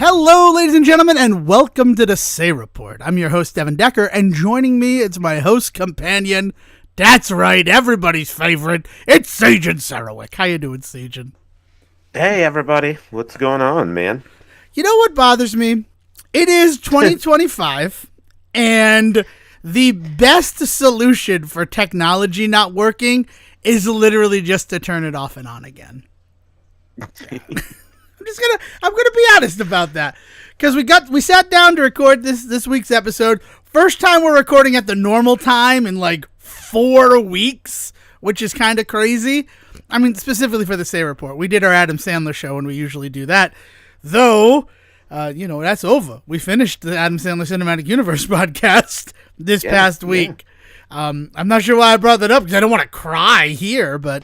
Hello, ladies and gentlemen, and welcome to the Say Report. I'm your host, Devon Decker, and joining me is my host companion. That's right, everybody's favorite. It's Sagen Sarowick. How you doing, Sagen? Hey, everybody. What's going on, man? You know what bothers me? It is 2025, and the best solution for technology not working is literally just to turn it off and on again. I'm gonna be honest about that, because we sat down to record this week's episode. First time we're recording at the normal time in like 4 weeks, which is kind of crazy. I mean, specifically for the Say Report, we did our Adam Sandler show, and we usually do that. Though, that's over. We finished the Adam Sandler Cinematic Universe podcast this past week. Yeah. I'm not sure why I brought that up, because I don't want to cry here, but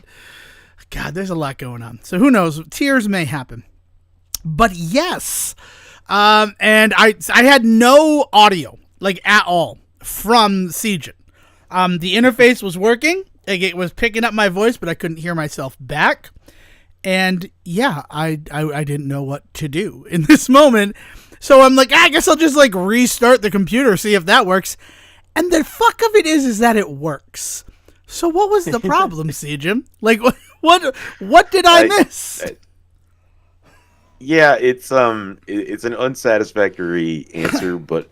God, there's a lot going on. So who knows? Tears may happen. But yes, and I had no audio, like, at all from Sejan. The interface was working, like, it was picking up my voice, but I couldn't hear myself back. And yeah, I didn't know what to do in this moment. So I'm like, I guess I'll just like restart the computer, see if that works. And the fuck of it is that it works. So what was the problem, Sejan? Like, what did I miss? Yeah, it's an unsatisfactory answer, but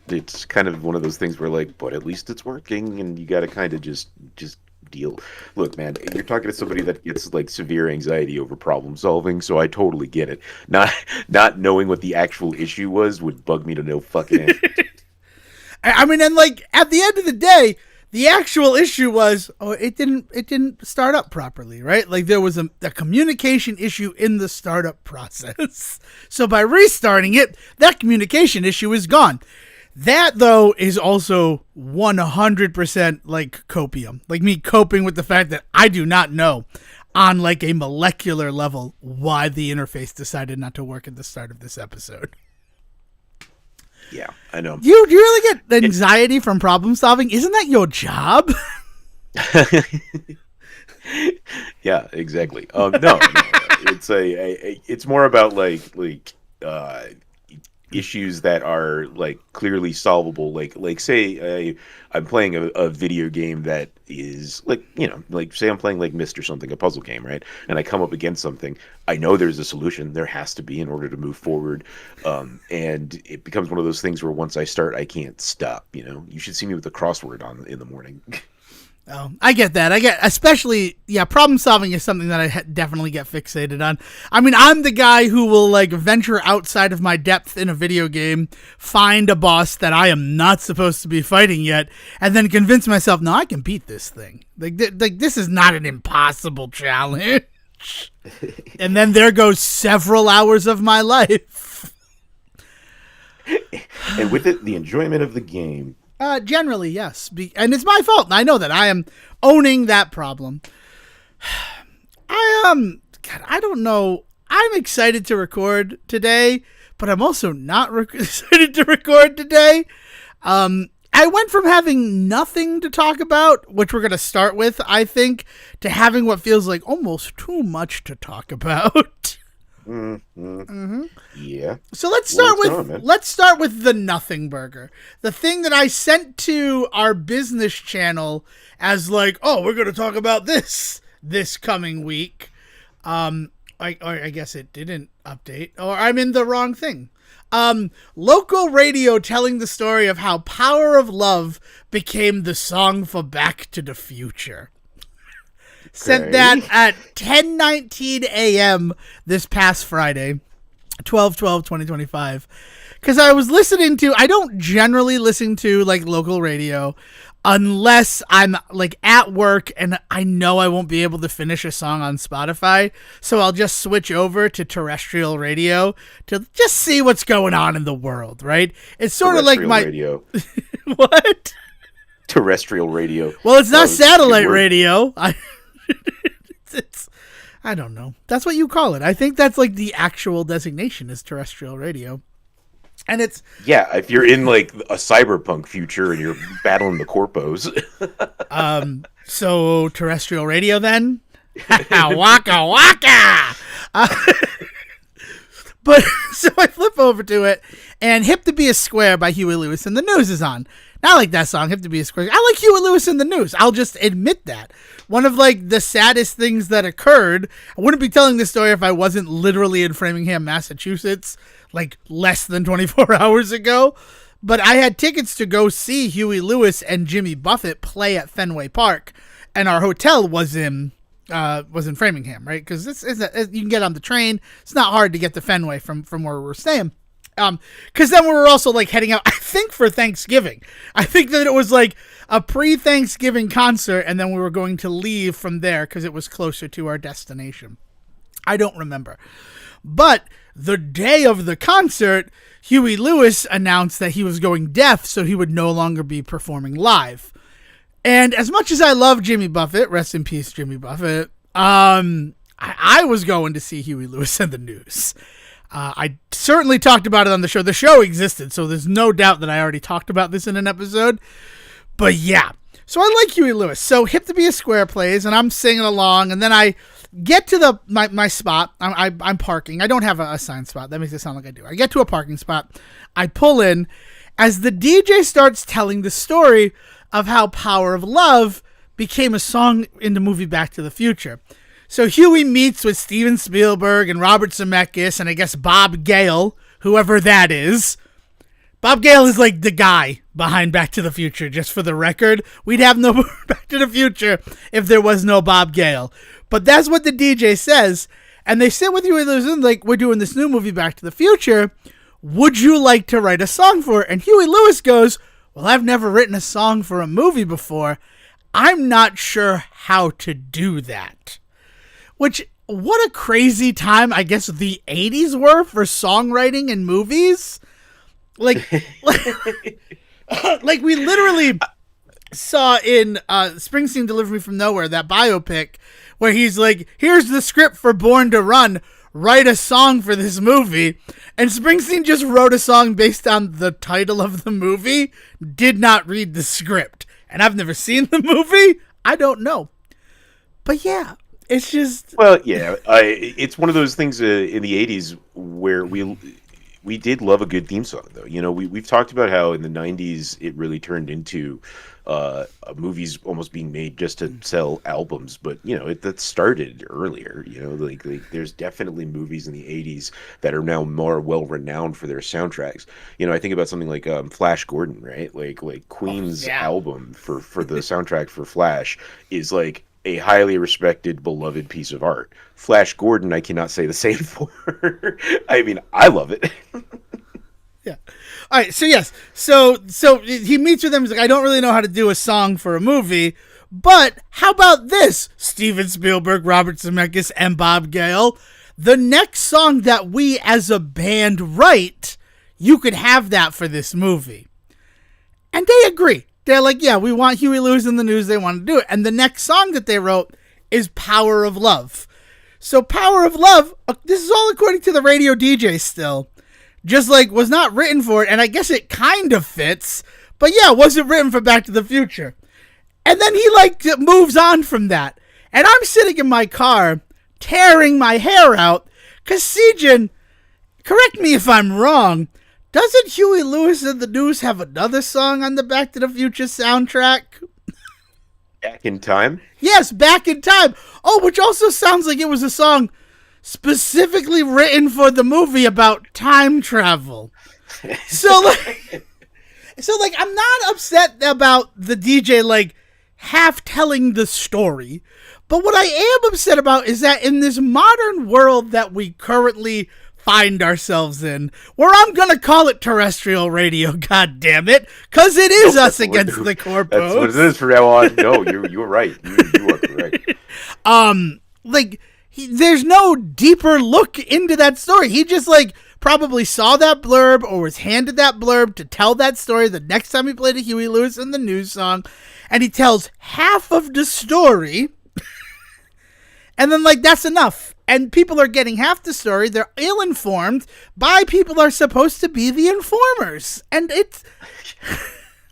it's kind of one of those things where, like, but at least it's working, and you got to kind of just deal. Look, man, you're talking to somebody that gets like severe anxiety over problem solving, so I totally get it. Not knowing what the actual issue was would bug me to no fucking end. I mean, and like at the end of the day, the actual issue was, it didn't start up properly, right? Like there was a communication issue in the startup process. So by restarting it, that communication issue is gone. That, though, is also 100% like copium. Like me coping with the fact that I do not know on like a molecular level why the interface decided not to work at the start of this episode. Yeah, I know. Do you really get anxiety from problem solving? Isn't that your job? Yeah, exactly. No, it's more about like issues that are like clearly solvable. Like say I'm playing a video game that is like, like say I'm playing like Myst or something, a puzzle game, right? And I come up against something. I know there's a solution. There has to be in order to move forward. And it becomes one of those things where once I start, I can't stop. You should see me with a crossword on in the morning. Oh, I get that. Especially, problem solving is something that I definitely get fixated on. I mean, I'm the guy who will like venture outside of my depth in a video game, find a boss that I am not supposed to be fighting yet, and then convince myself, no, I can beat this thing. Like this is not an impossible challenge. And then there goes several hours of my life. And with it, the enjoyment of the game. Generally, yes. And it's my fault. I know that. I am owning that problem. I don't know. I'm excited to record today, but I'm also not excited to record today. I went from having nothing to talk about, which we're going to start with, I think, to having what feels like almost too much to talk about. Mm-hmm. Yeah. So let's start with the Nothing Burger, the thing that I sent to our business channel as like, we're going to talk about this coming week. I guess it didn't update, or I'm in the wrong thing. Local radio telling the story of how Power of Love became the song for Back to the Future. Sent that at 10:19 a.m. this past Friday, 12/12/2025. Because I was I don't generally listen to like local radio unless I'm like at work and I know I won't be able to finish a song on Spotify. So I'll just switch over to Terrestrial Radio to just see what's going on in the world, right? It's sort of like my radio. What? Terrestrial radio. Well, it's not satellite radio. I don't know. That's what you call it. I think that's like the actual designation is terrestrial radio. And it's... Yeah, if you're in like a cyberpunk future and you're battling the corpos. So terrestrial radio then? Waka waka! But so I flip go over to it, and Hip to Be a Square by Huey Lewis and the News is on. Now, I like that song, Hip to Be a Square. I like Huey Lewis and the News. I'll just admit that. One of, like, the saddest things that occurred, I wouldn't be telling this story if I wasn't literally in Framingham, Massachusetts, like, less than 24 hours ago. But I had tickets to go see Huey Lewis and Jimmy Buffett play at Fenway Park, and our hotel was in Framingham, right? Because you can get on the train. It's not hard to get to Fenway from where we're staying. Because then we were also like heading out, I think, for Thanksgiving. I think that it was like a pre-Thanksgiving concert, and then we were going to leave from there because it was closer to our destination. I don't remember. But the day of the concert, Huey Lewis announced that he was going deaf, so he would no longer be performing live. And as much as I love Jimmy Buffett, rest in peace, Jimmy Buffett, I was going to see Huey Lewis and the News. I certainly talked about it on the show. The show existed, so there's no doubt that I already talked about this in an episode. But yeah, so I like Huey Lewis. So Hip to Be a Square plays, and I'm singing along, and then I get to my spot. I'm parking. I don't have a assigned spot. That makes it sound like I do. I get to a parking spot. I pull in as the DJ starts telling the story of how Power of Love became a song in the movie Back to the Future. So Huey meets with Steven Spielberg and Robert Zemeckis and I guess Bob Gale, whoever that is. Bob Gale is like the guy behind Back to the Future, just for the record. We'd have no Back to the Future if there was no Bob Gale. But that's what the DJ says. And they sit with Huey Lewis and like, we're doing this new movie Back to the Future. Would you like to write a song for it? And Huey Lewis goes, well, I've never written a song for a movie before. I'm not sure how to do that. Which, what a crazy time, I guess, the 80s were for songwriting in movies. Like we literally saw in Springsteen Deliver Me From Nowhere, that biopic, where he's like, here's the script for Born to Run, write a song for this movie. And Springsteen just wrote a song based on the title of the movie, did not read the script. And I've never seen the movie. I don't know. But yeah, it's just... Well, yeah, it's one of those things in the 80s where we did love a good theme song, though. You know, we've talked about how in the 90s it really turned into movies almost being made just to sell albums. But, you know, that started earlier. You know, like there's definitely movies in the 80s that are now more well-renowned for their soundtracks. You know, I think about something like Flash Gordon, right? Like Queen's album for the soundtrack for Flash is like a highly respected, beloved piece of art. Flash Gordon, I cannot say the same for. I mean, I love it. Yeah. All right. So yes. So he meets with them. He's like, I don't really know how to do a song for a movie, but how about this? Steven Spielberg, Robert Zemeckis, and Bob Gale. The next song that we as a band write, you could have that for this movie. And they agree. They're like, yeah, we want Huey Lewis in the News. They want to do it. And the next song that they wrote is Power of Love. So Power of Love, this is all according to the radio DJ still, just like was not written for it. And I guess it kind of fits, but yeah, it wasn't written for Back to the Future. And then he like moves on from that. And I'm sitting in my car tearing my hair out because Sejan, correct me if I'm wrong, doesn't Huey Lewis and the News have another song on the Back to the Future soundtrack? Back in Time? Yes, Back in Time. Oh, which also sounds like it was a song specifically written for the movie about time travel. So like I'm not upset about the DJ like half telling the story, but what I am upset about is that in this modern world that we currently find ourselves in, where I'm gonna call it terrestrial radio, god damn it, because it is us against the corpos. That's what it is from now on. No, you're right. You are correct. There's no deeper look into that story. He just like probably saw that blurb or was handed that blurb to tell that story the next time he played a Huey Lewis and the News song, and he tells half of the story, and then like that's enough. And people are getting half the story. They're ill-informed by people who are supposed to be the informers. And it's...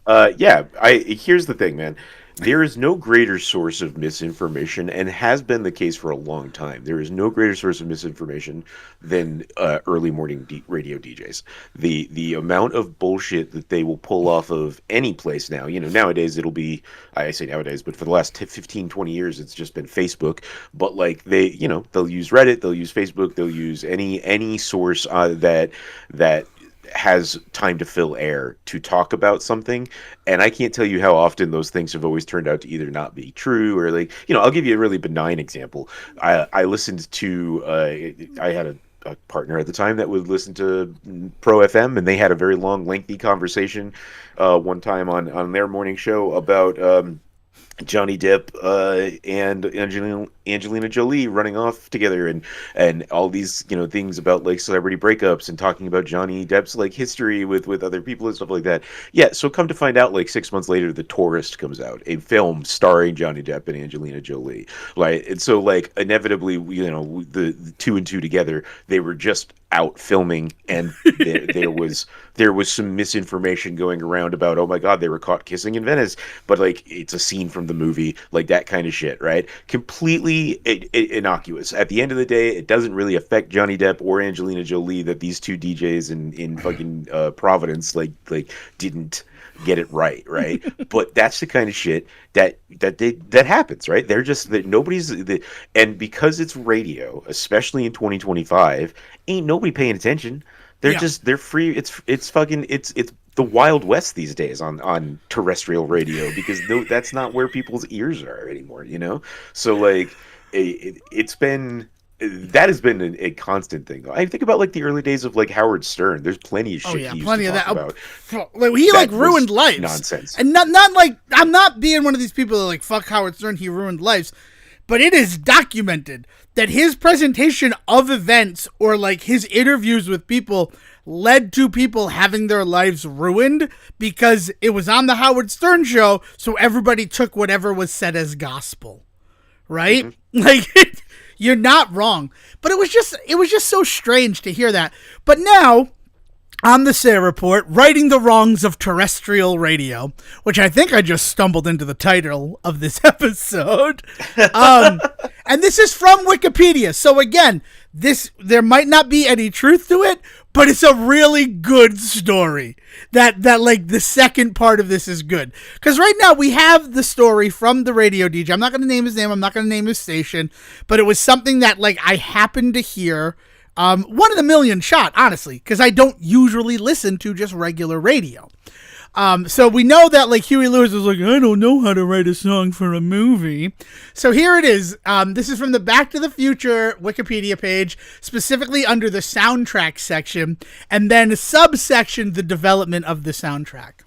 Here's the thing, man. There is no greater source of misinformation, and has been the case for a long time. There is no greater source of misinformation than early morning radio DJs. The amount of bullshit that they will pull off of any place now. Nowadays it'll be, I say nowadays, but for the last 15, 20 years, it's just been Facebook. But like they'll use Reddit, they'll use Facebook, they'll use any source that has time to fill air to talk about something. And I can't tell you how often those things have always turned out to either not be true or I'll give you a really benign example. I listened to I had a partner at the time that would listen to Pro FM, and they had a very long, lengthy conversation one time on their morning show about Johnny Depp and Angelina Jolie running off together, and all these things about like celebrity breakups, and talking about Johnny Depp's like history with other people and stuff like that. Yeah, so come to find out, like 6 months later, The Tourist comes out, a film starring Johnny Depp and Angelina Jolie. Like, and so like inevitably, the two and two together, they were just out filming, and there was some misinformation going around about, oh my god, they were caught kissing in Venice, but like it's a scene from the movie, like that kind of shit, right? Completely innocuous. At the end of the day, it doesn't really affect Johnny Depp or Angelina Jolie that these two DJs in fucking Providence like didn't get it right? But that's the kind of shit that happens, right? They're just that and because it's radio, especially in 2025, ain't nobody paying attention. They're free. It's the Wild West these days on terrestrial radio, because that's not where people's ears are anymore, So like that has been a constant thing. I think about like the early days of like Howard Stern. There's plenty of shit he used to talk about. He like ruined lives. Nonsense. And not like, I'm not being one of these people that like fuck Howard Stern. He ruined lives, but it is documented that his presentation of events or like his interviews with people led to people having their lives ruined because it was on the Howard Stern show. So everybody took whatever was said as gospel, right? Mm-hmm. Like, you're not wrong, but it was just so strange to hear that. But now, on the Say Report, righting the wrongs of terrestrial radio, which I think I just stumbled into the title of this episode. And this is from Wikipedia. So again, there might not be any truth to it, but it's a really good story. That like the second part of this is good. Because right now we have the story from the radio DJ. I'm not going to name his name. I'm not going to name his station. But it was something that like I happened to hear. One in a million shot, honestly, because I don't usually listen to just regular radio. So we know that like Huey Lewis was like, I don't know how to write a song for a movie. So here it is. This is from the Back to the Future Wikipedia page, specifically under the soundtrack section, and then subsection, the development of the soundtrack.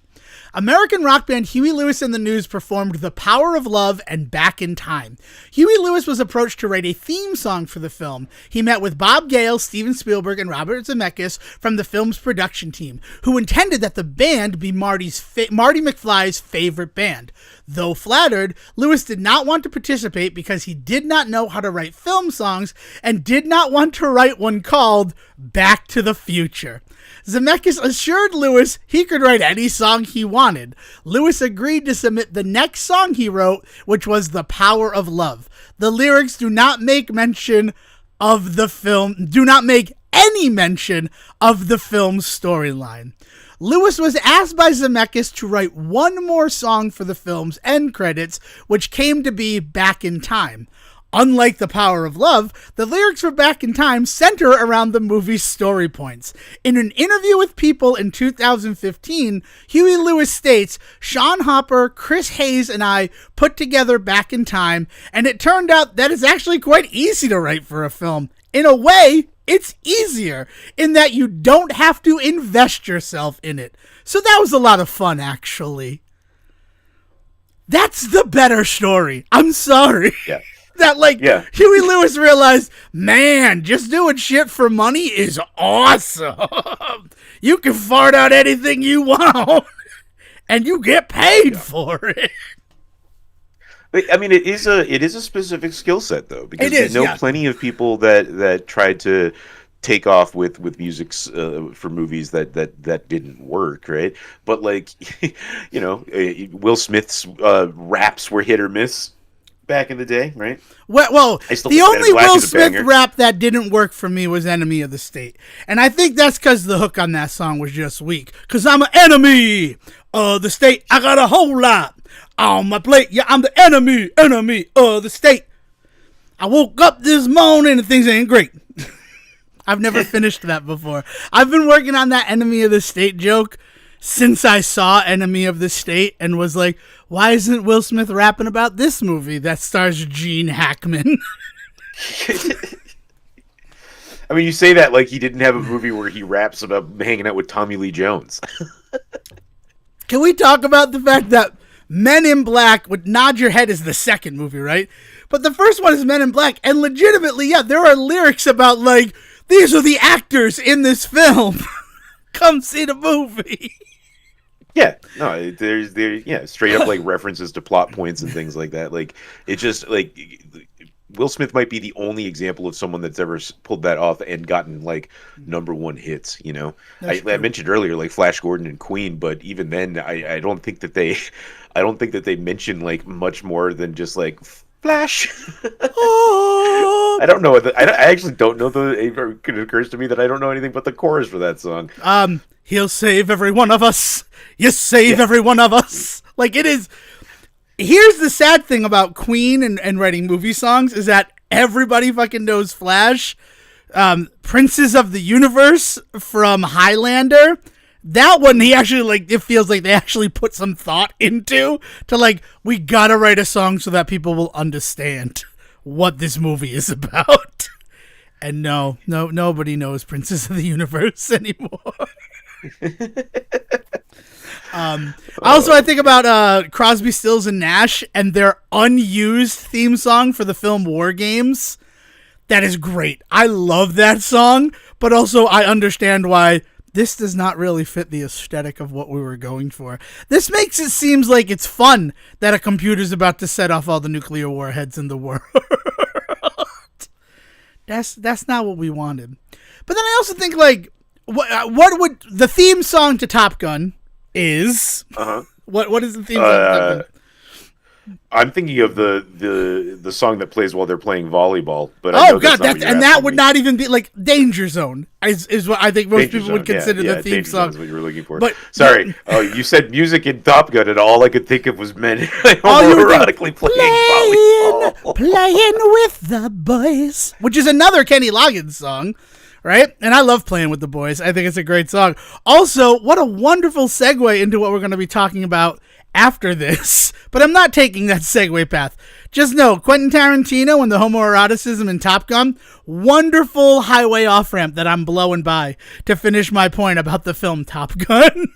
American rock band Huey Lewis and the News performed The Power of Love and Back in Time. Huey Lewis was approached to write a theme song for the film. He met with Bob Gale, Steven Spielberg, and Robert Zemeckis from the film's production team, who intended that the band be Marty McFly's favorite band. Though flattered, Lewis did not want to participate because he did not know how to write film songs and did not want to write one called Back to the Future. Zemeckis assured Lewis he could write any song he wanted. Lewis agreed to submit the next song he wrote, which was The Power of Love. The lyrics do not make any mention of the film's storyline. Lewis was asked by Zemeckis to write one more song for the film's end credits, which came to be Back in Time. Unlike The Power of Love, the lyrics for Back in Time center around the movie's story points. In an interview with People in 2015, Huey Lewis states, Sean Hopper, Chris Hayes, and I put together Back in Time, and it turned out that it's actually quite easy to write for a film. In a way, it's easier in that you don't have to invest yourself in it. So that was a lot of fun, actually. That's the better story. I'm sorry. Yeah. Huey Lewis realized, man, just doing shit for money is awesome. You can fart out anything you want, and you get paid for it. I mean, it is a specific skill set, though, because we know plenty of people that tried to take off with musics for movies that didn't work, right? But like, Will Smith's raps were hit or miss back in the day, right? Well, I still the think Men in only Black Will is a Smith banger. rap that didn't work for me was Enemy of the State. And I think that's because the hook on that song was just weak. Because I'm an enemy of the state. I got a whole lot on my plate. Yeah, I'm the enemy of the state. I woke up this morning and things ain't great. I've never finished that before. I've been working on that Enemy of the State joke since I saw Enemy of the State and was like, why isn't Will Smith rapping about this movie that stars Gene Hackman? I mean, you say that like he didn't have a movie where he raps about hanging out with Tommy Lee Jones. Can we talk about the fact that Men in Black, with Nod Your Head, is the second movie, right? But the first one is Men in Black, and legitimately, yeah, there are lyrics about, like, these are the actors in this film. Come see the movie. Yeah, no, there's straight up like references to plot points and things like that. Like, it just like Will Smith might be the only example of someone that's ever pulled that off and gotten like #1 hits. You know, I mentioned earlier like Flash Gordon and Queen, but even then, I don't think that they mention like much more than just like Flash. I don't know. I actually don't know it occurs to me that I don't know anything but the chorus for that song. He'll save every one of us. You save every one of us. Like, it is. Here's the sad thing about Queen and writing movie songs is that everybody fucking knows Flash. Princes of the Universe from Highlander. That one, he actually, like, it feels like they actually put some thought into to, like, we gotta write a song so that people will understand what this movie is about. And no, nobody knows Princes of the Universe anymore. Also, I think about Crosby, Stills, and Nash and their unused theme song for the film War Games. That is great. I love that song, but also I understand why this does not really fit the aesthetic of what we were going for. This makes it seem like it's fun that a computer's about to set off all the nuclear warheads in the world. That's not what we wanted. But then I also think, like, what would the theme song to Top Gun is? What is the theme song to Top Gun? I'm thinking of the song that plays while they're playing volleyball. But that would not even be like Danger Zone is what I think most people would consider the theme Danger song. Zone is what you were looking for. But sorry, you said music in Top Gun, and all I could think of was men homoerotically playing volleyball, playing with the boys, which is another Kenny Loggins song. Right? And I love Playing with the Boys. I think it's a great song. Also, what a wonderful segue into what we're going to be talking about after this. But I'm not taking that segue path. Just know, Quentin Tarantino and the homoeroticism in Top Gun, wonderful highway off-ramp that I'm blowing by to finish my point about the film Top Gun.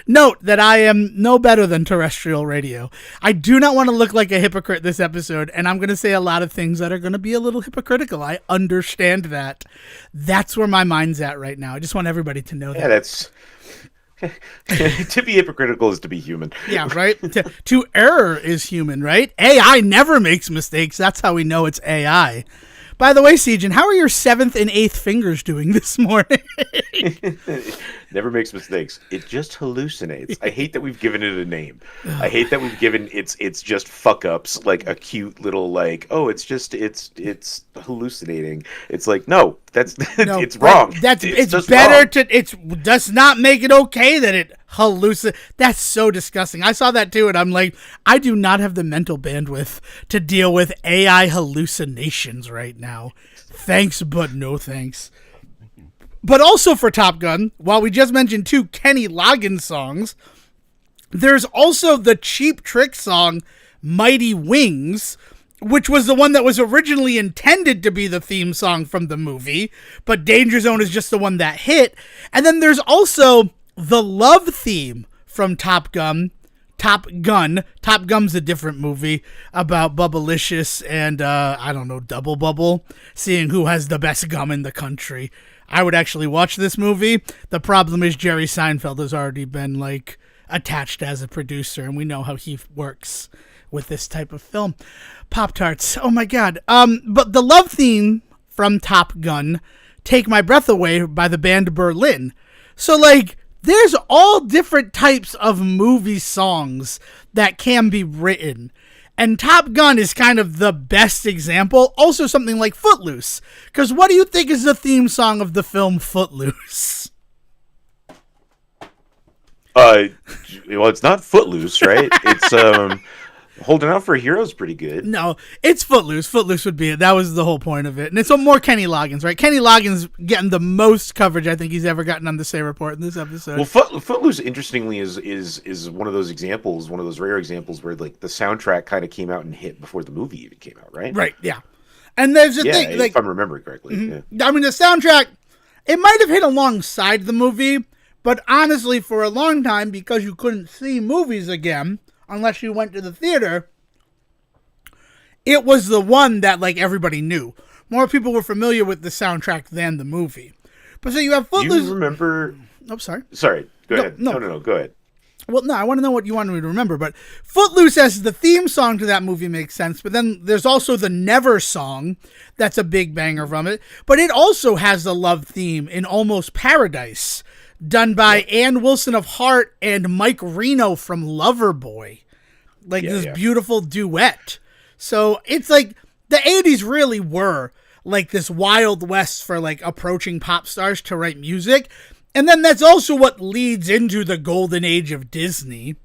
Note that I am no better than Terrestrial Radio. I do not want to look like a hypocrite this episode, and I'm going to say a lot of things that are going to be a little hypocritical. I understand that. That's where my mind's at right now. I just want everybody to know that. Yeah, that's... to be hypocritical is to be human. Yeah, right? To err is human, right? AI never makes mistakes. That's how we know it's AI. By the way, Sejan, how are your 7th and 8th fingers doing this morning? Never makes mistakes. It just hallucinates. I hate that we've given it a name. I hate that we've given it's just fuck ups, like a cute little like, oh, it's hallucinating. It's like, no, it's wrong. It's better wrong. It does not make it okay that it hallucinates. That's so disgusting. I saw that too, and I'm like, I do not have the mental bandwidth to deal with AI hallucinations right now. Thanks, but no thanks. But also for Top Gun, while we just mentioned 2 Kenny Loggins songs, there's also the Cheap Trick song, Mighty Wings, which was the one that was originally intended to be the theme song from the movie, but Danger Zone is just the one that hit. And then there's also the love theme from Top Gun. Top Gun's a different movie about Bubblicious and, I don't know, Double Bubble, seeing who has the best gum in the country. I would actually watch this movie. The problem is Jerry Seinfeld has already been, like, attached as a producer, and we know how he works with this type of film. Pop-Tarts. Oh, my God. But the love theme from Top Gun, Take My Breath Away by the band Berlin. So, like, there's all different types of movie songs that can be written. And Top Gun is kind of the best example. Also something like Footloose. Because what do you think is the theme song of the film Footloose? Well, it's not Footloose, right? It's Holding Out for a Hero is pretty good. No, it's Footloose. Footloose would be it. That was the whole point of it. And it's more Kenny Loggins, right? Kenny Loggins getting the most coverage I think he's ever gotten on the Say Report in this episode. Well, Footloose, interestingly, is one of those examples, one of those rare examples where like the soundtrack kind of came out and hit before the movie even came out, right? Right, yeah. And there's a thing, like, if I'm remembering correctly. Mm-hmm. Yeah. I mean, the soundtrack, it might have hit alongside the movie, but honestly, for a long time, because you couldn't see movies again unless you went to the theater, it was the one that, like, everybody knew. More people were familiar with the soundtrack than the movie. But so you have Footloose. Do you remember? Oh, sorry. Sorry. Go ahead. No. Go ahead. Well, no, I want to know what you wanted me to remember. But Footloose as the theme song to that movie makes sense. But then there's also the Never song. That's a big banger from it. But it also has the love theme in Almost Paradise, done by Ann Wilson of Heart and Mike Reno from Loverboy. Like this beautiful duet. So it's like the 80s really were like this Wild West for like approaching pop stars to write music. And then that's also what leads into the golden age of Disney.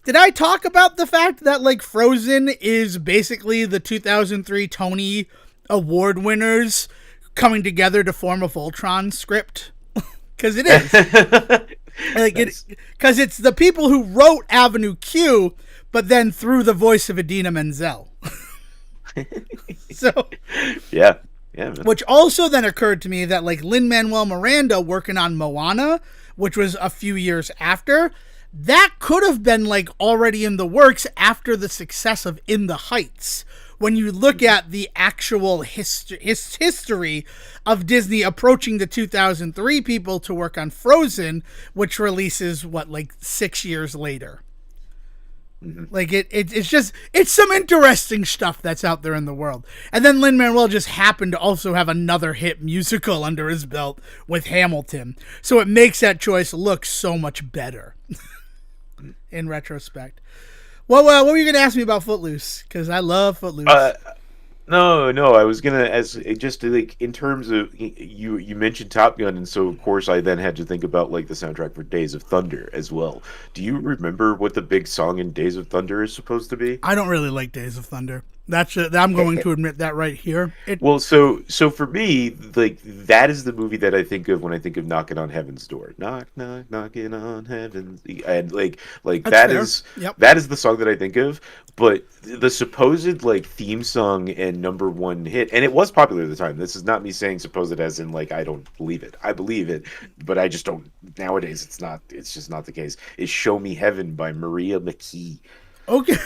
Did I talk about the fact that like Frozen is basically the 2003 Tony Award winners coming together to form a Voltron script? Because it is. Because it's the people who wrote Avenue Q, but then through the voice of Idina Menzel. So yeah, man. Which also then occurred to me that like Lin-Manuel Miranda working on Moana, which was a few years after, that could have been like already in the works after the success of In the Heights. When you look at the actual history of Disney approaching the 2003 people to work on Frozen, which releases like 6 years later. Like it's some interesting stuff that's out there in the world. And then Lin-Manuel just happened to also have another hit musical under his belt with Hamilton. So it makes that choice look so much better in retrospect. Well, what were you going to ask me about Footloose? Because I love Footloose. No, I was gonna like in terms of you mentioned Top Gun, and so of course I then had to think about like the soundtrack for Days of Thunder as well. Do you remember what the big song in Days of Thunder is supposed to be? I don't really like Days of Thunder. I'm going to admit that right here. So for me, like that is the movie that I think of when I think of Knocking on Heaven's Door. Knock, knock, knocking on heaven's, and like that is that is the song that I think of. But the supposed like theme song and number one hit, and it was popular at the time. This is not me saying supposed as in like I don't believe it. I believe it, but I just don't. Nowadays, it's not. It's just not the case. Is "Show Me Heaven" by Maria McKee. Okay.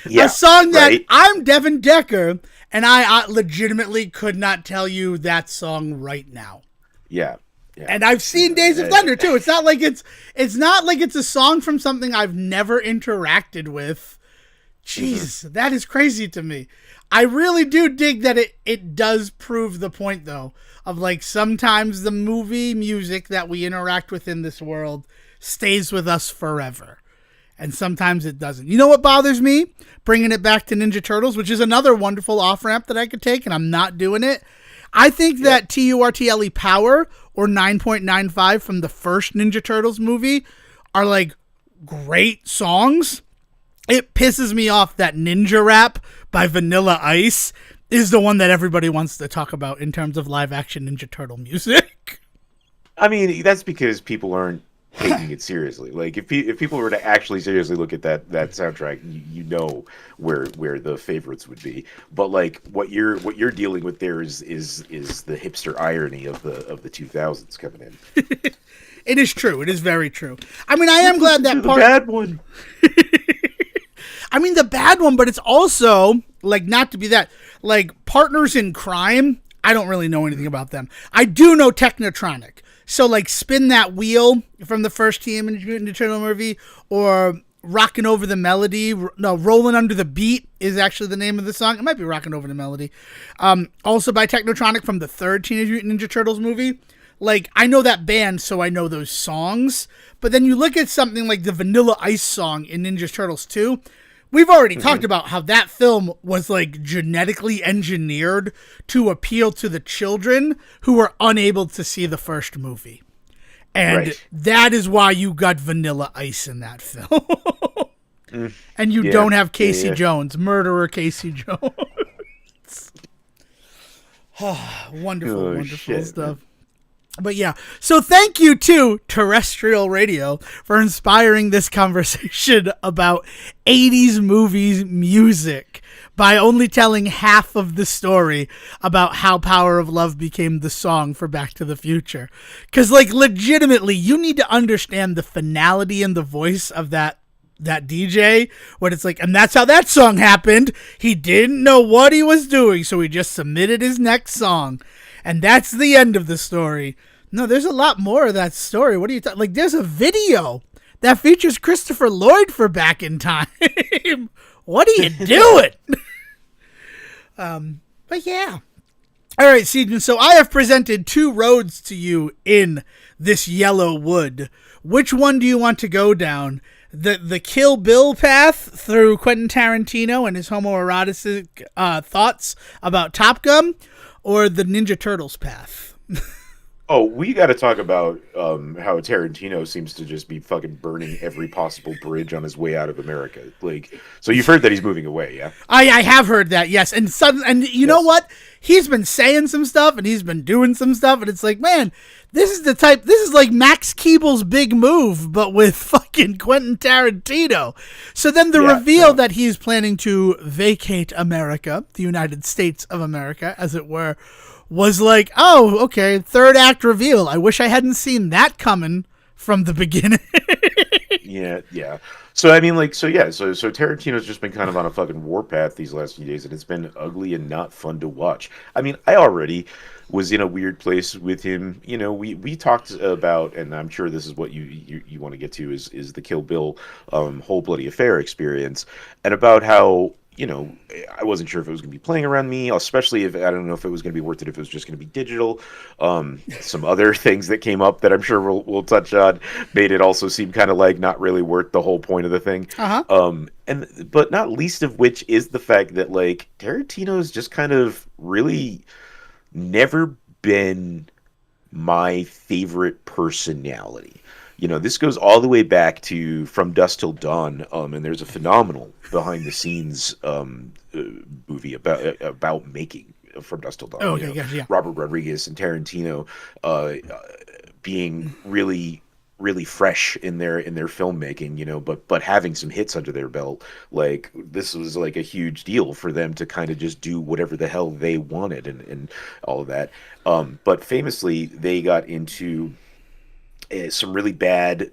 Yeah, a song that I'm Devon Decker, and I legitimately could not tell you that song right now. Yeah. And I've seen Days of Thunder too. It's not like it's a song from something I've never interacted with. Jeez, that is crazy to me. I really do dig that it does prove the point though of like sometimes the movie music that we interact with in this world stays with us forever. And sometimes it doesn't. You know what bothers me? Bringing it back to Ninja Turtles, which is another wonderful off-ramp that I could take, and I'm not doing it. I think that TURTLE Power or 9.95 from the first Ninja Turtles movie are like great songs. It pisses me off that Ninja Rap by Vanilla Ice is the one that everybody wants to talk about in terms of live-action Ninja Turtle music. I mean, that's because people aren't taking it seriously. Like if people were to actually seriously look at that soundtrack, you know where the favorites would be. But like what you're dealing with there is the hipster irony of the 2000s coming in. It is true. It is very true. I mean, I am glad that part. The bad one. I mean, the bad one, but it's also like not to be that like Partners in Crime. I don't really know anything about them. I do know Technotronic. So, like, Spin That Wheel from the first Teenage Mutant Ninja Turtle movie, or Rockin' Over the Melody. No, Rollin' Under the Beat is actually the name of the song. It might be Rockin' Over the Melody. Also by Technotronic from the third Teenage Mutant Ninja Turtles movie. Like, I know that band, so I know those songs. But then you look at something like the Vanilla Ice song in Ninja Turtles 2. We've already talked about how that film was, like, genetically engineered to appeal to the children who were unable to see the first movie. And that is why you got Vanilla Ice in that film. And you don't have Casey Jones, murderer Casey Jones. Wonderful stuff. But yeah, so thank you to Terrestrial Radio for inspiring this conversation about 80s movies music by only telling half of the story about how Power of Love became the song for Back to the Future. Because, like, legitimately, you need to understand the finality and the voice of that DJ, when it's like, and that's how that song happened. He didn't know what he was doing, so he just submitted his next song. And that's the end of the story. No, there's a lot more of that story. What are you talking? Like, there's a video that features Christopher Lloyd for Back in Time. What are you doing? But yeah. All right, Seaman. So I have presented 2 roads to you in this yellow wood. Which one do you want to go down? The Kill Bill path through Quentin Tarantino and his homoerotic thoughts about Top Gun, or the Ninja Turtles path? Oh, we got to talk about how Tarantino seems to just be fucking burning every possible bridge on his way out of America. Like, so you've heard that he's moving away, yeah? I have heard that, yes. And you know what? He's been saying some stuff and he's been doing some stuff, and it's like, man, this is like Max Keeble's big move, but with fucking Quentin Tarantino. So then the reveal that he's planning to vacate America, the United States of America, as it were, was like, oh, okay, third act reveal. I wish I hadn't seen that coming from the beginning. Yeah. So, I mean, like, so Tarantino's just been kind of on a fucking warpath these last few days, and it's been ugly and not fun to watch. I mean, I already was in a weird place with him. You know, we talked about, and I'm sure this is what you want to get to, is the Kill Bill whole bloody affair experience, and about how, you know, I wasn't sure if it was going to be playing around me, especially if I don't know if it was going to be worth it, if it was just going to be digital. Some other things that came up that I'm sure we'll touch on made it also seem kind of like not really worth the whole point of the thing. But not least of which is the fact that, like, Tarantino's just kind of really never been my favorite personality. You know, this goes all the way back to From Dusk Till Dawn, and there's a phenomenal behind-the-scenes movie about making From Dusk Till Dawn. Oh, okay, yeah. Robert Rodriguez and Tarantino being really, really fresh in their filmmaking, you know, but having some hits under their belt. Like, this was like a huge deal for them to kind of just do whatever the hell they wanted and all of that. But famously, they got into some really bad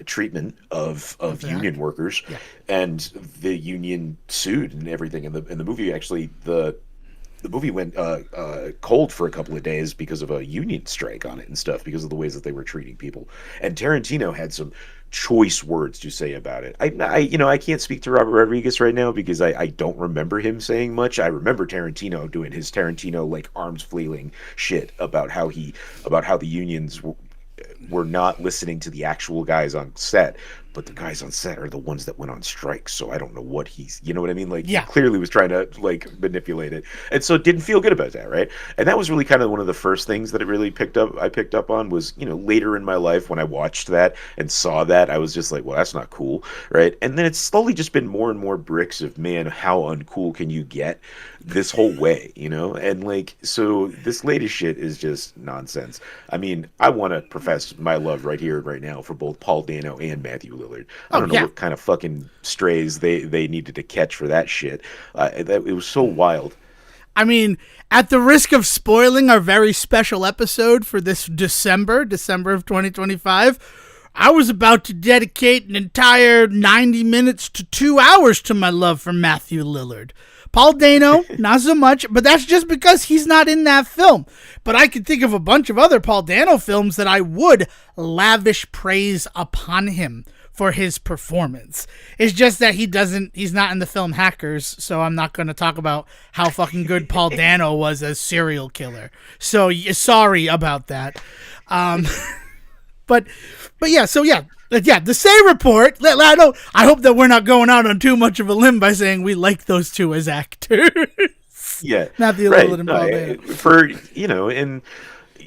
treatment of union workers, and the union sued and everything. And the movie actually, the movie went cold for a couple of days because of a union strike on it and stuff, because of the ways that they were treating people. And Tarantino had some choice words to say about it. I can't speak to Robert Rodriguez right now because I don't remember him saying much. I remember Tarantino doing his Tarantino, like, arms flailing shit about how the unions were not listening to the actual guys on set, but the guys on set are the ones that went on strike. So I don't know what you know what I mean? Like, he clearly was trying to, like, manipulate it. And so didn't feel good about that, right? And that was really kind of one of the first things that I picked up on was, you know, later in my life when I watched that and saw that, I was just like, well, that's not cool, right? And then it's slowly just been more and more bricks of, man, how uncool can you get this whole way, you know? And, like, so this latest shit is just nonsense. I mean, I want to profess my love right here and right now for both Paul Dano and Matthew Lillard. I don't know what kind of fucking strays they needed to catch for that shit. It was so wild. I mean, at the risk of spoiling our very special episode for this December of 2025, I was about to dedicate an entire 90 minutes to 2 hours to my love for Matthew Lillard. Paul Dano, not so much, but that's just because he's not in that film. But I could think of a bunch of other Paul Dano films that I would lavish praise upon him for his performance. It's just that he's not in the film Hackers, so I'm not going to talk about how fucking good Paul Dano was as serial killer. So sorry about that. But yeah, so yeah, the Say report. I hope that we're not going out on too much of a limb by saying we like those two as actors. Yeah, Matthew Lillard and Paul Dano. For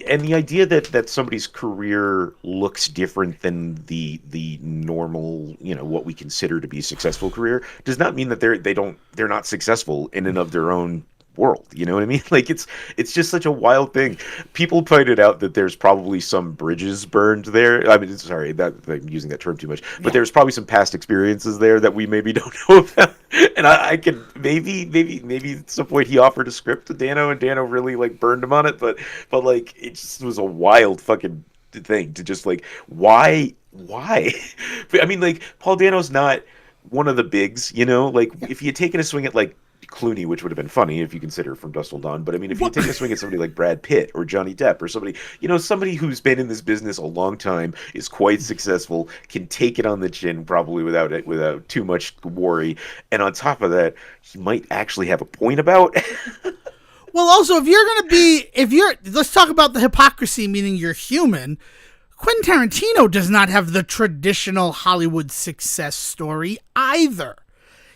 and the idea that somebody's career looks different than the normal, what we consider to be a successful career, does not mean that they're not successful in and of their own world. You know what I mean? Like it's just such a wild thing. People pointed out that there's probably some bridges burned there. I mean, sorry that I'm using that term too much, but there's probably some past experiences there that we maybe don't know about. And I can maybe at some point he offered a script to Dano and Dano really like burned him on it, but like it just was a wild fucking thing to just like why I mean, like Paul Dano's not one of the bigs, like if he had taken a swing at like Clooney, which would have been funny if you consider From Dusk Till Dawn, but I mean, if you take a swing at somebody like Brad Pitt or Johnny Depp or somebody who's been in this business a long time, is quite successful, can take it on the chin probably without too much worry, and on top of that, he might actually have a point about. Well, also, let's talk about the hypocrisy, meaning you're human. Quentin Tarantino does not have the traditional Hollywood success story either.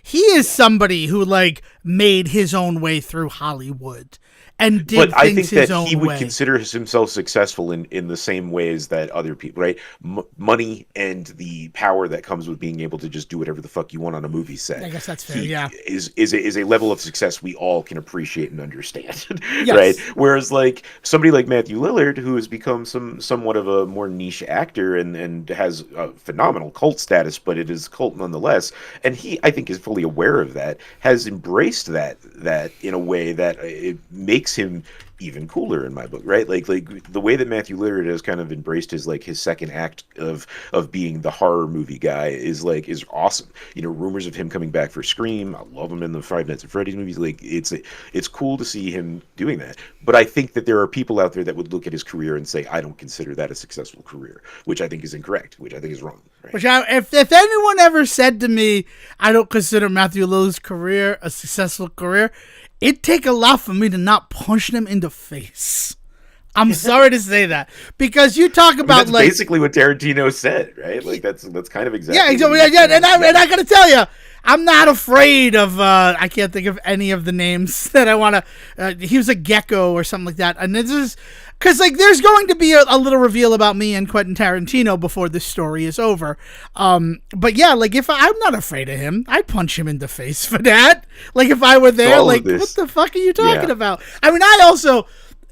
He is somebody who like made his own way through Hollywood and did but things his own way. I think that he would consider himself successful in the same ways that other people, right? Money and the power that comes with being able to just do whatever the fuck you want on a movie set. I guess that's fair. Yeah, is a level of success we all can appreciate and understand, yes. Right? Whereas like somebody like Matthew Lillard, who has become somewhat of a more niche actor and has a phenomenal cult status, but it is cult nonetheless, and he, I think, is fully aware of that, has embraced that in a way that it makes him even cooler in my book, right? Like the way that Matthew Lillard has kind of embraced his second act of being the horror movie guy is awesome. Rumors of him coming back for Scream. I love him in the Five Nights at Freddy's movies. Like it's cool to see him doing that. But I think that there are people out there that would look at his career and say, I don't consider that a successful career, which I think is incorrect, which I think is wrong. Right? Which if anyone ever said to me, I don't consider Matthew Lillard's career a successful career, it'd take a lot for me to not punch them in the face. I'm sorry to say that, because you talk about that's basically what Tarantino said, right? Like that's kind of exactly. Yeah. And I gotta tell you, I'm not afraid of. I can't think of any of the names that I want to. He was a gecko or something like that, and this is because there's going to be a little reveal about me and Quentin Tarantino before this story is over. But yeah, like if I'm not afraid of him, I'd punch him in the face for that. Like if I were there, like what the fuck are you talking about? I mean, I also.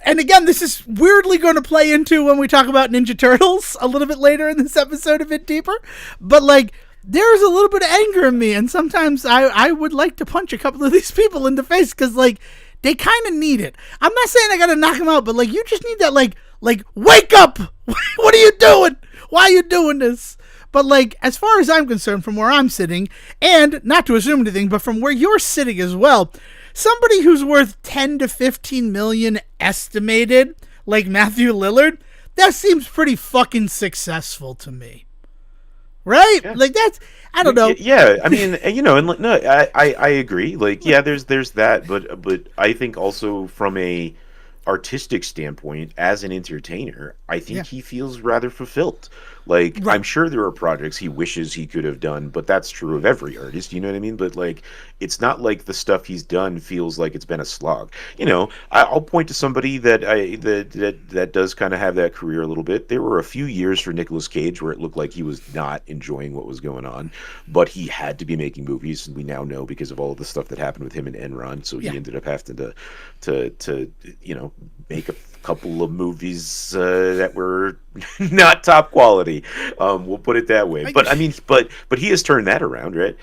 And again, this is weirdly going to play into when we talk about Ninja Turtles a little bit later in this episode, a bit deeper. But like, there's a little bit of anger in me, and sometimes I would like to punch a couple of these people in the face because like they kind of need it. I'm not saying I got to knock them out, but like you just need that like wake up. What are you doing? Why are you doing this? But like, as far as I'm concerned, from where I'm sitting, and not to assume anything, but from where you're sitting as well. Somebody who's worth 10 to 15 million estimated, like Matthew Lillard, that seems pretty fucking successful to me. Right? Yeah. Like that's, I don't know. Yeah, I mean, and no, I agree. Like, yeah, there's that, but I think also from a artistic standpoint, as an entertainer, I think he feels rather fulfilled. Like, right. I'm sure there are projects he wishes he could have done, but that's true of every artist, you know what I mean? But like, it's not like the stuff he's done feels like it's been a slog. I'll point to somebody that does kind of have that career a little bit. There were a few years for Nicolas Cage where it looked like he was not enjoying what was going on, but he had to be making movies, and we now know because of all of the stuff that happened with him and Enron. So he ended up having to make a couple of movies that were not top quality. We'll put it that way. But I mean, but he has turned that around, right?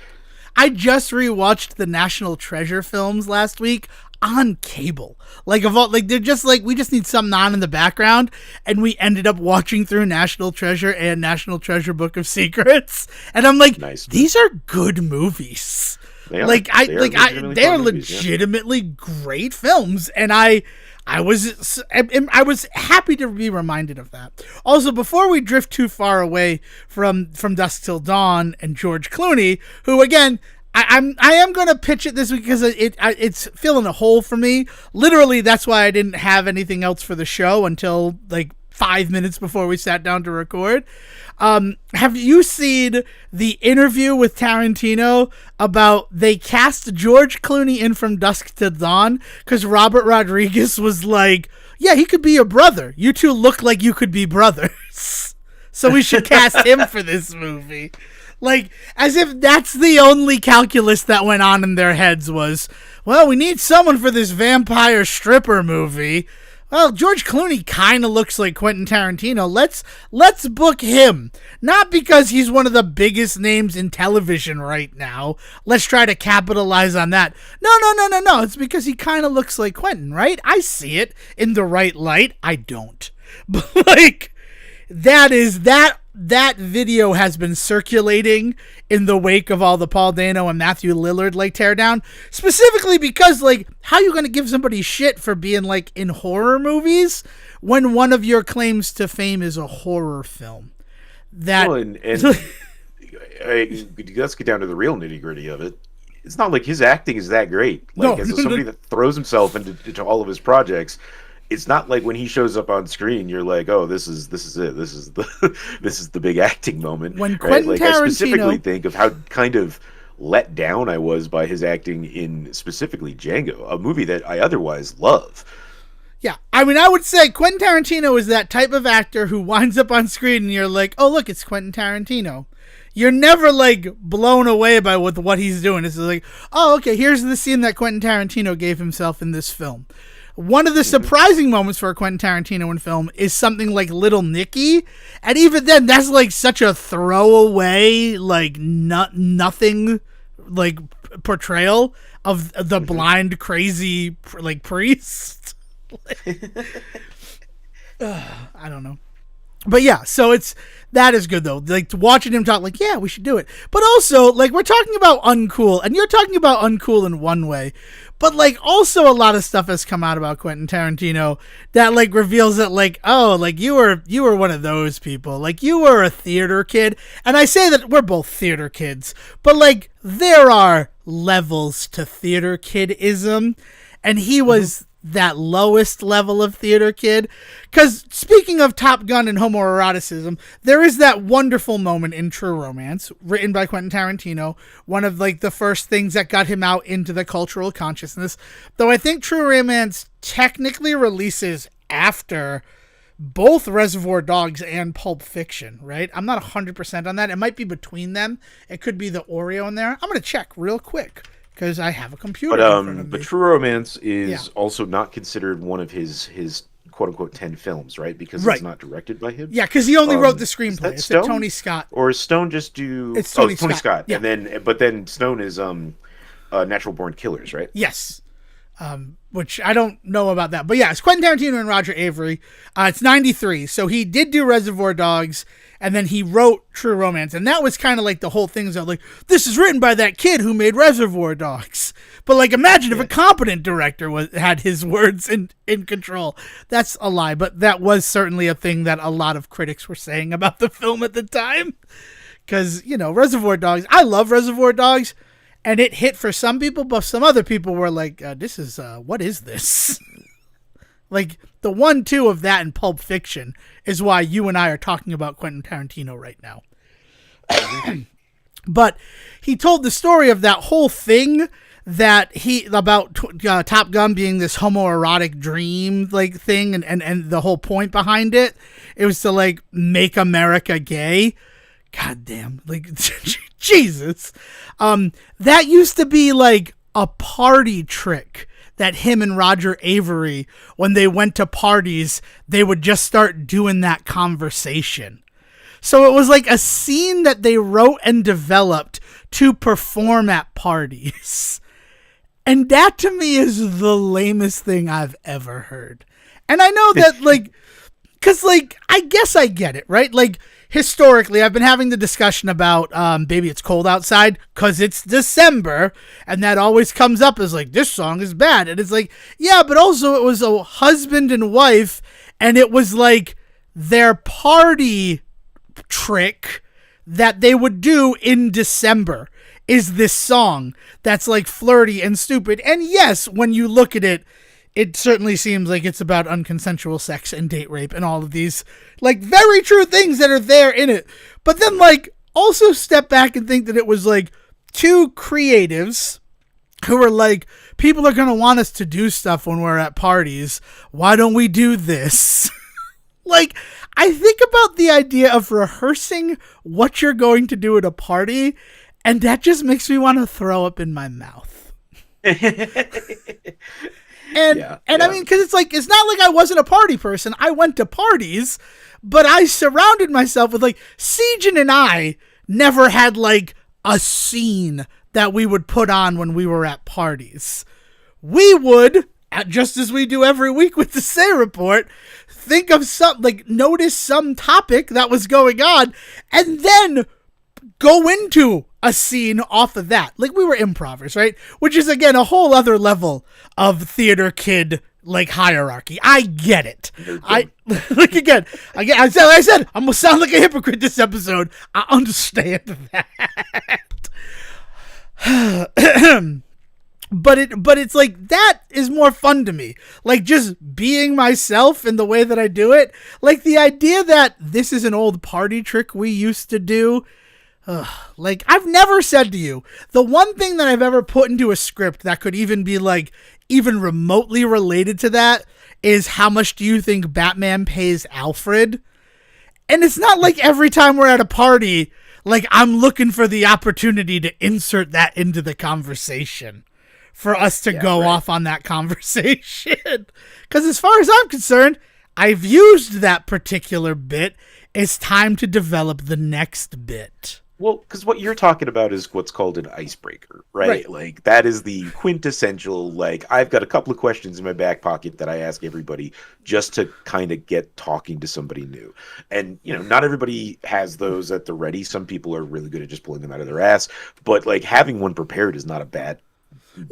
I just rewatched the National Treasure films last week on cable. They're just like, we just need something on in the background, and we ended up watching through National Treasure and National Treasure Book of Secrets, and I'm like, nice. These are good movies. They are legitimately great films, and I I was happy to be reminded of that. Also, before we drift too far away from Dusk Till Dawn and George Clooney, who again, I am going to pitch it this week because it's filling a hole for me. Literally, that's why I didn't have anything else for the show until like 5 minutes before we sat down to record. Have you seen the interview with Tarantino about they cast George Clooney in from Dusk Till Dawn because Robert Rodriguez was like, yeah, he could be your brother. You two look like you could be brothers. So we should cast him for this movie. Like, as if that's the only calculus that went on in their heads was, well, we need someone for this vampire stripper movie. Well, George Clooney kind of looks like Quentin Tarantino. Let's book him. Not because he's one of the biggest names in television right now. Let's try to capitalize on that. No. It's because he kind of looks like Quentin, right? I see it in the right light. I don't. But, like, that video has been circulating in the wake of all the Paul Dano and Matthew Lillard like teardown, specifically because like how are you going to give somebody shit for being like in horror movies when one of your claims to fame is a horror film? That well, and let's get down to the real nitty gritty of it. It's not like his acting is that great. Like as somebody that throws himself into all of his projects. It's not like when he shows up on screen, you're like, oh, this is it. This is the big acting moment. When Quentin Tarantino, I specifically think of how kind of let down I was by his acting in specifically Django, a movie that I otherwise love. Yeah, I mean, I would say Quentin Tarantino is that type of actor who winds up on screen and you're like, oh, look, it's Quentin Tarantino. You're never like blown away by what he's doing. It's like, oh, okay, here's the scene that Quentin Tarantino gave himself in this film. One of the surprising moments for a Quentin Tarantino in film is something like Little Nicky. And even then, that's like such a throwaway, like nothing like portrayal of the blind, crazy, like priest. I don't know. But yeah, so that is good though. Like watching him talk, like, yeah, we should do it. But also, like, we're talking about uncool, and you're talking about uncool in one way. But like, also a lot of stuff has come out about Quentin Tarantino that like reveals that like, oh, like you were one of those people. Like you were a theater kid, and I say that we're both theater kids, but like there are levels to theater kidism, and he was that lowest level of theater kid. Because speaking of Top Gun and homoeroticism, there is that wonderful moment in True Romance written by Quentin Tarantino, one of like the first things that got him out into the cultural consciousness, though I think True Romance technically releases after both Reservoir Dogs and Pulp Fiction, right? I'm not 100% on that. It might be between them. It could be the Oreo in there. I'm going to check real quick because I have a computer in front of me. But True Romance is also not considered one of his quote-unquote 10 films, right? Because it's not directed by him. Yeah, because he only wrote the screenplay. It's a Tony Scott. Or is Stone just do... It's Tony Scott. Yeah. But then Stone is Natural Born Killers, right? Yes. Which I don't know about that. But yeah, it's Quentin Tarantino and Roger Avary. It's 93. So he did do Reservoir Dogs, and then he wrote True Romance. And that was kind of like the whole thing. So like, this is written by that kid who made Reservoir Dogs. But like, imagine if a competent director had his words in control. That's a lie. But that was certainly a thing that a lot of critics were saying about the film at the time. Because, you know, Reservoir Dogs, I love Reservoir Dogs. And it hit for some people, but some other people were like, what is this? Like, the 1-2 of that in Pulp Fiction is why you and I are talking about Quentin Tarantino right now. But he told the story of that whole thing about Top Gun being this homoerotic dream, like, thing, and the whole point behind it. It was to, like, make America gay. God damn, like, Jesus. That used to be like a party trick that him and Roger Avary, when they went to parties, they would just start doing that conversation. So it was like a scene that they wrote and developed to perform at parties. And that to me is the lamest thing I've ever heard. And I know that, like, because, like, I guess I get it, right? Like, historically, I've been having the discussion about Baby It's Cold Outside because it's December, and that always comes up as like, this song is bad. And it's like, yeah, but also it was a husband and wife, and it was like their party trick that they would do in December is this song that's like flirty and stupid. And yes, when you look at it, it certainly seems like it's about unconsensual sex and date rape and all of these like very true things that are there in it. But then like also step back and think that it was like two creatives who were like, people are going to want us to do stuff when we're at parties. Why don't we do this? Like, I think about the idea of rehearsing what you're going to do at a party, and that just makes me want to throw up in my mouth. And I mean, because it's like, it's not like I wasn't a party person. I went to parties, but I surrounded myself with like, Siegen and I never had like a scene that we would put on when we were at parties. We would, just as we do every week with the Say Report, think of some, like, notice some topic that was going on, and then go into a scene off of that. Like, we were improvers, right? Which is, again, a whole other level of theater kid, like, hierarchy. I get it. Like, again, I said, I'm going to sound like a hypocrite this episode. I understand that. But it's like, that is more fun to me. Like, just being myself in the way that I do it. Like, the idea that this is an old party trick we used to do. Like, I've never said to you, the one thing that I've ever put into a script that could even be, like, even remotely related to that is, how much do you think Batman pays Alfred? And it's not like every time we're at a party, like, I'm looking for the opportunity to insert that into the conversation for us to go off on that conversation. Because as far as I'm concerned, I've used that particular bit. It's time to develop the next bit. Well, because what you're talking about is what's called an icebreaker, right? Like, that is the quintessential, like, I've got a couple of questions in my back pocket that I ask everybody just to kind of get talking to somebody new. And, you know, not everybody has those at the ready. Some people are really good at just pulling them out of their ass. But, like, having one prepared is not a bad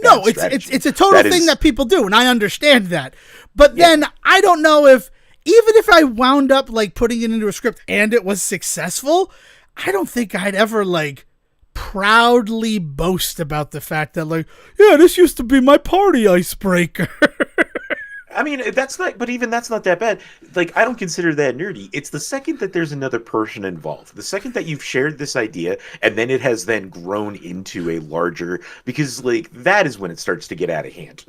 no, it's a total thing that people do, and I understand that. But then I don't know if, even if I wound up like putting it into a script and it was successful, I don't think I'd ever like proudly boast about the fact that like, yeah, this used to be my party icebreaker. I mean, that's not, but even that's not that bad. Like, I don't consider that nerdy. It's the second that there's another person involved, the second that you've shared this idea, and then it has then grown into a larger, because like, that is when it starts to get out of hand.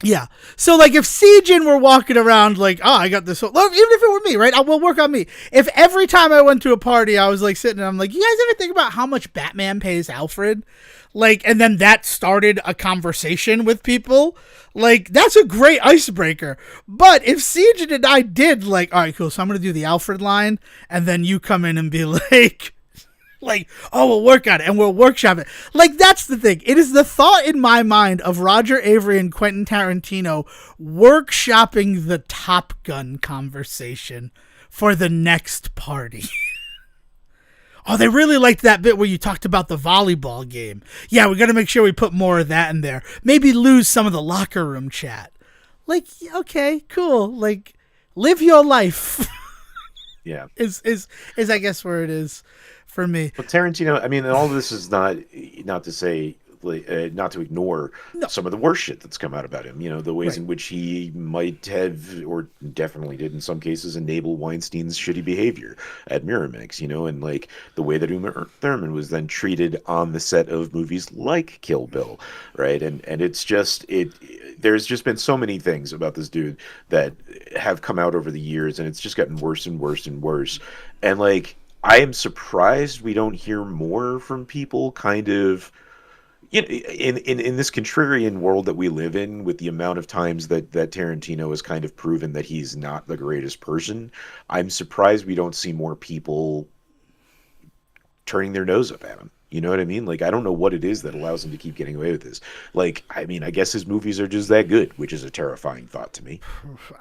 Yeah. So like, if Siegen were walking around like, oh, I got this whole, well, even if it were me, right? I will work on me. If every time I went to a party, I was like sitting and I'm like, you guys ever think about how much Batman pays Alfred? Like, and then that started a conversation with people. Like, that's a great icebreaker. But if Siegen and I did like, all right, cool, so I'm going to do the Alfred line, and then you come in and be like, oh, we'll work on it, and we'll workshop it. Like, that's the thing. It is the thought in my mind of Roger Avery and Quentin Tarantino workshopping the Top Gun conversation for the next party. Oh, they really liked that bit where you talked about the volleyball game. Yeah, we got to make sure we put more of that in there. Maybe lose some of the locker room chat. Like, okay, cool. Like, live your life. Yeah. Is I guess where it is for me. But Tarantino, I mean, all this is not to say, not to ignore some of the worst shit that's come out about him. You know, the ways in which he might have, or definitely did in some cases, enable Weinstein's shitty behavior at Miramax. You know, and like the way that Uma Thurman was then treated on the set of movies like Kill Bill, right? And it's just there's just been so many things about this dude that have come out over the years, and it's just gotten worse and worse and worse. And like, I am surprised we don't hear more from people kind of, you know, in this contrarian world that we live in, with the amount of times that Tarantino has kind of proven that he's not the greatest person. I'm surprised we don't see more people turning their nose up at him. You know what I mean? Like, I don't know what it is that allows him to keep getting away with this. Like, I mean, I guess his movies are just that good, which is a terrifying thought to me.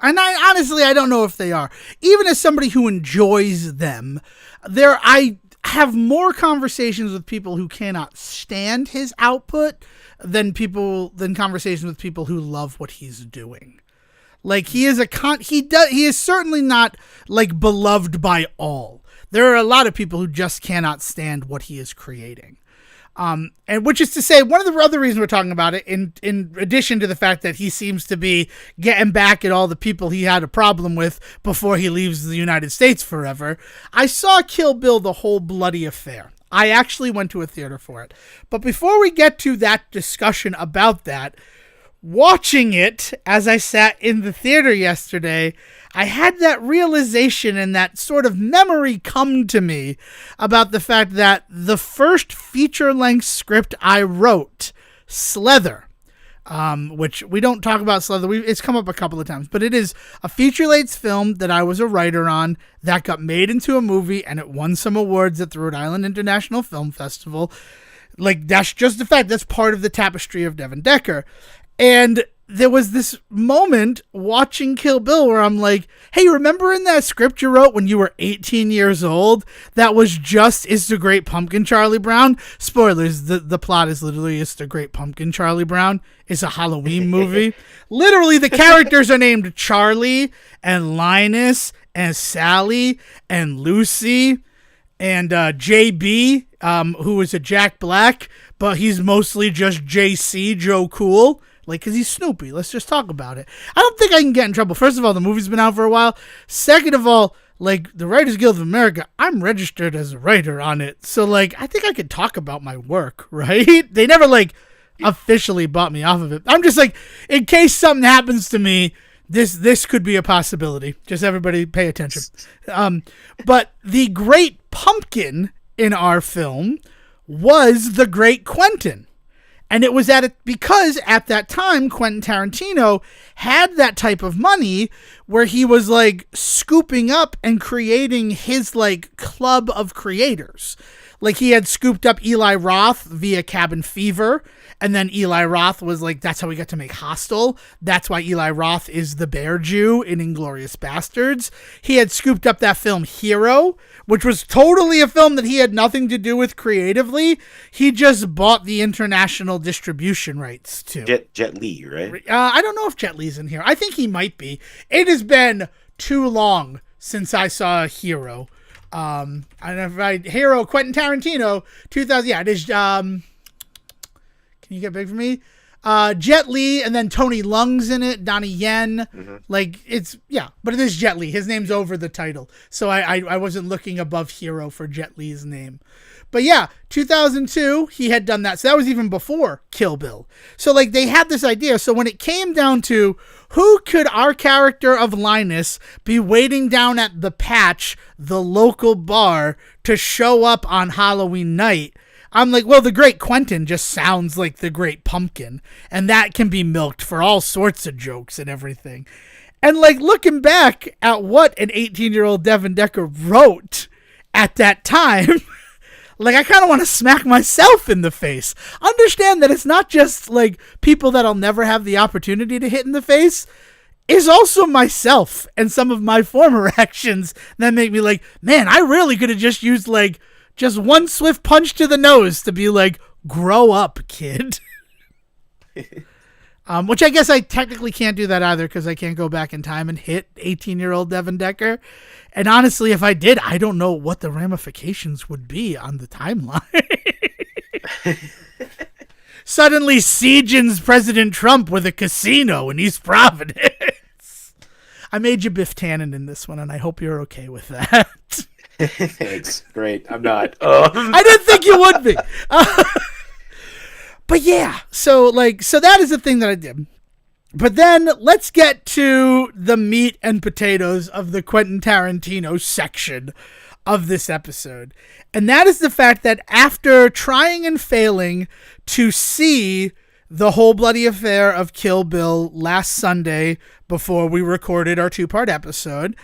And I don't know if they are. Even as somebody who enjoys them, I have more conversations with people who cannot stand his output than conversations with people who love what he's doing. Like, he is he is certainly not like beloved by all. There are a lot of people who just cannot stand what he is creating. And which is to say, one of the other reasons we're talking about it, in addition to the fact that he seems to be getting back at all the people he had a problem with before he leaves the United States forever, I saw Kill Bill: The Whole Bloody Affair. I actually went to a theater for it. But before we get to that discussion about that, watching it as I sat in the theater yesterday, I had that realization and that sort of memory come to me about the fact that the first feature-length script I wrote, Slither, which we don't talk about Slither, it's come up a couple of times, but it is a feature-length film that I was a writer on that got made into a movie, and it won some awards at the Rhode Island International Film Festival. Like, that's just the fact. That's part of the tapestry of Devon Decker. And there was this moment watching Kill Bill where I'm like, hey, remember in that script you wrote when you were 18 years old that was just It's the Great Pumpkin, Charlie Brown? Spoilers, the plot is literally It's the Great Pumpkin, Charlie Brown. It's a Halloween movie. Literally, the characters are named Charlie and Linus and Sally and Lucy and JB, who is a Jack Black, but he's mostly just JC, Joe Cool. Like, because he's Snoopy. Let's just talk about it. I don't think I can get in trouble. First of all, the movie's been out for a while. Second of all, like, the Writers Guild of America, I'm registered as a writer on it. So, like, I think I could talk about my work, right? They never, like, officially bought me off of it. I'm just like, in case something happens to me, this could be a possibility. Just everybody pay attention. But the Great Pumpkin in our film was the Great Quentin. And it was because at that time, Quentin Tarantino had that type of money where he was like scooping up and creating his like club of creators. Like, he had scooped up Eli Roth via Cabin Fever. And then Eli Roth was like, that's how we got to make Hostel. That's why Eli Roth is the Bear Jew in Inglourious Bastards. He had scooped up that film Hero, which was totally a film that he had nothing to do with creatively. He just bought the international distribution rights to. Jet Li, right? I don't know if Jet Li's in here. I think he might be. It has been too long since I saw Hero. Hero, Quentin Tarantino, 2000. Yeah, it is. Can you get big for me? Jet Li, and then Tony Leung's in it, Donnie Yen. Mm-hmm. Like, it's, yeah, but it is Jet Li. His name's over the title. So I wasn't looking above Hero for Jet Li's name. But yeah, 2002, he had done that. So that was even before Kill Bill. So, like, they had this idea. So when it came down to who could our character of Linus be waiting down at the Patch, the local bar, to show up on Halloween night, I'm like, well, the Great Quentin just sounds like the Great Pumpkin. And that can be milked for all sorts of jokes and everything. And, like, looking back at what an 18-year-old Devon Decker wrote at that time, like, I kind of want to smack myself in the face. Understand that it's not just, like, people that I'll never have the opportunity to hit in the face. It's also myself and some of my former actions that make me like, man, I really could have just used, like, just one swift punch to the nose to be like, grow up, kid. Which I guess I technically can't do that either because I can't go back in time and hit 18-year-old Devon Decker. And honestly, if I did, I don't know what the ramifications would be on the timeline. Suddenly, Sieging's President Trump with a casino in East Providence. I made you Biff Tannen in this one, and I hope you're okay with that. Thanks. Great. I'm not. I didn't think you would be. But yeah, so that is the thing that I did. But then let's get to the meat and potatoes of the Quentin Tarantino section of this episode. And that is the fact that after trying and failing to see the whole bloody affair of Kill Bill last Sunday before we recorded our 2-part episode,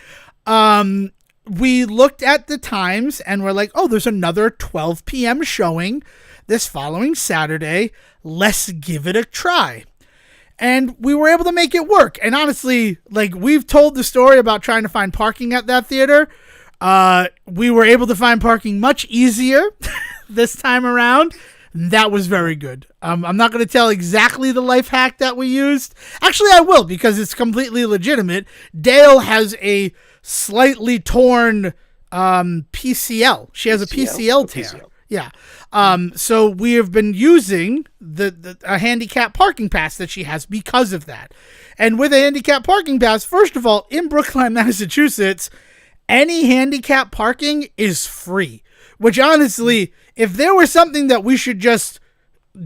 we looked at the times and we're like, oh, there's another 12 p.m. showing this following Saturday. Let's give it a try. And we were able to make it work. And honestly, like, we've told the story about trying to find parking at that theater. We were able to find parking much easier this time around. That was very good. I'm not going to tell exactly the life hack that we used. Actually, I will, because it's completely legitimate. Dale has a slightly torn PCL. She has a PCL tear. PCL. Yeah. So we have been using a handicap parking pass that she has because of that. And with a handicap parking pass, first of all, in Brookline, Massachusetts, any handicap parking is free. Which honestly, if there was something that we should just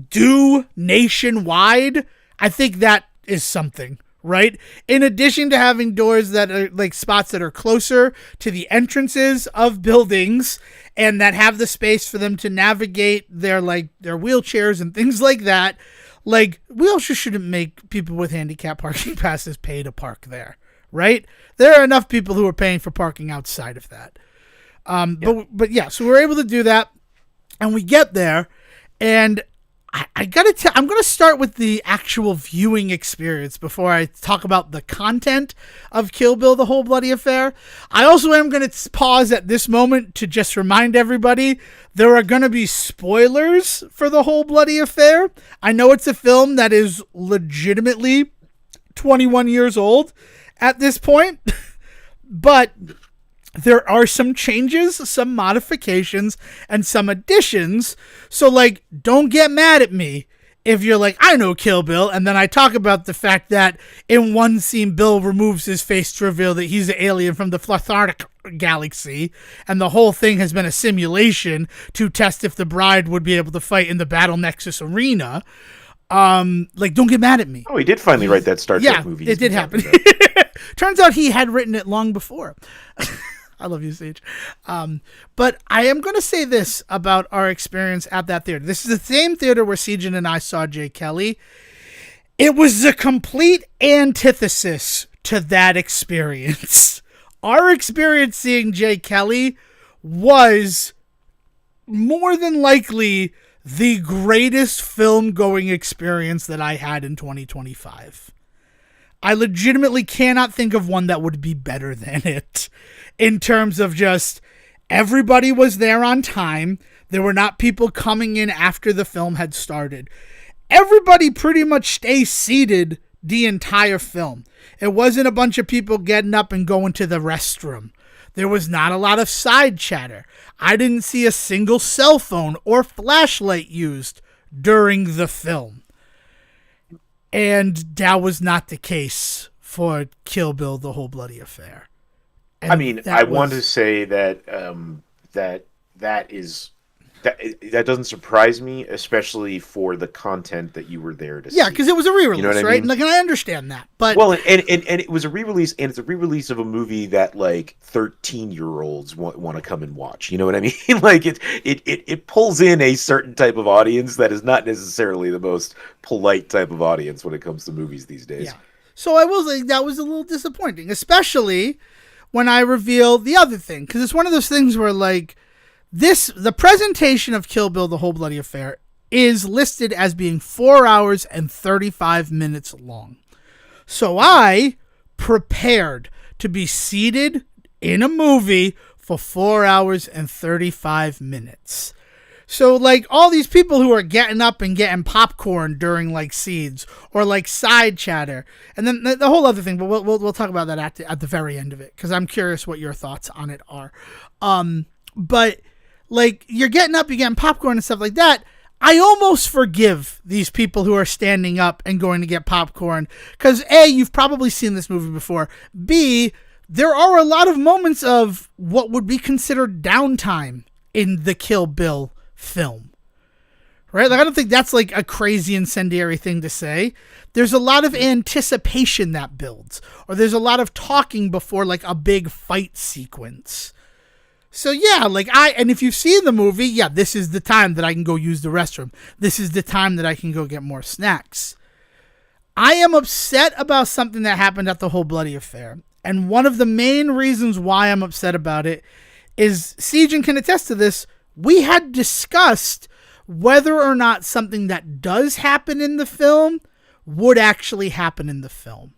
do nationwide, I think that is something, right? In addition to having doors that are like spots that are closer to the entrances of buildings and that have the space for them to navigate their wheelchairs and things like that, like, we also shouldn't make people with handicap parking passes pay to park there, right? There are enough people who are paying for parking outside of that. But yeah, so we're able to do that, and we get there, and I'm going to start with the actual viewing experience before I talk about the content of Kill Bill, The Whole Bloody Affair. I also am going to pause at this moment to just remind everybody there are going to be spoilers for The Whole Bloody Affair. I know it's a film that is legitimately 21 years old at this point, but there are some changes, some modifications, and some additions. So, like, don't get mad at me if you're like, I know Kill Bill, and then I talk about the fact that in one scene, Bill removes his face to reveal that he's an alien from the Flathartic galaxy, and the whole thing has been a simulation to test if the bride would be able to fight in the Battle Nexus arena. Like, don't get mad at me. Oh, he did finally write that Star Trek movie. Yeah, it did happen. Turns out he had written it long before. I love you, Sage. But I am going to say this about our experience at that theater. This is the same theater where Sejan and I saw Jay Kelly. It was the complete antithesis to that experience. Our experience seeing Jay Kelly was more than likely the greatest film-going experience that I had in 2025. I legitimately cannot think of one that would be better than it. In terms of just, everybody was there on time. There were not people coming in after the film had started. Everybody pretty much stays seated the entire film. It wasn't a bunch of people getting up and going to the restroom. There was not a lot of side chatter. I didn't see a single cell phone or flashlight used during the film. And that was not the case for Kill Bill, The Whole Bloody Affair. And I mean, I want to say that that doesn't surprise me, especially for the content that you were there to see. Yeah, because it was a re-release, you know what right? I mean? Like, and I understand that, but well, and it was a re-release, and it's a re-release of a movie that like 13-year-olds want to come and watch. You know what I mean? Like it pulls in a certain type of audience that is not necessarily the most polite type of audience when it comes to movies these days. Yeah. So I will say that was a little disappointing, especially when I reveal the other thing, because it's one of those things where, like, the presentation of Kill Bill, The Whole Bloody Affair is listed as being 4 hours and 35 minutes long. So I prepared to be seated in a movie for 4 hours and 35 minutes. So, like, all these people who are getting up and getting popcorn during, like, scenes or, like, side chatter. And then the whole other thing, but we'll talk about that at the very end of it, because I'm curious what your thoughts on it are. But, like, you're getting up, you're getting popcorn and stuff like that. I almost forgive these people who are standing up and going to get popcorn, because, A, you've probably seen this movie before. B, there are a lot of moments of what would be considered downtime in the Kill Bill film, right? Like, I don't think that's like a crazy incendiary thing to say. There's a lot of anticipation that builds, or there's a lot of talking before like a big fight sequence. So yeah, like and if you've seen the movie, yeah, this is the time that I can go use the restroom. This is the time that I can go get more snacks. I am upset about something that happened at The Whole Bloody Affair. And one of the main reasons why I'm upset about it is, Siegen can attest to this, we had discussed whether or not something that does happen in the film would actually happen in the film.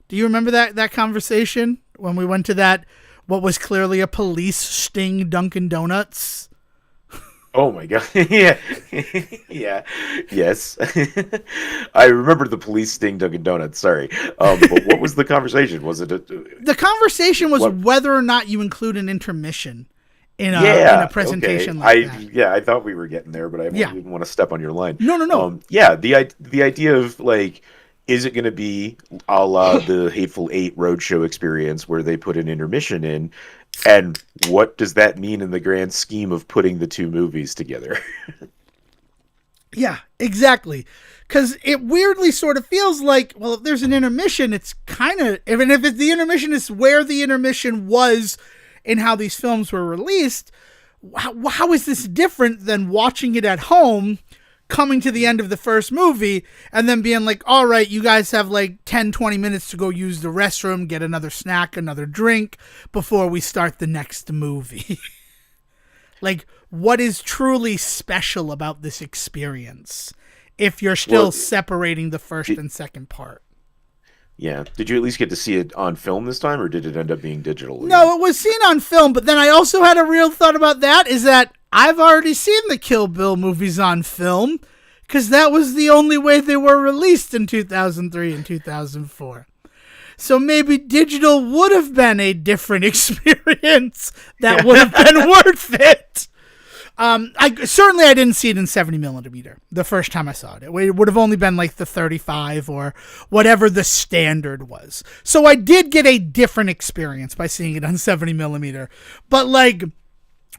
Do you remember that conversation when we went to that, what was clearly a police sting Dunkin' Donuts? Oh my god. Yeah. Yeah. Yes. I remember the police sting Dunkin' Donuts, sorry. But what was the conversation? Was it the conversation was whether or not you include an intermission in a presentation like that. Yeah, I thought we were getting there, but I didn't want to step on your line. No. Yeah, the idea of, like, is it going to be a la the Hateful Eight roadshow experience where they put an intermission in? And what does that mean in the grand scheme of putting the two movies together? Yeah, exactly. Because it weirdly sort of feels like, well, if there's an intermission, it's kind of, even if the intermission is where the intermission was in how these films were released, how is this different than watching it at home, coming to the end of the first movie, and then being like, all right, you guys have like 10, 20 minutes to go use the restroom, get another snack, another drink before we start the next movie. Like, what is truly special about this experience if you're still separating the first and second part? Yeah. Did you at least get to see it on film this time, or did it end up being digital again? No, it was seen on film, but then I also had a real thought about that, is that I've already seen the Kill Bill movies on film, because that was the only way they were released in 2003 and 2004. So maybe digital would have been a different experience that would have been worth it. I didn't see it in 70 millimeter the first time I saw it. It would have only been like the 35 or whatever the standard was. So I did get a different experience by seeing it on 70 millimeter. But like,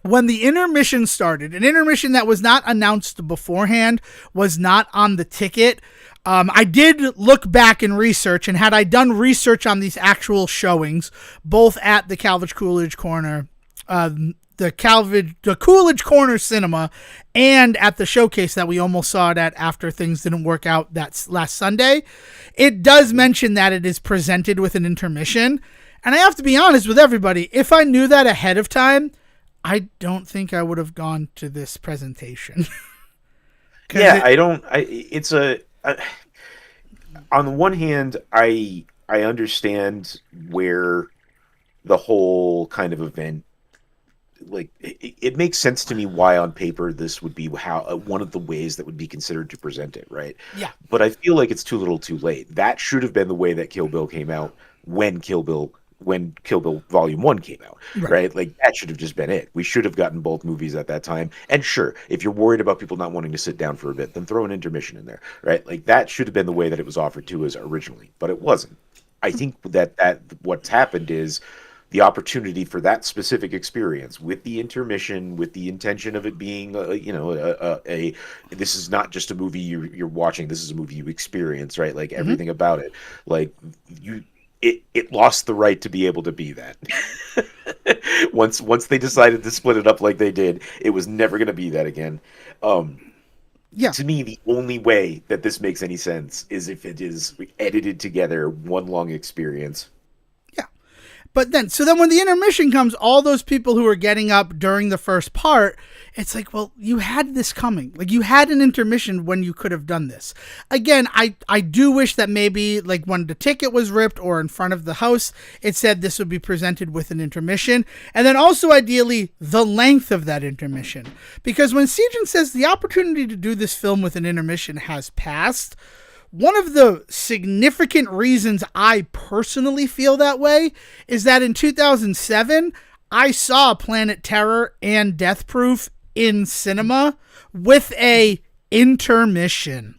when the intermission started, an intermission that was not announced beforehand, was not on the ticket, I did look back and research, and had I done research on these actual showings, both at the Coolidge Corner, the Coolidge Corner Cinema, and at the showcase that we almost saw it at after things didn't work out that last Sunday, it does mention that it is presented with an intermission. And I have to be honest with everybody, if I knew that ahead of time, I don't think I would have gone to this presentation. Yeah, on the one hand, I understand where the whole kind of event, like, it makes sense to me why on paper this would be one of the ways that would be considered to present it, right? Yeah. But I feel like it's too little too late. That should have been the way that Kill Bill came out when Kill Bill Volume 1 came out, right? Like, that should have just been it. We should have gotten both movies at that time. And sure, if you're worried about people not wanting to sit down for a bit, then throw an intermission in there, right? Like, that should have been the way that it was offered to us originally, but it wasn't. I think that what's happened is the opportunity for that specific experience with the intermission, with the intention of it being, this is not just a movie you're watching, this is a movie you experience, right? Like, everything about it. Like, it lost the right to be able to be that. Once they decided to split it up like they did, it was never going to be that again. To me, the only way that this makes any sense is if it is edited together, one long experience. But then when the intermission comes, all those people who are getting up during the first part, it's like, well, you had this coming. Like, you had an intermission when you could have done this. Again, I do wish that maybe, like, when the ticket was ripped or in front of the house, it said this would be presented with an intermission. And then also, ideally, the length of that intermission. Because when Siegen says the opportunity to do this film with an intermission has passed, one of the significant reasons I personally feel that way is that in 2007, I saw Planet Terror and Death Proof in cinema with a intermission.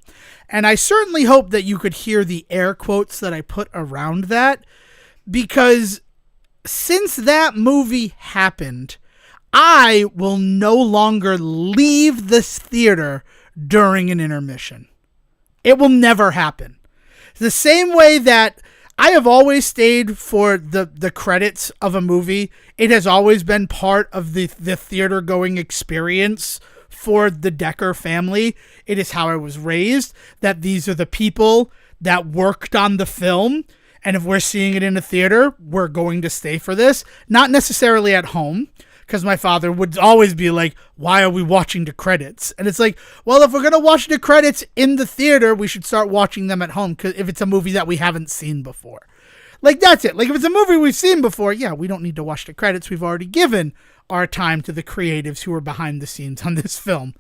And I certainly hope that you could hear the air quotes that I put around that, because since that movie happened, I will no longer leave this theater during an intermission. It will never happen. The same way that I have always stayed for the credits of a movie. It has always been part of the theater going experience for the Decker family. It is how I was raised, that these are the people that worked on the film. And if we're seeing it in a theater, we're going to stay for this. Not necessarily at home, because my father would always be like, why are we watching the credits? And it's like, well, if we're going to watch the credits in the theater, we should start watching them at home, because if it's a movie that we haven't seen before. Like, that's it. Like, if it's a movie we've seen before, yeah, we don't need to watch the credits. We've already given our time to the creatives who are behind the scenes on this film.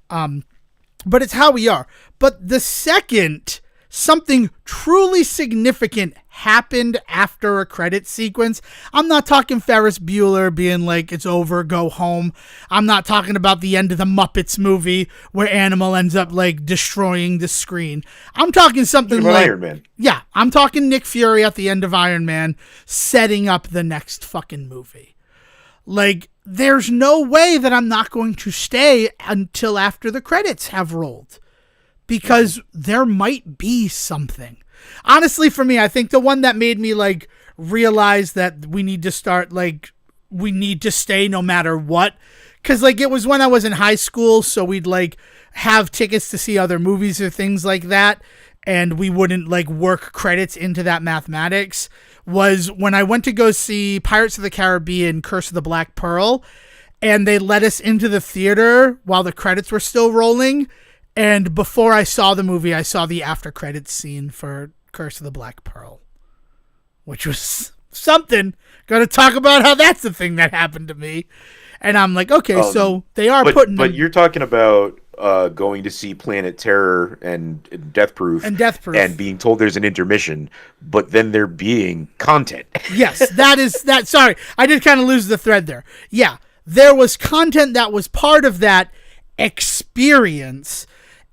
But it's how we are. But the second something truly significant happened after a credit sequence, I'm not talking Ferris Bueller being like, it's over, go home. I'm not talking about the end of the Muppets movie where Animal ends up like destroying the screen. I'm talking something like Iron Man. Yeah, I'm talking Nick Fury at the end of Iron Man setting up the next fucking movie. Like, there's no way that I'm not going to stay until after the credits have rolled. Because there might be something. Honestly, for me, I think the one that made me like realize that we need to start, like, we need to stay no matter what. Because like it was when I was in high school, so we'd like have tickets to see other movies or things like that. And we wouldn't like work credits into that mathematics. Was when I went to go see Pirates of the Caribbean, Curse of the Black Pearl. And they let us into the theater while the credits were still rolling. And before I saw the movie, I saw the after credits scene for Curse of the Black Pearl, which was something. Going to talk about how that's the thing that happened to me. And I'm like, okay, so they are putting... But you're talking about going to see Planet Terror and Death Proof. And being told there's an intermission, but then there being content. Yes, that. Sorry, I did kind of lose the thread there. Yeah, there was content that was part of that experience.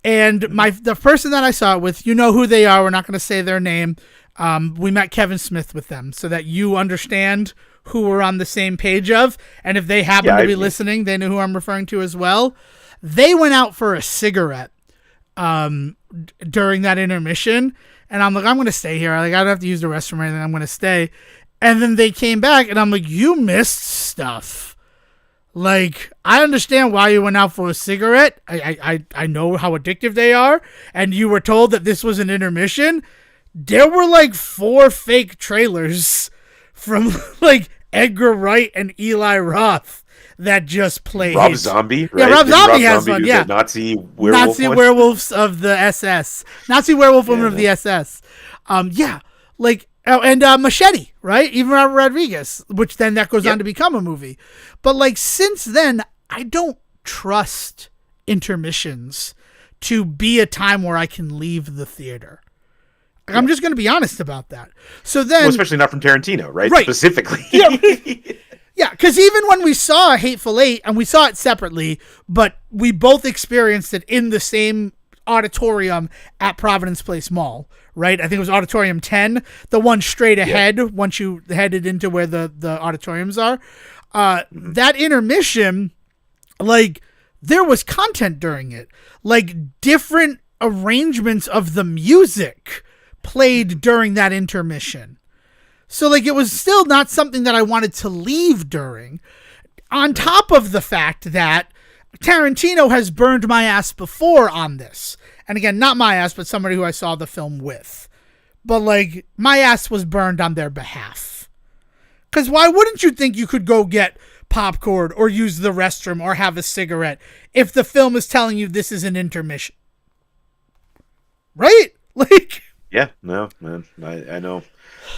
And the person that I saw it with, you know who they are. We're not going to say their name. We met Kevin Smith with them so that you understand who we're on the same page of. And if they happen to be listening, they know who I'm referring to as well. They went out for a cigarette during that intermission. And I'm like, I'm going to stay here. Like, I don't have to use the restroom or anything. I'm going to stay. And then they came back and I'm like, you missed stuff. Like, I understand why you went out for a cigarette. I know how addictive they are. And you were told that this was an intermission. There were like 4 fake trailers from like Edgar Wright and Eli Roth that just played. Rob Zombie, right? Yeah, Rob Zombie has one, yeah. Nazi werewolves of the SS. Nazi werewolf woman of the SS. Yeah, like... Oh, and Machete, right? Even Robert Rodriguez, which then that goes on to become a movie. But like since then, I don't trust intermissions to be a time where I can leave the theater. I'm just going to be honest about that. So then, well, especially not from Tarantino, right? Specifically. Yeah, because even when we saw Hateful Eight, and we saw it separately, but we both experienced it in the same auditorium at Providence Place Mall, right? I think it was Auditorium 10, the one straight ahead once you headed into where the auditoriums are. That intermission, like, there was content during it. Like, different arrangements of the music played during that intermission. So, like, it was still not something that I wanted to leave during. On top of the fact that Tarantino has burned my ass before on this. And again, not my ass, but somebody who I saw the film with. But, like, my ass was burned on their behalf. Because why wouldn't you think you could go get popcorn or use the restroom or have a cigarette if the film is telling you this is an intermission? Right? Like... Yeah, no, man, I know.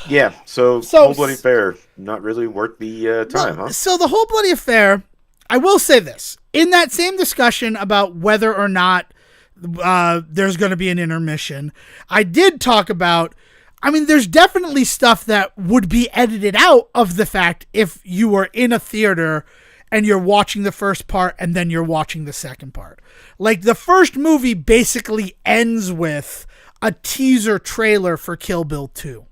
Yeah, so Whole Bloody Affair, not really worth the time, huh? So the Whole Bloody Affair, I will say this. In that same discussion about whether or not there's going to be an intermission, I did talk about, I mean, there's definitely stuff that would be edited out of the fact if you were in a theater and you're watching the first part and then you're watching the second part. Like, the first movie basically ends with a teaser trailer for Kill Bill 2.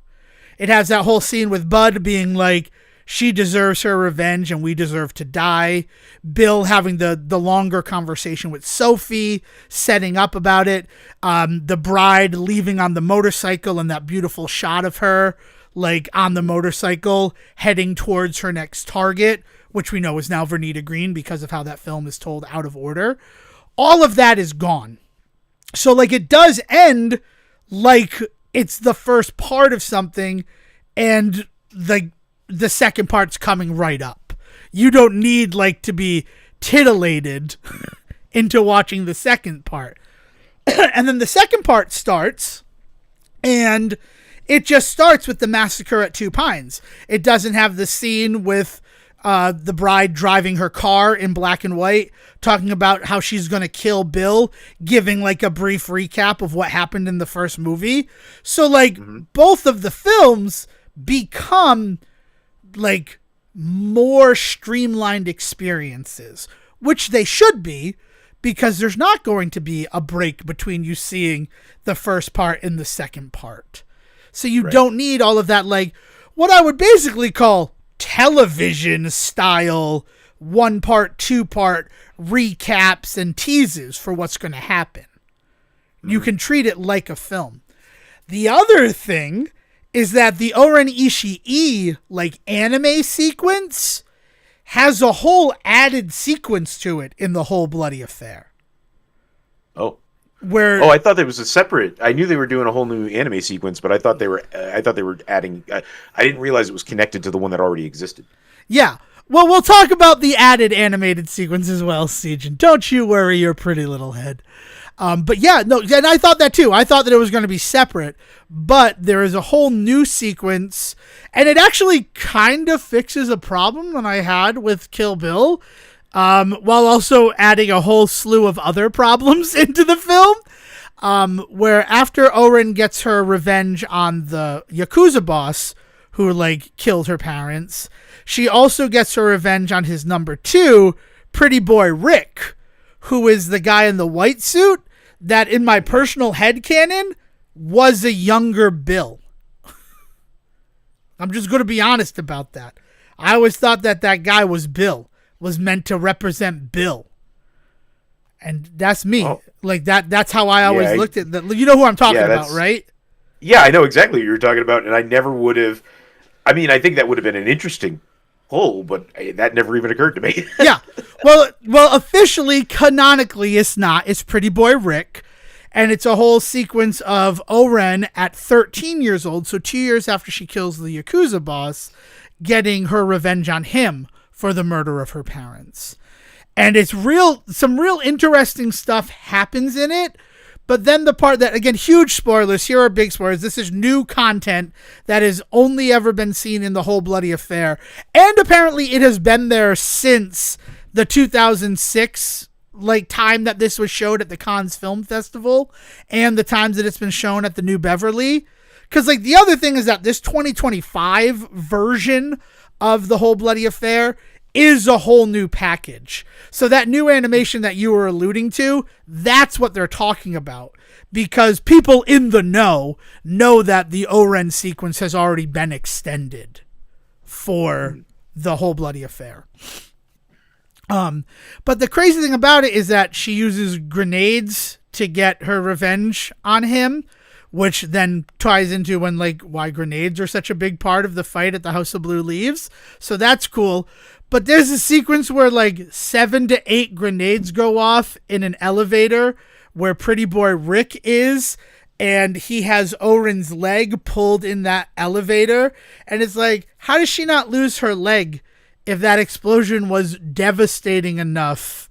It has that whole scene with Bud being like, she deserves her revenge and we deserve to die. Bill having the longer conversation with Sophie, setting up about it. The bride leaving on the motorcycle and that beautiful shot of her, like, on the motorcycle heading towards her next target, which we know is now Vernita Green because of how that film is told out of order. All of that is gone. So, like, it does end like it's the first part of something and the second part's coming right up. You don't need like to be titillated into watching the second part. And then the second part starts, and it just starts with the massacre at Two Pines. It doesn't have the scene with the bride driving her car in black and white, talking about how she's going to kill Bill, giving like a brief recap of what happened in the first movie. So like both of the films become like more streamlined experiences, which they should be, because there's not going to be a break between you seeing the first part and the second part. So you don't need all of that, like what I would basically call television style 1-part, 2-part recaps and teases for what's going to happen. You can treat it like a film. The other thing is that the Oren Ishii like anime sequence has a whole added sequence to it in the whole bloody affair. Oh. I thought there was a separate. I knew they were doing a whole new anime sequence, but I thought they were adding. I didn't realize it was connected to the one that already existed. Yeah. Well, we'll talk about the added animated sequence as well, Siege, and don't you worry your pretty little head. But yeah, no, and I thought that too. I thought that it was going to be separate, but there is a whole new sequence, and it actually kind of fixes a problem that I had with Kill Bill, while also adding a whole slew of other problems into the film, where after Oren gets her revenge on the Yakuza boss who like killed her parents, she also gets her revenge on his number 2, Pretty Boy Rick, who is the guy in the white suit that in my personal headcanon was a younger Bill. I'm just going to be honest about that. I always thought that that guy was Bill, was meant to represent Bill. And that's me. Oh. Like that's how I always looked at that. You know who I'm talking about, right? Yeah, I know exactly what you're talking about, and I never would have. I mean, I think that would have been an interesting pull, but that never even occurred to me. Yeah. Well, officially, canonically, it's not. It's Pretty Boy Rick, and it's a whole sequence of Oren at 13 years old, so 2 years after she kills the Yakuza boss, getting her revenge on him for the murder of her parents. And it's some real interesting stuff happens in it. But then the part that, again, huge spoilers, here are big spoilers. This is new content that has only ever been seen in the whole bloody affair. And apparently it has been there since the 2006 like time that this was showed at the Cannes Film Festival and the times that it's been shown at the New Beverly. Because like the other thing is that this 2025 version of the whole bloody affair is a whole new package. So that new animation that you were alluding to, that's what they're talking about. Because people in the know that the Oren sequence has already been extended for the whole bloody affair. But the crazy thing about it is that she uses grenades to get her revenge on him, which then ties into why grenades are such a big part of the fight at the House of Blue Leaves. So that's cool. But there's a sequence where 7 to 8 grenades go off in an elevator where Pretty Boy Rick is, and he has Oren's leg pulled in that elevator. And it's like, how does she not lose her leg if that explosion was devastating enough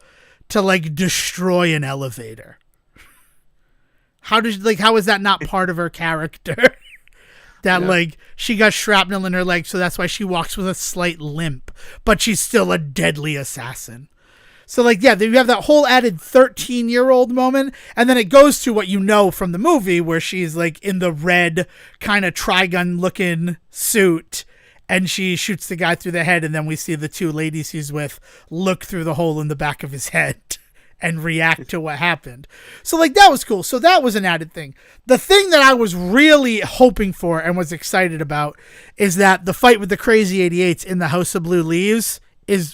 to destroy an elevator? How is that not part of her character? That she got shrapnel in her leg, so that's why she walks with a slight limp, but she's still a deadly assassin. So you have that whole added 13-year-old moment, and then it goes to what you know from the movie where she's in the red kind of Trigun looking suit, and she shoots the guy through the head, and then we see the 2 ladies he's with look through the hole in the back of his head and react to what happened. So that was cool. So that was an added thing. The thing that I was really hoping for and was excited about is that the fight with the Crazy 88s in the House of Blue Leaves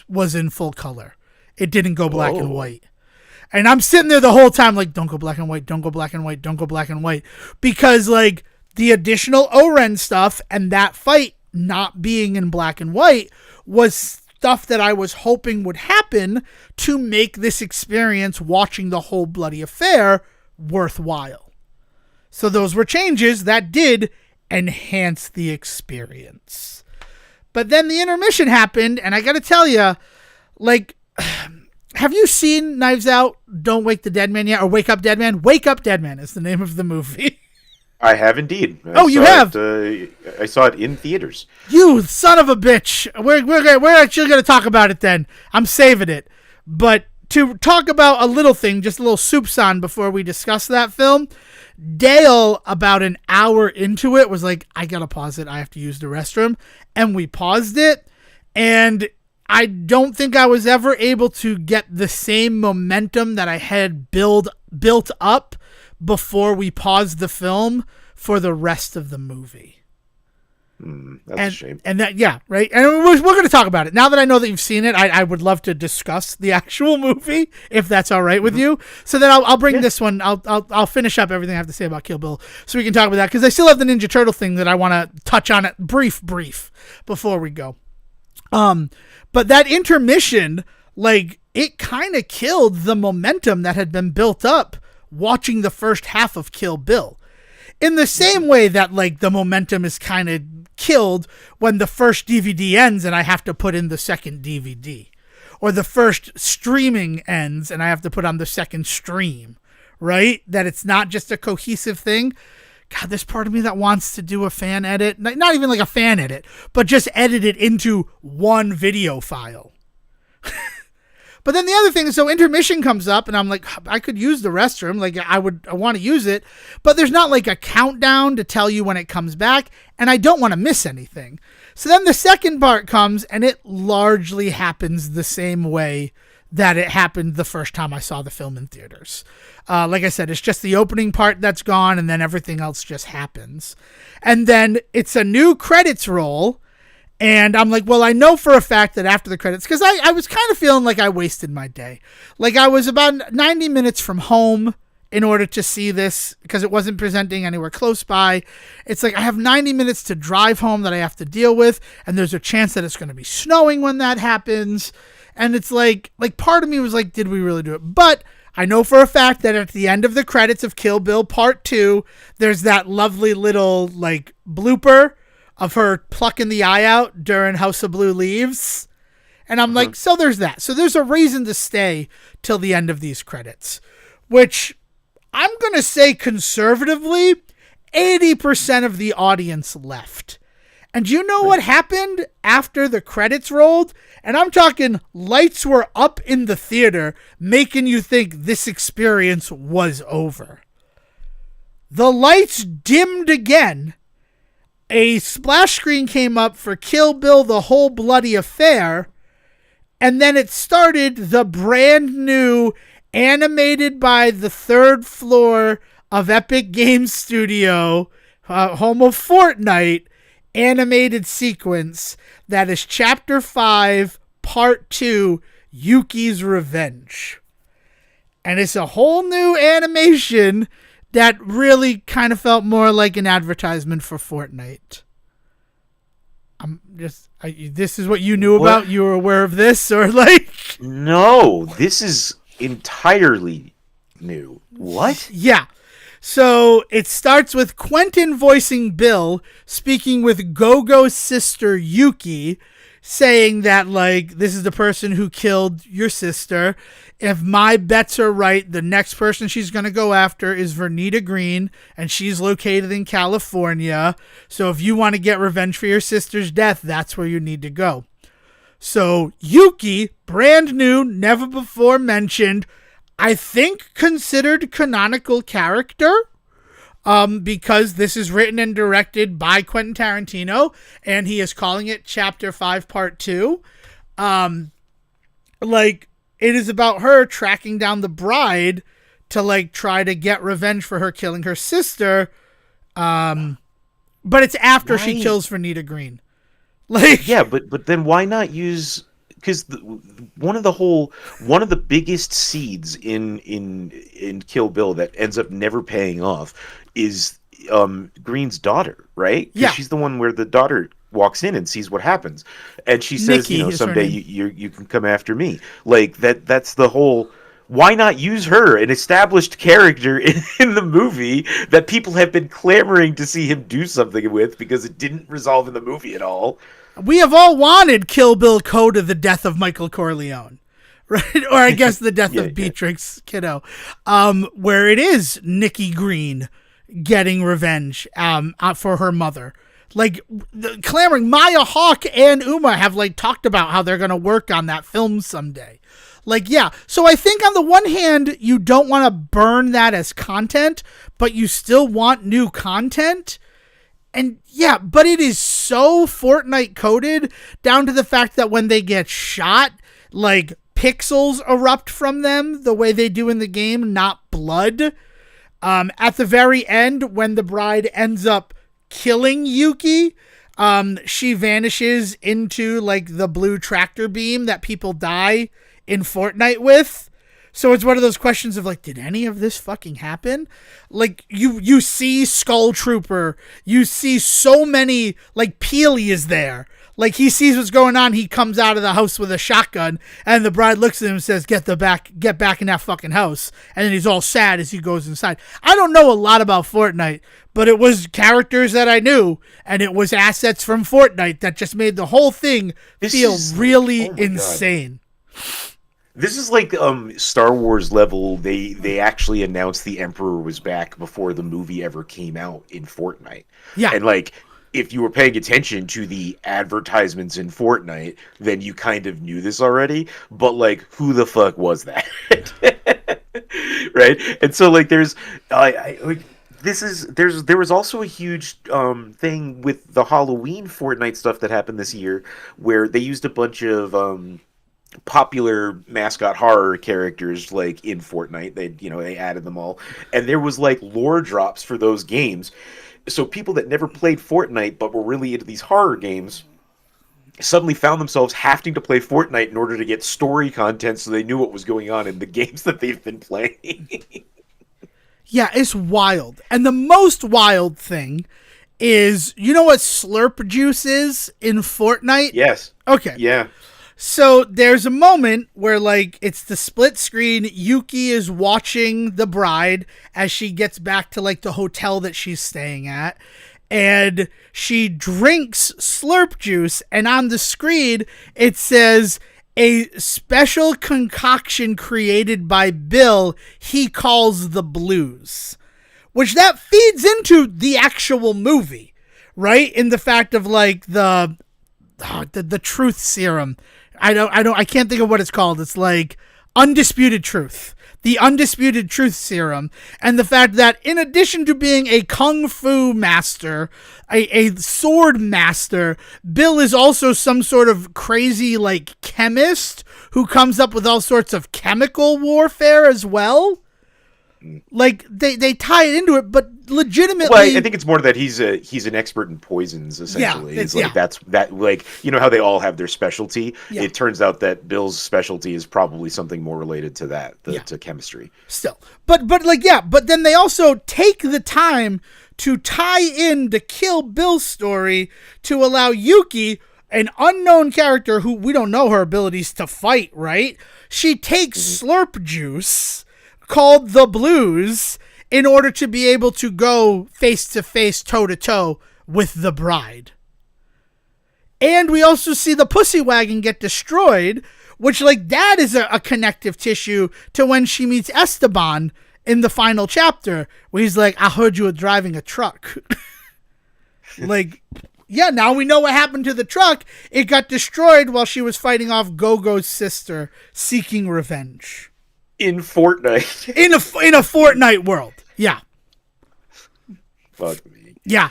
was in full color. It didn't go black and white. And I'm sitting there the whole time don't go black and white, don't go black and white, don't go black and white. Because the additional Oren stuff and that fight not being in black and white was stuff that I was hoping would happen to make this experience watching the whole bloody affair worthwhile. So those were changes that did enhance the experience. But then the intermission happened, and I got to tell you, like, have you seen Knives Out, Don't Wake the Dead Man yet? Or Wake Up Dead Man? Wake Up Dead Man is the name of the movie. I have indeed. You have? I saw it in theaters. You son of a bitch. We're actually going to talk about it then. I'm saving it. But to talk about a little thing, just a little soupçon before we discuss that film, Dale, about an hour into it, was like, I got to pause it. I have to use the restroom. And we paused it. And I don't think I was ever able to get the same momentum that I had built up before we paused the film for the rest of the movie. That's a shame. And that, yeah, right. And we're going to talk about it now that I know that you've seen it. I would love to discuss the actual movie if that's all right with you. So then I'll bring this one. I'll finish up everything I have to say about Kill Bill so we can talk about that, because I still have the Ninja Turtle thing that I want to touch on it brief before we go. But that intermission, like, it kind of killed the momentum that had been built up watching the first half of Kill Bill. In the same way that, like, the momentum is kind of killed when the first DVD ends and I have to put in the second DVD. Or the first streaming ends and I have to put on the second stream. Right? That it's not just a cohesive thing. God, there's part of me that wants to do a fan edit. Not even like a fan edit, but just edit it into one video file. But then the other thing is, so intermission comes up and I'm like, I could use the restroom. Like I want to use it, but there's not like a countdown to tell you when it comes back. And I don't want to miss anything. So then the second part comes and it largely happens the same way that it happened the first time I saw the film in theaters. Like I said, it's just the opening part that's gone and then everything else just happens. And then it's a new credits roll. And I'm like, well, I know for a fact that after the credits, because I was kind of feeling like I wasted my day. Like I was about 90 minutes from home in order to see this because it wasn't presenting anywhere close by. It's like I have 90 minutes to drive home that I have to deal with. And there's a chance that it's going to be snowing when that happens. And it's like part of me was like, did we really do it? But I know for a fact that at the end of the credits of Kill Bill Part 2, there's that lovely little like blooper of her plucking the eye out during House of Blue Leaves. And I'm like, so there's that. So there's a reason to stay till the end of these credits, which I'm going to say conservatively, 80% of the audience left. And you know what happened after the credits rolled? And I'm talking lights were up in the theater, making you think this experience was over. The lights dimmed again. A splash screen came up for Kill Bill, The Whole Bloody Affair. And then it started the brand new, animated by the third floor of Epic Games Studio, home of Fortnite, animated sequence that is Chapter 5, Part 2, Yuki's Revenge. And it's a whole new animation that really kind of felt more like an advertisement for Fortnite. This is what you knew about? You were aware of this? Or like... No, this is entirely new. What? Yeah. So it starts with Quentin voicing Bill, speaking with Gogo's sister Yuki, saying that, like, this is the person who killed your sister. If my bets are right, the next person she's going to go after is Vernita Green, and she's located in California. So if you want to get revenge for your sister's death, that's where you need to go. So Yuki, brand new, never before mentioned, I think considered canonical character, because this is written and directed by Quentin Tarantino, and he is calling it Chapter 5, Part 2. Like, it is about her tracking down the bride to, like, try to get revenge for her killing her sister. But it's after she kills Vernita Green. Like, yeah, but then why not use... Because one of the biggest seeds in Kill Bill that ends up never paying off is Green's daughter, right? Yeah, she's the one where the daughter walks in and sees what happens, and she says, Nikki someday you can come after me. Like that's the whole. why not use her, an established character in the movie that people have been clamoring to see him do something with because it didn't resolve in the movie at all? We have all wanted Kill Bill Coda, the death of Michael Corleone, right? Or I guess the death of Beatrix Kiddo, where it is Nikki Green getting revenge for her mother. Like, clamoring. Maya Hawke and Uma have, like, talked about how they're going to work on that film someday. Like, yeah. So I think on the one hand, you don't want to burn that as content, but you still want new content. And yeah, but it is so Fortnite coded down to the fact that when they get shot, like, pixels erupt from them the way they do in the game, not blood. At the very end, when the bride ends up killing Yuki, she vanishes into, like, the blue tractor beam that people die in Fortnite with. So it's one of those questions of, like, did any of this fucking happen? Like, you see Skull Trooper, you see so many, like, Peely is there. Like, he sees what's going on, he comes out of the house with a shotgun, and the bride looks at him and says, get back in that fucking house. And then he's all sad as he goes inside. I don't know a lot about Fortnite, but it was characters that I knew, and it was assets from Fortnite that just made the whole thing feel really insane. God. This is like Star Wars level. They actually announced the Emperor was back before the movie ever came out in Fortnite. Yeah. And, like, if you were paying attention to the advertisements in Fortnite, then you kind of knew this already. But, like, who the fuck was that? Right? And so, like, there was also a huge thing with the Halloween Fortnite stuff that happened this year, where they used a bunch of popular mascot horror characters, like, in Fortnite. They added them all, and there was, like, lore drops for those games. So people that never played Fortnite but were really into these horror games suddenly found themselves having to play Fortnite in order to get story content, so they knew what was going on in the games that they've been playing. Yeah, it's wild. And the most wild thing is, you know what slurp juice is in Fortnite? Yes. Okay. Yeah. So there's a moment where, like, it's the split screen. Yuki is watching the bride as she gets back to, like, the hotel that she's staying at. And she drinks slurp juice. And on the screen, it says, a special concoction created by Bill he calls the blues. Which that feeds into the actual movie, right? In the fact of, like, the truth serum. I can't think of what it's called. It's like undisputed truth. The undisputed truth serum. And the fact that in addition to being a kung fu master, a sword master, Bill is also some sort of crazy, like, chemist who comes up with all sorts of chemical warfare as well. Like, they tie it into it, but legitimately... Well, I think it's more that he's an expert in poisons, essentially. Yeah, it's like, that's like, you know how they all have their specialty? Yeah. It turns out that Bill's specialty is probably something more related to that, to chemistry. Still. But then they also take the time to tie in the Kill Bill story to allow Yuki, an unknown character who we don't know her abilities to fight, right? She takes slurp juice called the blues in order to be able to go face-to-face, toe-to-toe with the bride. And we also see the pussy wagon get destroyed, which, like, that is a connective tissue to when she meets Esteban in the final chapter, where he's like, I heard you were driving a truck. Like, yeah, now we know what happened to the truck. It got destroyed while she was fighting off Gogo's sister, seeking revenge. In Fortnite. In a Fortnite world. Yeah. Fuck me. Yeah.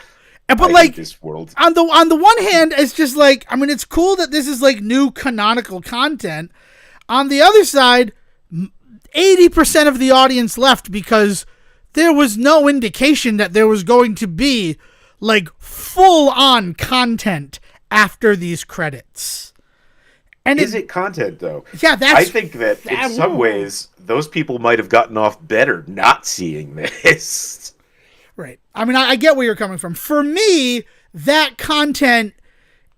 But, I like, hate this world. on the one hand, it's just like, I mean, it's cool that this is, like, new canonical content. On the other side, 80% of the audience left because there was no indication that there was going to be, like, full-on content after these credits. And is it content, though? Yeah, I think that in some ways, those people might have gotten off better not seeing this. Right. I mean, I get where you're coming from. For me, that content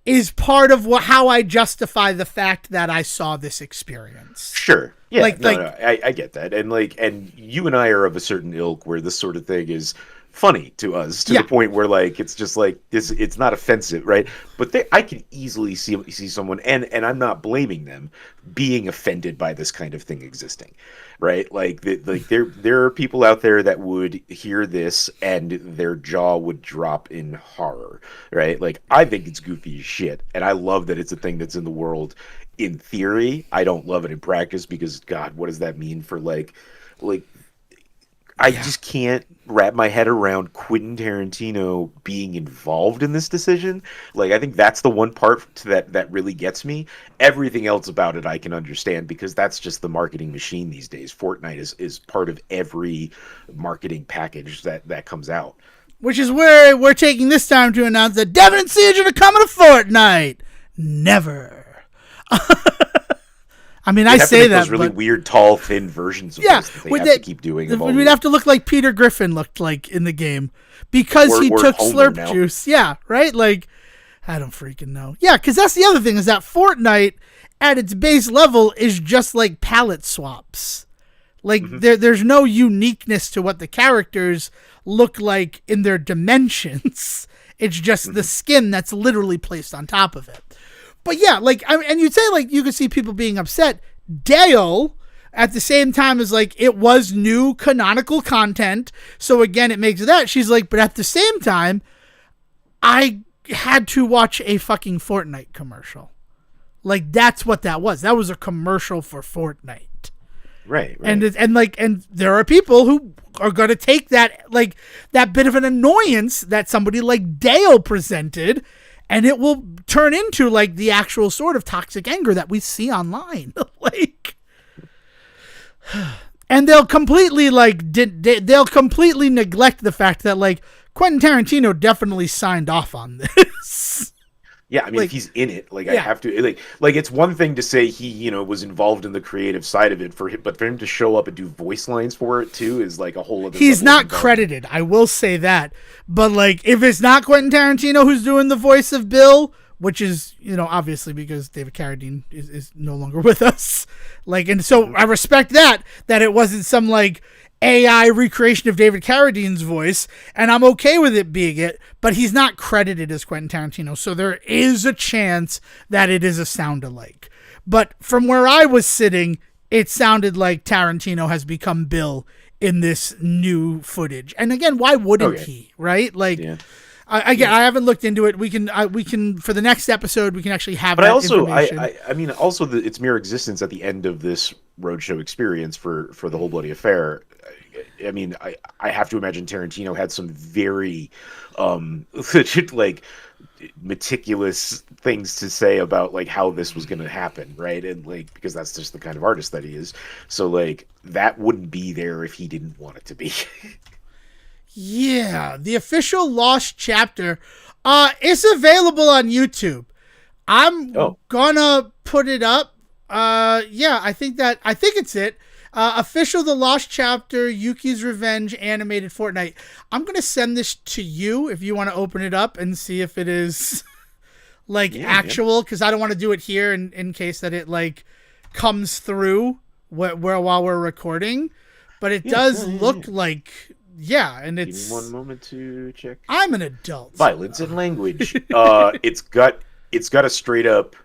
is part of how I justify the fact that I saw this experience. Sure. Yeah. No, I get that. And you and I are of a certain ilk where this sort of thing is funny to us to the point where like it's just like this, it's not offensive, right? But I can easily see someone, and I'm not blaming them, being offended by this kind of thing existing, right? Like there are people out there that would hear this and their jaw would drop in horror, right? Like I think it's goofy as shit, and I love that it's a thing that's in the world. In theory, I don't love it in practice because God, what does that mean for like. I just can't wrap my head around Quentin Tarantino being involved in this decision. Like, I think that's the one part that really gets me. Everything else about it I can understand because that's just the marketing machine these days. Fortnite is part of every marketing package that comes out. Which is where we're taking this time to announce that Devon and Siege are coming to Fortnite. Never. I mean, I say that, those really weird, tall, thin versions of this that they have to keep doing. We'd have to look like Peter Griffin looked like in the game because he took Slurp juice. Yeah, right? Like, I don't freaking know. Yeah, because that's the other thing is that Fortnite, at its base level, is just like palette swaps. Like, there's no uniqueness to what the characters look like in their dimensions. It's just the skin that's literally placed on top of it. But yeah, like, and you'd say, like, you could see people being upset. Dale, at the same time, is like, it was new canonical content. So again, it makes that. She's like, but at the same time, I had to watch a fucking Fortnite commercial. Like, that's what that was. That was a commercial for Fortnite. Right. And there are people who are going to take that, like, that bit of an annoyance that somebody like Dale presented, and it will turn into like the actual sort of toxic anger that we see online. Like, and they'll completely they'll completely neglect the fact that like Quentin Tarantino definitely signed off on this. Yeah, I mean, if he's in it, like, I have to, like, it's one thing to say he, was involved in the creative side of it but for him to show up and do voice lines for it too is like a whole other. He's not credited, I will say that. But like, if it's not Quentin Tarantino who's doing the voice of Bill, which is, obviously because David Carradine is no longer with us. Like, and so I respect that it wasn't some like AI recreation of David Carradine's voice, and I'm okay with it being it, but he's not credited as Quentin Tarantino, so there is a chance that it is a sound-alike. But from where I was sitting, it sounded like Tarantino has become Bill in this new footage. And again, why wouldn't he, right? Like, I haven't looked into it. We can for the next episode, we can actually have that information. I mean, also its mere existence at the end of this roadshow experience for the Whole Bloody Affair. I mean, I have to imagine Tarantino had some very, like, meticulous things to say about like how this was going to happen, right? And like, because that's just the kind of artist that he is. So like, that wouldn't be there if he didn't want it to be. Yeah, the official Lost chapter is available on YouTube. I'm gonna put it up. I think it's it. Official The Lost Chapter, Yuki's Revenge, animated Fortnite. I'm going to send this to you if you want to open it up and see if it is like actual, because I don't want to do it here in case that it like comes through while we're recording. But it does look like, and it's... Give me one moment to check. I'm an adult. Violence and language. It's got a straight up...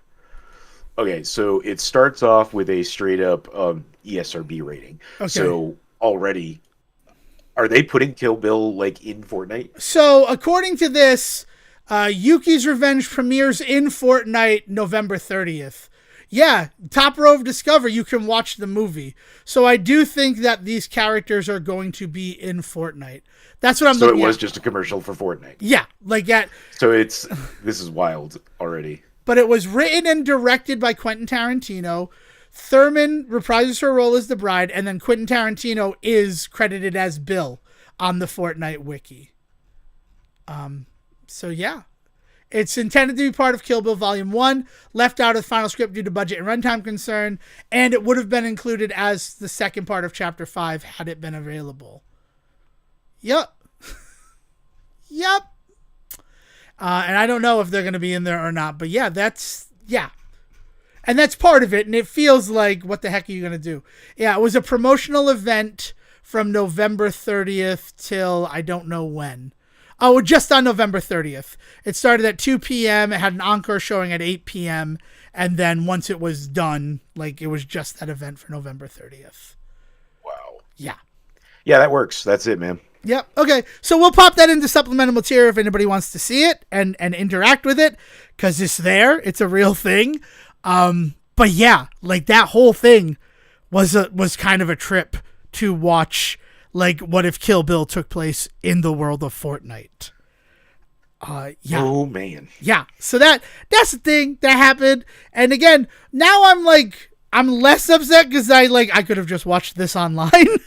Okay, so it starts off with a straight up ESRB rating. Okay. So already, are they putting Kill Bill like in Fortnite? So according to this, Yuki's Revenge premieres in Fortnite November 30th. Yeah, top row of Discover, you can watch the movie. So I do think that these characters are going to be in Fortnite. That's what I'm looking at. So it was just a commercial for Fortnite. Yeah, like that. So this is wild already. But it was written and directed by Quentin Tarantino. Thurman reprises her role as the bride, and then Quentin Tarantino is credited as Bill on the Fortnite wiki. So yeah. It's intended to be part of Kill Bill Volume 1, left out of the final script due to budget and runtime concern, and it would have been included as the second part of Chapter 5 had it been available. Yep. And I don't know if they're going to be in there or not. But yeah, and that's part of it. And it feels like, what the heck are you going to do? Yeah, it was a promotional event from November 30th till I don't know when. Oh, just on November 30th. It started at 2 p.m. It had an encore showing at 8 p.m. And then once it was done, like, it was just that event for November 30th. Wow. Yeah. Yeah, that works. That's it, man. Yep. Okay. So we'll pop that into supplemental material if anybody wants to see it and interact with it, because it's there. It's a real thing. But yeah, like, that whole thing was kind of a trip to watch, like, what if Kill Bill took place in the world of Fortnite. Yeah. Oh man. Yeah. So that's the thing that happened. And again, now I'm less upset because I could have just watched this online,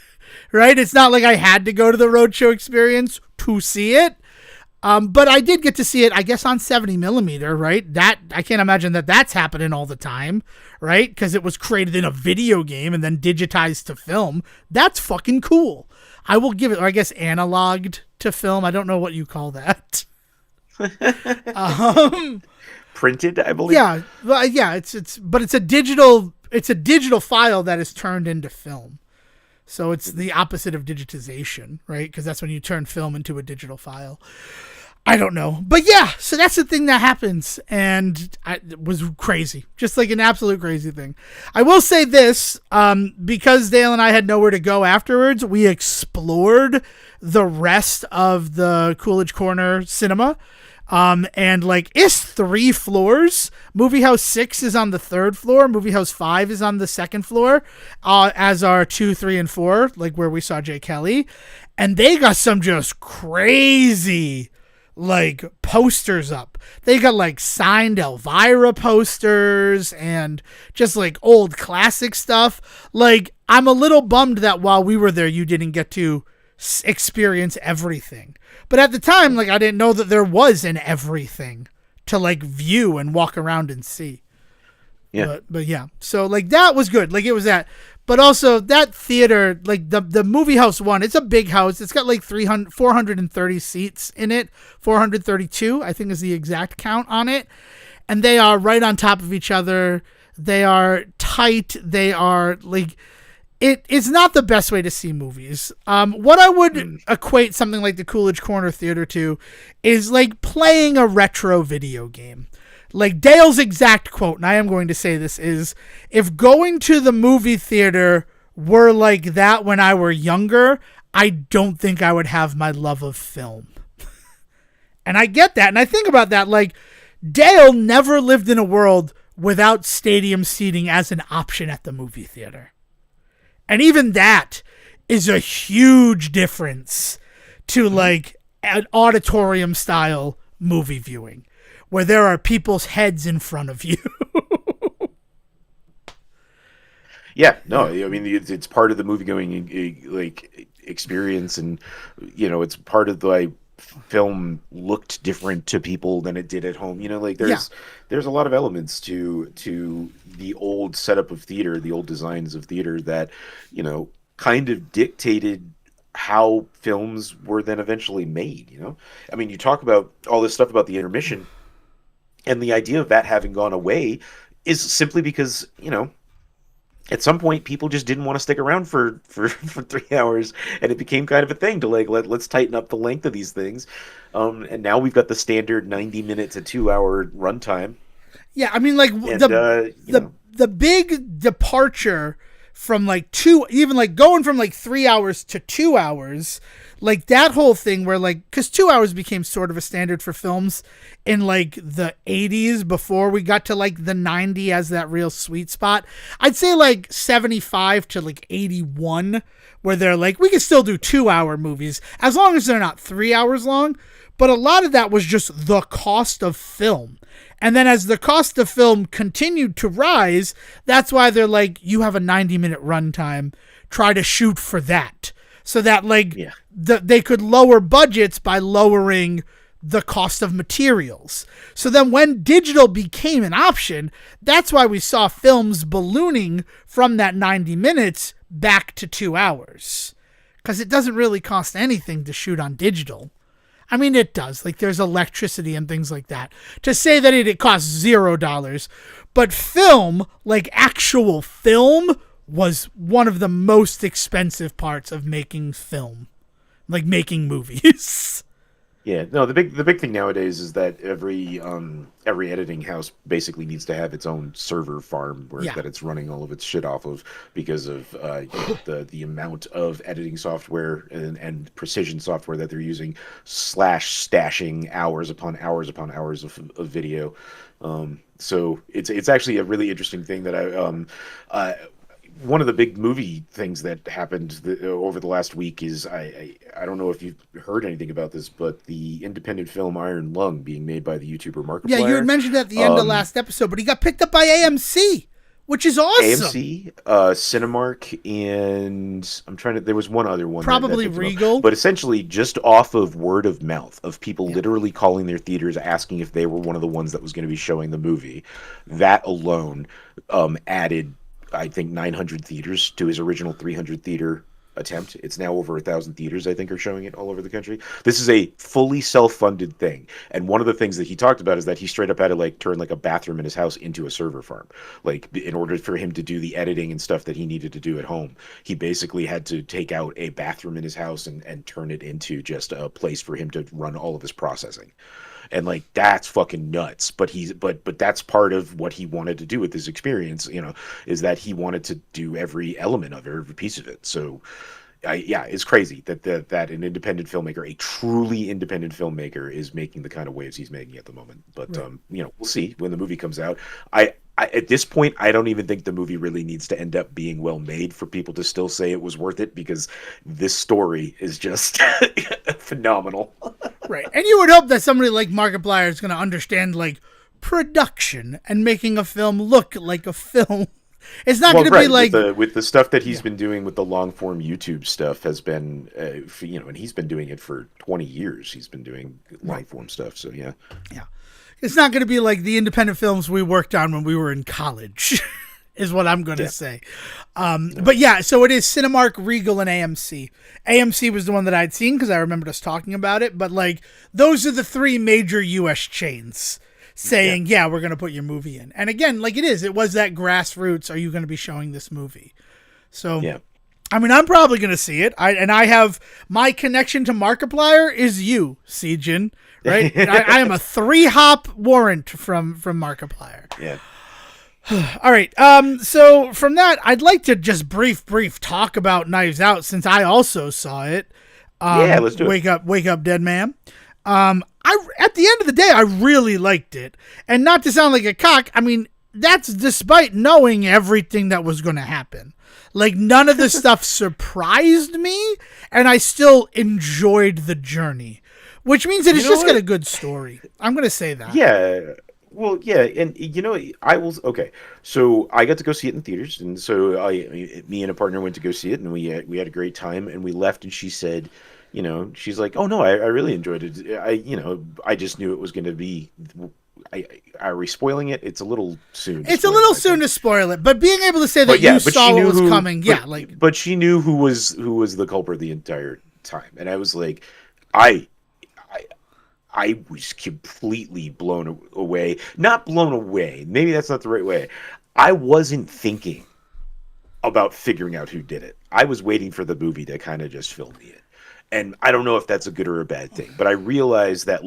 right? It's not like I had to go to the roadshow experience to see it. But I did get to see it, I guess, on 70 millimeter, right? That I can't imagine that's happening all the time, right? Because it was created in a video game and then digitized to film. That's fucking cool. I will give it, or I guess analogued to film. I don't know what you call that. Printed, I believe. Yeah, well, yeah. But it's a digital file that is turned into film. So it's the opposite of digitization, right? Because that's when you turn film into a digital file. I don't know. But yeah, so that's the thing that happens. And it was crazy. Just like an absolute crazy thing. I will say this, because Dale and I had nowhere to go afterwards, we explored the rest of the Coolidge Corner cinema. And like, it's 3 floors. Movie House 6 is on the 3rd floor. Movie House 5 is on the 2nd floor, as are 2, 3, and 4, like where we saw Jay Kelly. And they got some just crazy, like, posters up. They got like signed Elvira posters and just like old classic stuff. Like, I'm a little bummed that while we were there, you didn't get to experience everything. But at the time, like, I didn't know that there was an everything to like view and walk around and see. Yeah. But yeah. So like, that was good. Like, it was that. But also that theater, like the Movie House one, it's a big house. It's got like 430 seats in it. 432, I think, is the exact count on it. And they are right on top of each other. They are tight. They are like, it's not the best way to see movies. What I would equate something like the Coolidge Corner Theater to is like playing a retro video game. Like, Dale's exact quote, and I am going to say this, is, if going to the movie theater were like that when I were younger, I don't think I would have my love of film. And I get that, and I think about that, like, Dale never lived in a world without stadium seating as an option at the movie theater. And even that is a huge difference to, like, an auditorium-style movie viewing, where there are people's heads in front of you. Yeah, no, I mean, it's part of the movie-going, like, experience, and, you know, it's part of the, like, film looked different to people than it did at home. You know, like, there's a lot of elements to the old setup of theater, the old designs of theater that, you know, kind of dictated how films were then eventually made, you know? I mean, you talk about all this stuff about the intermission, and the idea of that having gone away is simply because, you know, at some point people just didn't want to stick around for 3 hours, and it became kind of a thing to like, let's tighten up the length of these things. And now we've got the standard 90-minute to 2-hour runtime. Yeah, I mean, like, the big departure from like even like going from like 3 hours to 2 hours, like that whole thing where like, because 2 hours became sort of a standard for films in like the 80s before we got to like the 90 as that real sweet spot. I'd say like 75 to like 81, where they're like, we can still do 2-hour movies as long as they're not 3 hours long. But a lot of that was just the cost of film. And then as the cost of film continued to rise, that's why they're like, you have a 90-minute runtime. Try to shoot for that. So that like they could lower budgets by lowering the cost of materials. So then when digital became an option, that's why we saw films ballooning from that 90 minutes back to 2 hours. Because it doesn't really cost anything to shoot on digital. I mean, it does. Like, there's electricity and things like that. To say that it costs $0, but film, like actual film, was one of the most expensive parts of making film, like making movies. Yeah, no, the big thing nowadays is that every editing house basically needs to have its own server farm that it's running all of its shit off of because of the amount of editing software and precision software that they're using / stashing hours upon hours upon hours of video. So it's actually a really interesting thing that one of the big movie things that happened over the last week is I don't know if you've heard anything about this, but the independent film Iron Lung being made by the YouTuber Markiplier. Yeah, you had mentioned that at the end of last episode, but he got picked up by AMC, which is awesome. AMC, Cinemark, and there was one other one. Probably Regal. But essentially just off of word of mouth of people literally calling their theaters asking if they were one of the ones that was going to be showing the movie. That alone added, I think, 900 theaters to his original 300 theater attempt. It's now over 1,000 theaters, I think, are showing it all over the country. This is a fully self-funded thing. And one of the things that he talked about is that he straight up had to turn a bathroom in his house into a server farm. In order for him to do the editing and stuff that he needed to do at home, he basically had to take out a bathroom in his house and turn it into just a place for him to run all of his processing. And that's fucking nuts. But that's part of what he wanted to do with this experience, is that he wanted to do every element of it, every piece of it. So it's crazy that an independent filmmaker, a truly independent filmmaker, is making the kind of waves he's making at the moment. But right. We'll see when the movie comes out. At this point, I don't even think the movie really needs to end up being well made for people to still say it was worth it, because this story is just phenomenal. Right. And you would hope that somebody like Markiplier is going to understand production and making a film look like a film. It's not going to be with the stuff that he's been doing with the long form YouTube stuff has been, and he's been doing it for 20 years. He's been doing long form stuff. So yeah. It's not going to be like the independent films we worked on when we were in college, is what I'm going to say. But yeah, so it is Cinemark, Regal, and AMC. AMC was the one that I'd seen because I remembered us talking about it. But those are the three major U.S. chains saying, yeah, we're going to put your movie in. And again, it was that grassroots, are you going to be showing this movie? So, yeah. I mean, I'm probably going to see it. I have my connection to Markiplier is you, Sejin. Right, I am a 3-hop warrant from Markiplier. Yeah. All right. So from that, I'd like to just brief talk about Knives Out, since I also saw it. Let's do it. Wake up, dead man. At the end of the day, I really liked it, and not to sound like a cock, I mean, that's despite knowing everything that was going to happen. None of the stuff surprised me, and I still enjoyed the journey. Which means that it's just got a good story. I'm going to say that. Yeah. Well, yeah. And, I will. Okay. So I got to go see it in theaters. And so me and a partner went to go see it. And we had a great time. And we left. And she said, she's like, oh, no, I really enjoyed it. I just knew it was going to be. Are we spoiling it? It's a little soon. It's a little soon to spoil it. But being able to say that you saw what was coming. But she knew who was the culprit the entire time. And I was like, I was completely blown away. Not blown away. Maybe that's not the right way. I wasn't thinking about figuring out who did it. I was waiting for the movie to kind of just fill me in. And I don't know if that's a good or a bad thing, but I realized that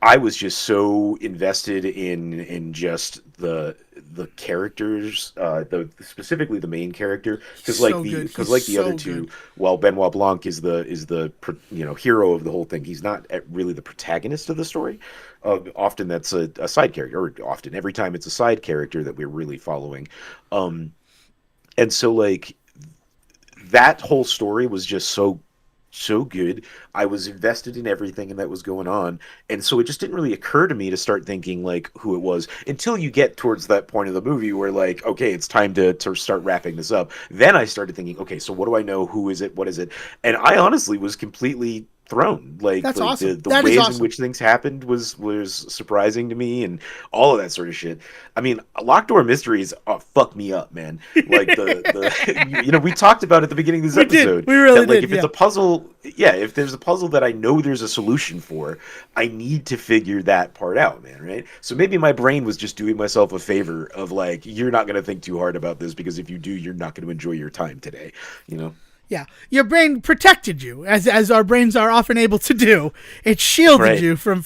I was just so invested in just the characters, specifically the main character, because the other two, while Benoit Blanc is the hero of the whole thing, he's not really the protagonist of the story. Often that's a side character, or often every time it's a side character that we're really following. And so that whole story was just so good. I was invested in everything that was going on, and so it just didn't really occur to me to start thinking who it was until you get towards that point of the movie where okay, it's time to start wrapping this up. Then I started thinking, okay, so what do I know? Who is it? What is it? And I honestly was completely thrown. That's Like awesome. the That is ways in awesome. which things happened was surprising to me, and all of that sort of shit. I mean, locked door mysteries fuck me up, man. Like the you know, we talked about at the beginning of this We did. episode We really that like did. if it's Yeah. a puzzle, yeah, if there's a puzzle that I know there's a solution for, I need to figure that part out, man, right? So maybe my brain was just doing myself a favor of like, you're not going to think too hard about this because if you do, you're not going to enjoy your time today, you know? Yeah, your brain protected you, as our brains are often able to do. It shielded Right. you from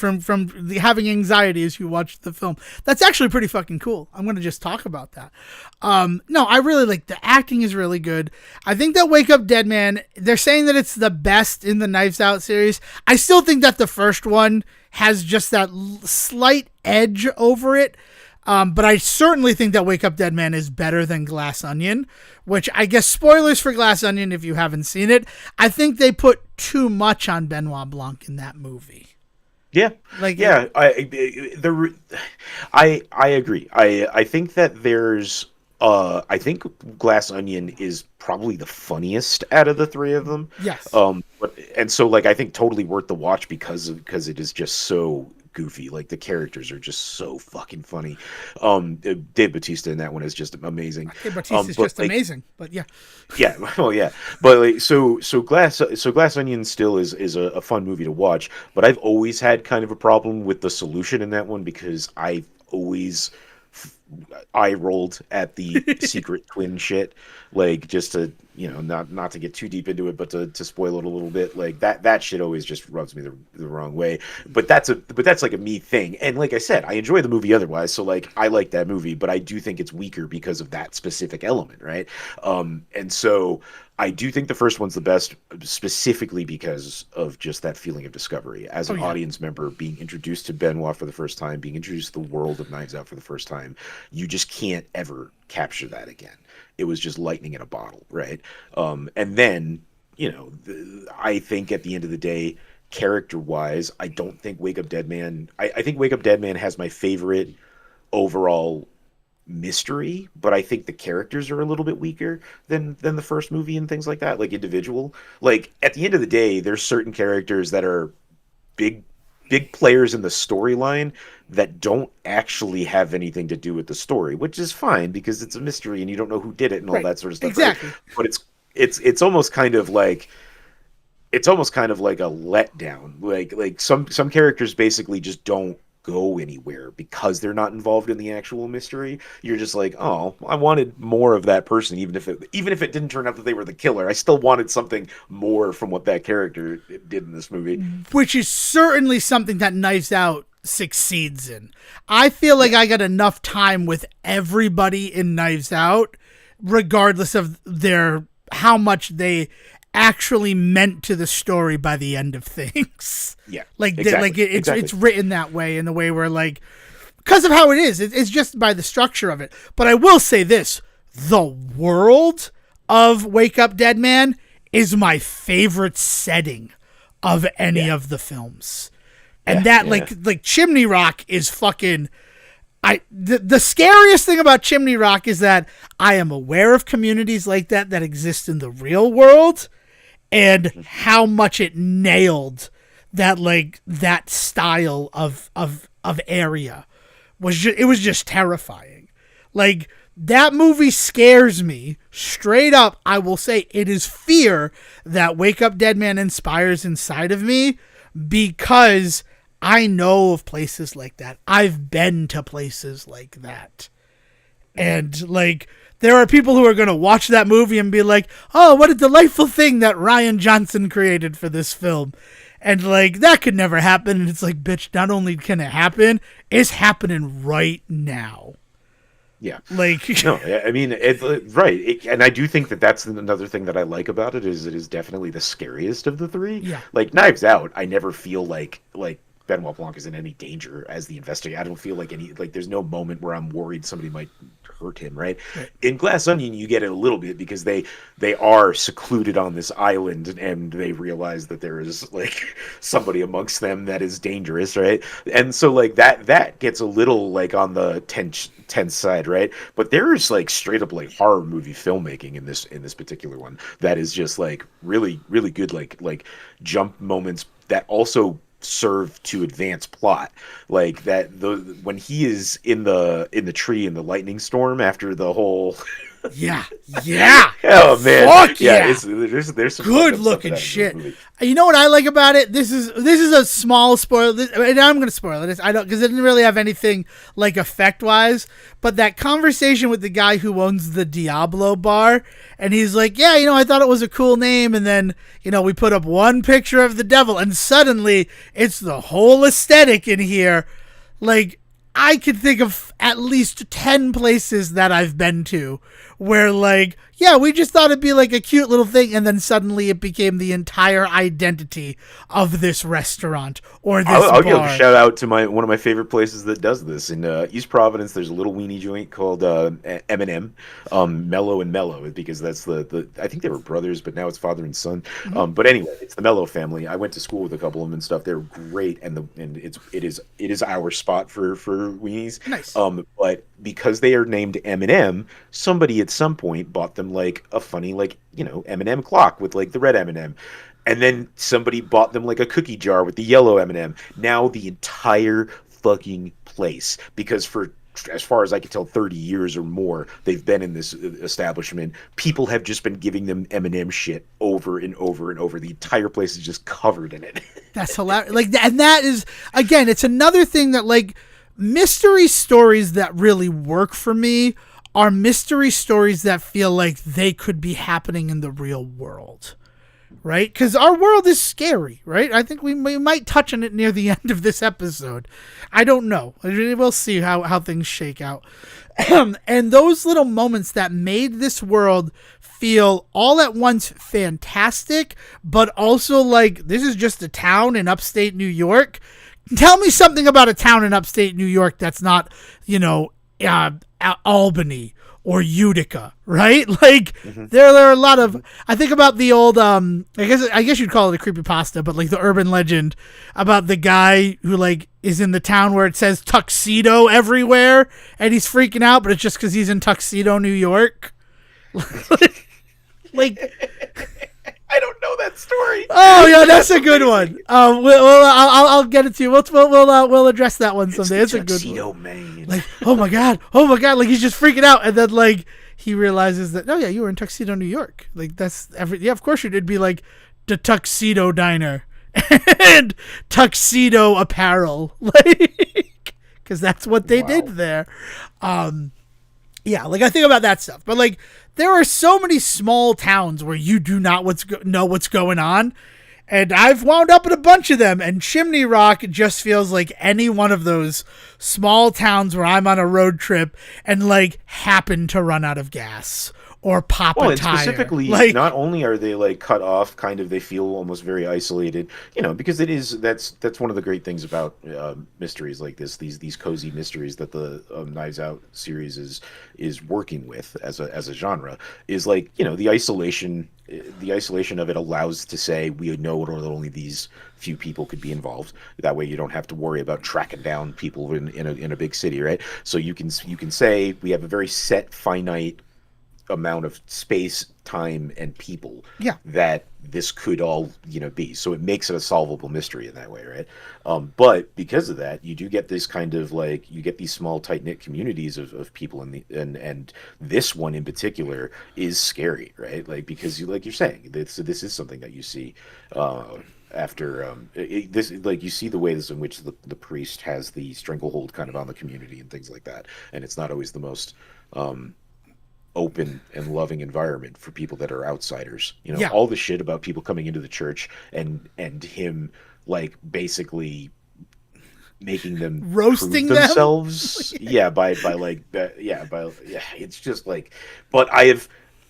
having anxiety as you watched the film. That's actually pretty fucking cool. I'm gonna just talk about that. No, I really like the acting is really good. I think that Wake Up Dead Man. They're saying that it's the best in the Knives Out series. I still think that the first one has just that slight edge over it. But I certainly think that Wake Up Dead Man is better than Glass Onion, which I guess spoilers for Glass Onion if you haven't seen it. I think they put too much on Benoit Blanc in that movie. Yeah, Like, yeah. I agree. I think that there's I think Glass Onion is probably the funniest out of the three of them. yes. And so like I think totally worth the watch because it is just so goofy. Like the characters are just so fucking funny. Dave Bautista in that one is just amazing. Okay, Batiste is but, just like, amazing, but yeah. Yeah, well, yeah, but like, so Glass Onion still is a fun movie to watch, but I've always had kind of a problem with the solution in that one because I've always eye rolled at the secret twin shit, like just to not to get too deep into it, but to spoil it a little bit, like that shit always just rubs me the wrong way. But that's like a me thing, and like I said, I enjoy the movie otherwise, so like I like that movie, but I do think it's weaker because of that specific element, right? And so I do think the first one's the best, specifically because of just that feeling of discovery as an audience member, being introduced to Benoit for the first time, being introduced to the world of Knives Out for the first time. You just can't ever capture that again. It was just lightning in a bottle, right? And then, I think at the end of the day, character-wise, I don't think Wake Up Dead Man. I think Wake Up Dead Man has my favorite overall mystery, but I think the characters are a little bit weaker than the first movie and things like that, like individual. Like at the end of the day, there's certain characters that are big players in the storyline that don't actually have anything to do with the story, which is fine because it's a mystery and you don't know who did it and all that sort of stuff. Exactly. Right? But it's almost kind of like a letdown. Like some characters basically just don't go anywhere because they're not involved in the actual mystery. You're just like, oh, I wanted more of that person, even if it didn't turn out that they were the killer. I still wanted something more from what that character did in this movie. Which is certainly something that Knives Out succeeds in. I feel like I got enough time with everybody in Knives Out, regardless of how much they actually meant to the story by the end of things. Yeah, like exactly, it's written that way, in the way where like, because of how it is, it's just by the structure of it. But I will say this: the world of Wake Up Dead Man is my favorite setting of any of the films, and like Chimney Rock is fucking. The scariest thing about Chimney Rock is that I am aware of communities like that exist in the real world, and how much it nailed that style of area was just terrifying. Like, that movie scares me straight up. I will say it is fear that Wake Up Dead Man inspires inside of me, because I know of places like that. I've been to places like that. And like, there are people who are going to watch that movie and be like, oh, what a delightful thing that Rian Johnson created for this film. And like, that could never happen. And it's like, bitch, not only can it happen, it's happening right now. Yeah. Like, no, I mean, right. And I do think that that's another thing that I like about it, is it is definitely the scariest of the three. Yeah. Like Knives Out, I never feel like Benoit Blanc is in any danger as the investigator. I don't feel like there's no moment where I'm worried somebody might hurt him, right? Right. In Glass Onion, you get it a little bit because they are secluded on this island and they realize that there is like somebody amongst them that is dangerous, right? And so like that gets a little like on the tense side, right? But there is like straight up like horror movie filmmaking in this particular one that is just like really really good, like jump moments that also serve to advance plot, like that when he is in the tree in the lightning storm after the whole Yeah. Yeah. oh man, Fuck yeah. There's some Good looking shit. You know what I like about it? This is a small spoiler, and I'm going to spoil it. I don't, because it didn't really have anything like effect wise. But that conversation with the guy who owns the Diablo bar, and he's like, "Yeah, I thought it was a cool name," and then we put up one picture of the devil, and suddenly it's the whole aesthetic in here. Like, I could think of at least 10 places that I've been to where, like, yeah, we just thought it'd be like a cute little thing, and then suddenly it became the entire identity of this restaurant or this bar. I'll give a shout out to one of my favorite places that does this. In East Providence, there's a little weenie joint called M&M, Mellow and Mellow, because that's the I think they were brothers, but now it's father and son. Mm-hmm. But anyway, it's the Mellow family. I went to school with a couple of them and stuff. They're great, and it is our spot for weenies. Nice. But because they are named M&M, somebody at some point bought them like a funny M&M clock with like the red M&M, and then somebody bought them like a cookie jar with the yellow M&M. Now the entire fucking place, because for as far as I can tell 30 years or more they've been in this establishment, people have just been giving them M&M shit over and over and over. The entire place is just covered in it. That's hilarious. Like, and that is, again, it's another thing that, like, mystery stories that really work for me are mystery stories that feel like they could be happening in the real world, right? Because our world is scary, right? I think we might touch on it near the end of this episode. I don't know. We'll see how things shake out. And those little moments that made this world feel all at once fantastic, but also like this is just a town in upstate New York. Tell me something about a town in upstate New York that's not, Albany or Utica, right? Like, there are a lot of, I think about the old, I guess you'd call it a creepypasta, but like the urban legend about the guy who like is in the town where it says tuxedo everywhere and he's freaking out, but it's just because he's in Tuxedo, New York. Like, I don't know that story. Oh yeah, that's a good one. I'll get it to you. We'll address that one someday. It's a good one. Man. Like, oh my god, like he's just freaking out, and then like he realizes that you were in Tuxedo, New York. Like that's of course you did. Be like the Tuxedo Diner and Tuxedo Apparel, like because that's what they did there. Yeah, like I think about that stuff, but like there are so many small towns where you do not know what's going on, and I've wound up in a bunch of them, and Chimney Rock just feels like any one of those small towns where I'm on a road trip and like happen to run out of gas or pop a tire. Specifically, like, not only are they like cut off, kind of, they feel almost very isolated, because that's one of the great things about mysteries like this, these cozy mysteries that the Knives Out series is working with as a genre, is like, the isolation of it allows to say we know that only these few people could be involved. That way you don't have to worry about tracking down people in a big city, right? So you can say we have a very set, finite amount of space, time, and people that this could all be. So it makes it a solvable mystery in that way, right? But because of that, you do get this kind of like, you get these small tight-knit communities of people and this one in particular is scary, right? Like, because like you're saying, this is something that you see after this, like you see the ways in which the priest has the stranglehold kind of on the community and things like that, and it's not always the most open and loving environment for people that are outsiders. All the shit about people coming into the church and him like basically making them roasting themselves. By it's just like, but I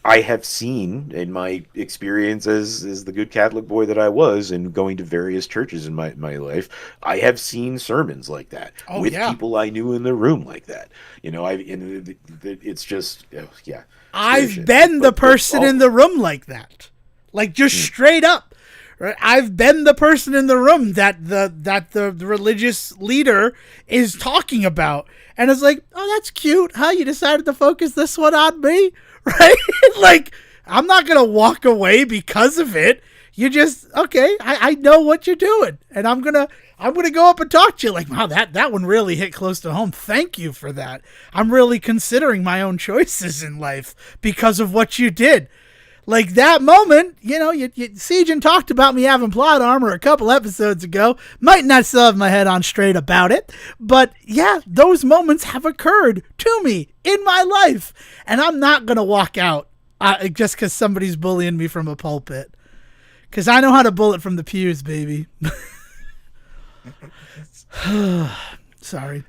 I have seen in my experience as the good Catholic boy that I was and going to various churches in my life, I have seen sermons like that Oh with yeah. people I knew in the room like that. It's just, yeah, scary I've shit. been the But person in the room like that. Like just straight up. Right? I've been the person in the room that the religious leader is talking about. And it's like, oh, that's cute. Huh? You decided to focus this one on me? Right? Like, I'm not going to walk away because of it. You just, okay, I know what you're doing. And I'm gonna go up and talk to you. Like, wow, that one really hit close to home. Thank you for that. I'm really considering my own choices in life because of what you did. Like that moment, Siegen talked about me having plot armor a couple episodes ago. Might not still have my head on straight about it, but yeah, those moments have occurred to me in my life, and I'm not gonna walk out just because somebody's bullying me from a pulpit, because I know how to bullet from the pews, baby. Sorry,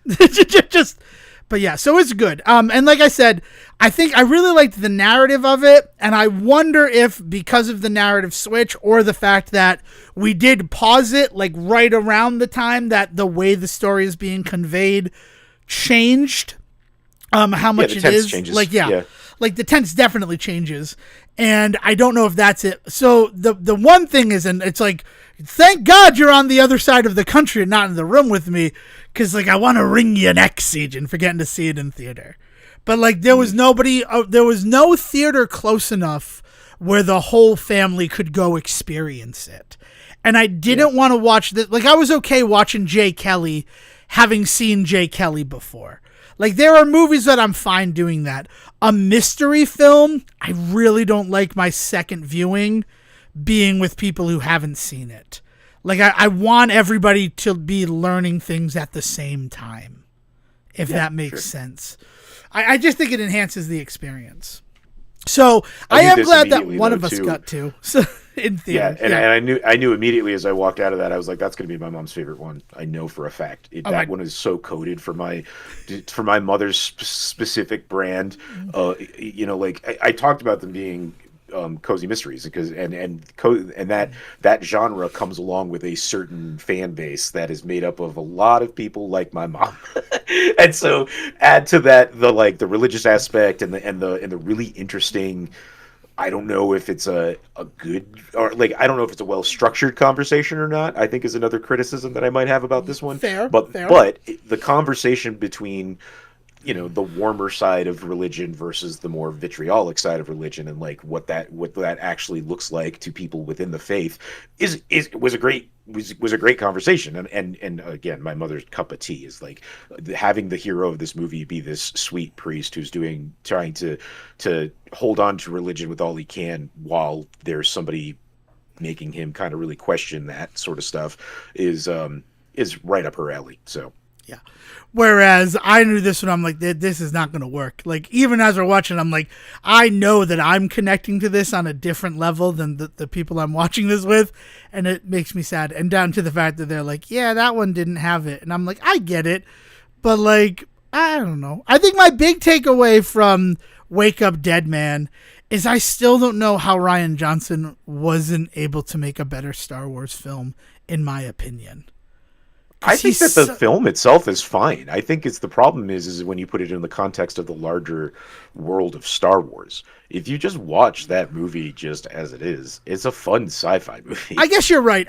just. But yeah, so it's good. And like I said, I think I really liked the narrative of it, and I wonder if because of the narrative switch or the fact that we did pause it like right around the time that the way the story is being conveyed changed, how much the it tense is. changes. Like like the tense definitely changes, and I don't know if that's it. So the one thing is, and it's like, thank God you're on the other side of the country and not in the room with me, because like I want to wring your neck, Siege, and forgetting to see it in theater. But like there was no theater close enough where the whole family could go experience it. And I didn't want to watch this. Like I was okay watching Jay Kelly, having seen Jay Kelly before. Like there are movies that I'm fine doing that. A mystery film, I really don't like my second viewing being with people who haven't seen it. Like I want everybody to be learning things at the same time, if that makes sense. I just think it enhances the experience. So I am glad that one of us got to. So in theater. And I knew immediately as I walked out of that, I was like, that's going to be my mom's favorite one. I know for a fact. That one is so coded for my mother's specific brand. I talked about them being cozy mysteries because that genre comes along with a certain fan base that is made up of a lot of people like my mom. And so add to that the religious aspect and the really interesting, I don't know if it's a good, or I don't know if it's a well structured conversation or not, I think is another criticism that I might have about this one. Fair. But the conversation between the warmer side of religion versus the more vitriolic side of religion, and what that actually looks like to people within the faith was a great conversation. And again, my mother's cup of tea is having the hero of this movie be this sweet priest who's trying to hold on to religion with all he can while there's somebody making him kind of really question that sort of stuff is right up her alley. So yeah. Whereas I knew this one, I'm like, this is not going to work. Like, even as we're watching, I'm like, I know that I'm connecting to this on a different level than the people I'm watching this with. And it makes me sad. And down to the fact that they're like, yeah, that one didn't have it. And I'm like, I get it. But I don't know. I think my big takeaway from Wake Up Dead Man is I still don't know how Rian Johnson wasn't able to make a better Star Wars film, in my opinion. I think that the film itself is fine. I think the problem is when you put it in the context of the larger world of Star Wars. If you just watch that movie just as it is, it's a fun sci-fi movie. I guess you're right.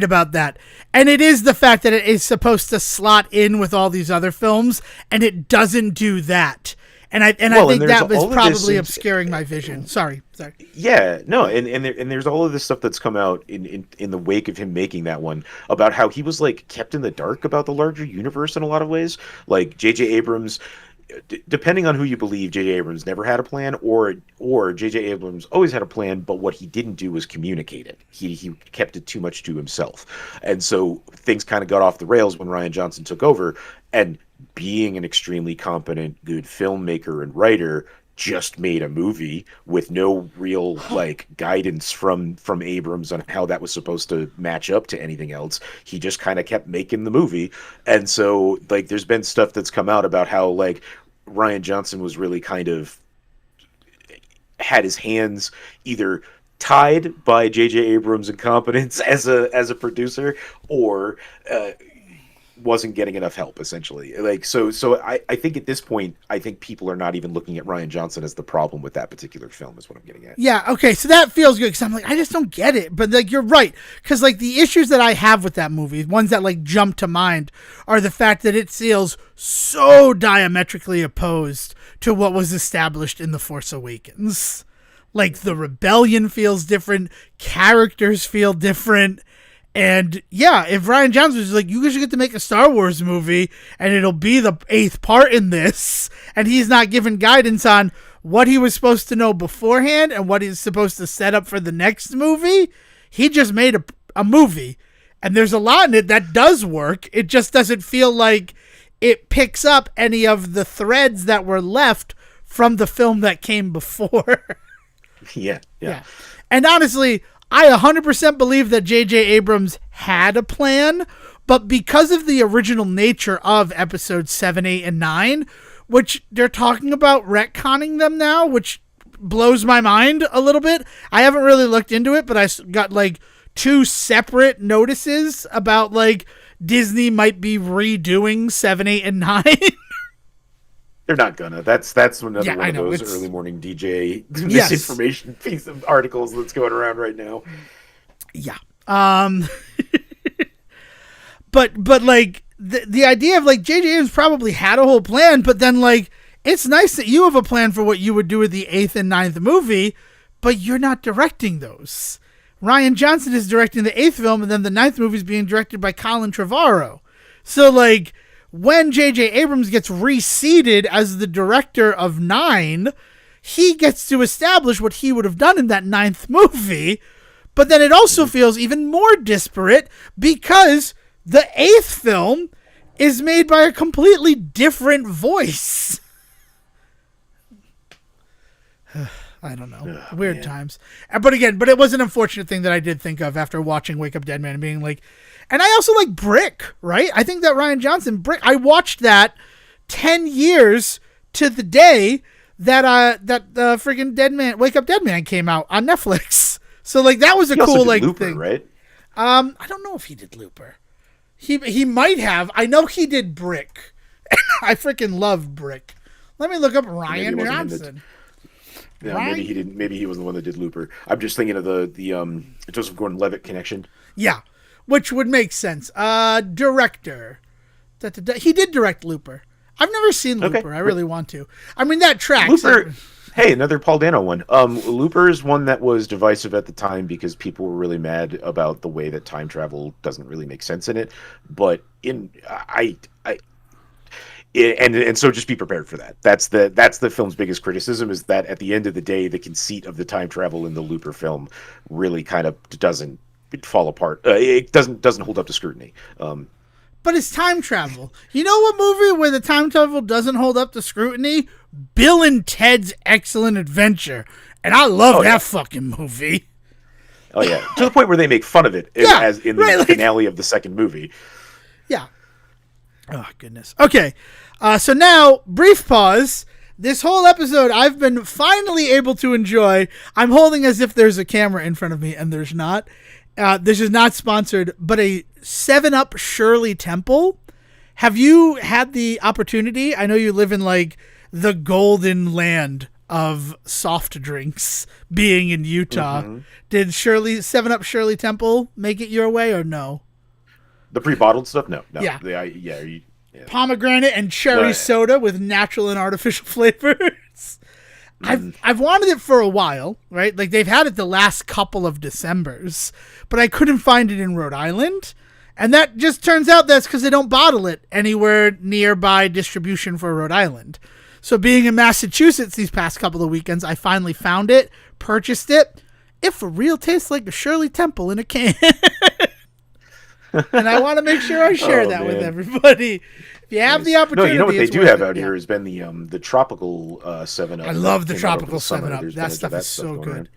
About that. And it is the fact that it is supposed to slot in with all these other films, and it doesn't do that. And I think that was probably obscuring my vision. Sorry. Yeah, no, and there's all of this stuff that's come out in the wake of him making that one about how he was kept in the dark about the larger universe in a lot of ways. Like J.J. Abrams, depending on who you believe, J.J. Abrams never had a plan, or J.J. Abrams always had a plan, but what he didn't do was communicate it. He kept it too much to himself, and so things kind of got off the rails when Rian Johnson took over. And being an extremely competent, good filmmaker and writer, just made a movie with no real guidance from Abrams on how that was supposed to match up to anything else. He just kind of kept making the movie. And so there's been stuff that's come out about how Rian Johnson was really kind of had his hands either tied by J.J. Abrams' incompetence as a producer, or wasn't getting enough help, essentially. Like, so I think at this point, I think people are not even looking at Rian Johnson as the problem with that particular film, is what I'm getting at. Yeah, okay, so that feels good, because I'm like, I just don't get it. But, like, you're right, because, like, the issues that I have with that movie, ones that, like, jump to mind, are the fact that it feels so diametrically opposed to what was established in The Force Awakens. Like, the rebellion feels different, characters feel different. And yeah, if Rian Johnson was like, you guys get to make a Star Wars movie and it'll be the 8th part in this, and he's not given guidance on what he was supposed to know beforehand and what he's supposed to set up for the next movie, he just made a movie. And there's a lot in it that does work. It just doesn't feel like it picks up any of the threads that were left from the film that came before. Yeah. And honestly, I 100% believe that J.J. Abrams had a plan, but because of the original nature of episodes 7, 8, and 9, which they're talking about retconning them now, which blows my mind a little bit. I haven't really looked into it, but I got like 2 separate notices about like Disney might be redoing 7, 8, and 9. They're not gonna. That's another one of those early morning DJ misinformation piece of articles that's going around right now. Yeah. But like the idea of like J.J. Abrams probably had a whole plan, but then like it's nice that you have a plan for what you would do with the 8th and 9th movie, but you're not directing those. Rian Johnson is directing the 8th film, and then the 9th movie is being directed by Colin Trevorrow. So like, when J.J. Abrams gets reseated as the director of 9, he gets to establish what he would have done in that 9th movie. But then it also feels even more disparate because the 8th film is made by a completely different voice. I don't know. Weird times. But it was an unfortunate thing that I did think of after watching Wake Up Dead Man and being like, and I also like Brick, right? I think that Rian Johnson, Brick, I watched that 10 years to the day that the freaking Dead Man, Wake Up Dead Man came out on Netflix. So like that was a cool like Looper, thing, right? I don't know if he did Looper. He might have. I know he did Brick. I freaking love Brick. Let me look up Rian Johnson. Yeah, maybe he didn't. Maybe he was the one that did Looper. I'm just thinking of the Joseph Gordon-Levitt connection. Yeah, which would make sense. Director. He did direct Looper. I've never seen Looper. Okay. I really want to. I mean, that tracks. Looper. Hey, another Paul Dano one. Looper is one that was divisive at the time because people were really mad about the way that time travel doesn't really make sense in it. But and so just be prepared for that. That's the film's biggest criticism, is that at the end of the day, the conceit of the time travel in the Looper film really kind of doesn't fall apart. It doesn't hold up to scrutiny. But it's time travel. You know what movie where the time travel doesn't hold up to scrutiny? Bill and Ted's Excellent Adventure. And I love that fucking movie. Oh, yeah. To the point where they make fun of it as in the finale of the second movie. Yeah. Oh, goodness. Okay. So now, brief pause. This whole episode I've been finally able to enjoy. I'm holding as if there's a camera in front of me, and there's not. This is not sponsored, but a 7-Up Shirley Temple. Have you had the opportunity? I know you live in like the golden land of soft drinks, being in Utah. Mm-hmm. Did 7-Up Shirley Temple make it your way or no? The pre-bottled stuff? No. Yeah. Yeah. Pomegranate and cherry soda with natural and artificial flavors. I've wanted it for a while, right? Like they've had it the last couple of Decembers, but I couldn't find it in Rhode Island. And that just turns out that's because they don't bottle it anywhere nearby distribution for Rhode Island. So being in Massachusetts these past couple of weekends, I finally found it, purchased it. It for real tastes like a Shirley Temple in a can. And I want to make sure I share that with everybody. If you have the opportunity. No, you know what they do have out here has been the tropical 7-Up. I love the tropical 7-Up. That stuff is so good.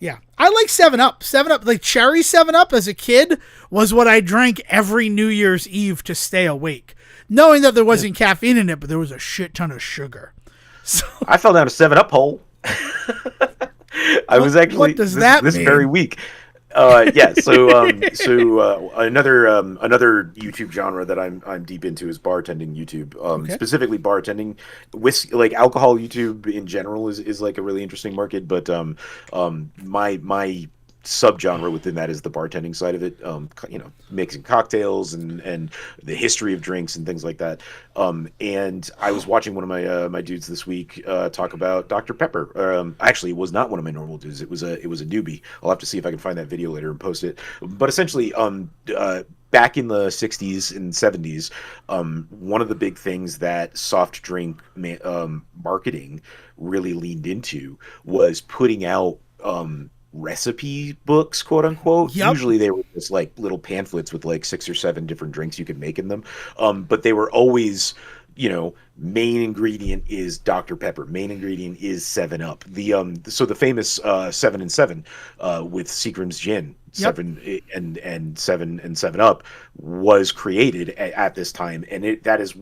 Yeah. I like 7-Up. 7-Up, like cherry 7-Up as a kid was what I drank every New Year's Eve to stay awake. Knowing that there wasn't caffeine in it, but there was a shit ton of sugar. So I fell down a 7-Up hole. I was actually what does that this mean? very week. Yeah. So another YouTube genre that I'm deep into is bartending YouTube. Okay. Specifically bartending, whiskey, like alcohol YouTube in general is like a really interesting market. But my subgenre within that is the bartending side of it. Mixing cocktails and the history of drinks and things like that. And I was watching one of my dudes this week talk about Dr. Pepper. Actually, it was not one of my normal dudes. It was a newbie. I'll have to see if I can find that video later and post it. But essentially, back in the 60s and 70s, one of the big things that soft drink marketing really leaned into was putting out recipe books, quote unquote. Yep. Usually they were just like little pamphlets with like 6 or 7 different drinks you could make in them. But they were always, main ingredient is Dr. Pepper. Main ingredient is 7-Up. So the famous 7 and 7 with Seagram's gin, Yep. 7 and 7 and 7-Up was created at this time, and that is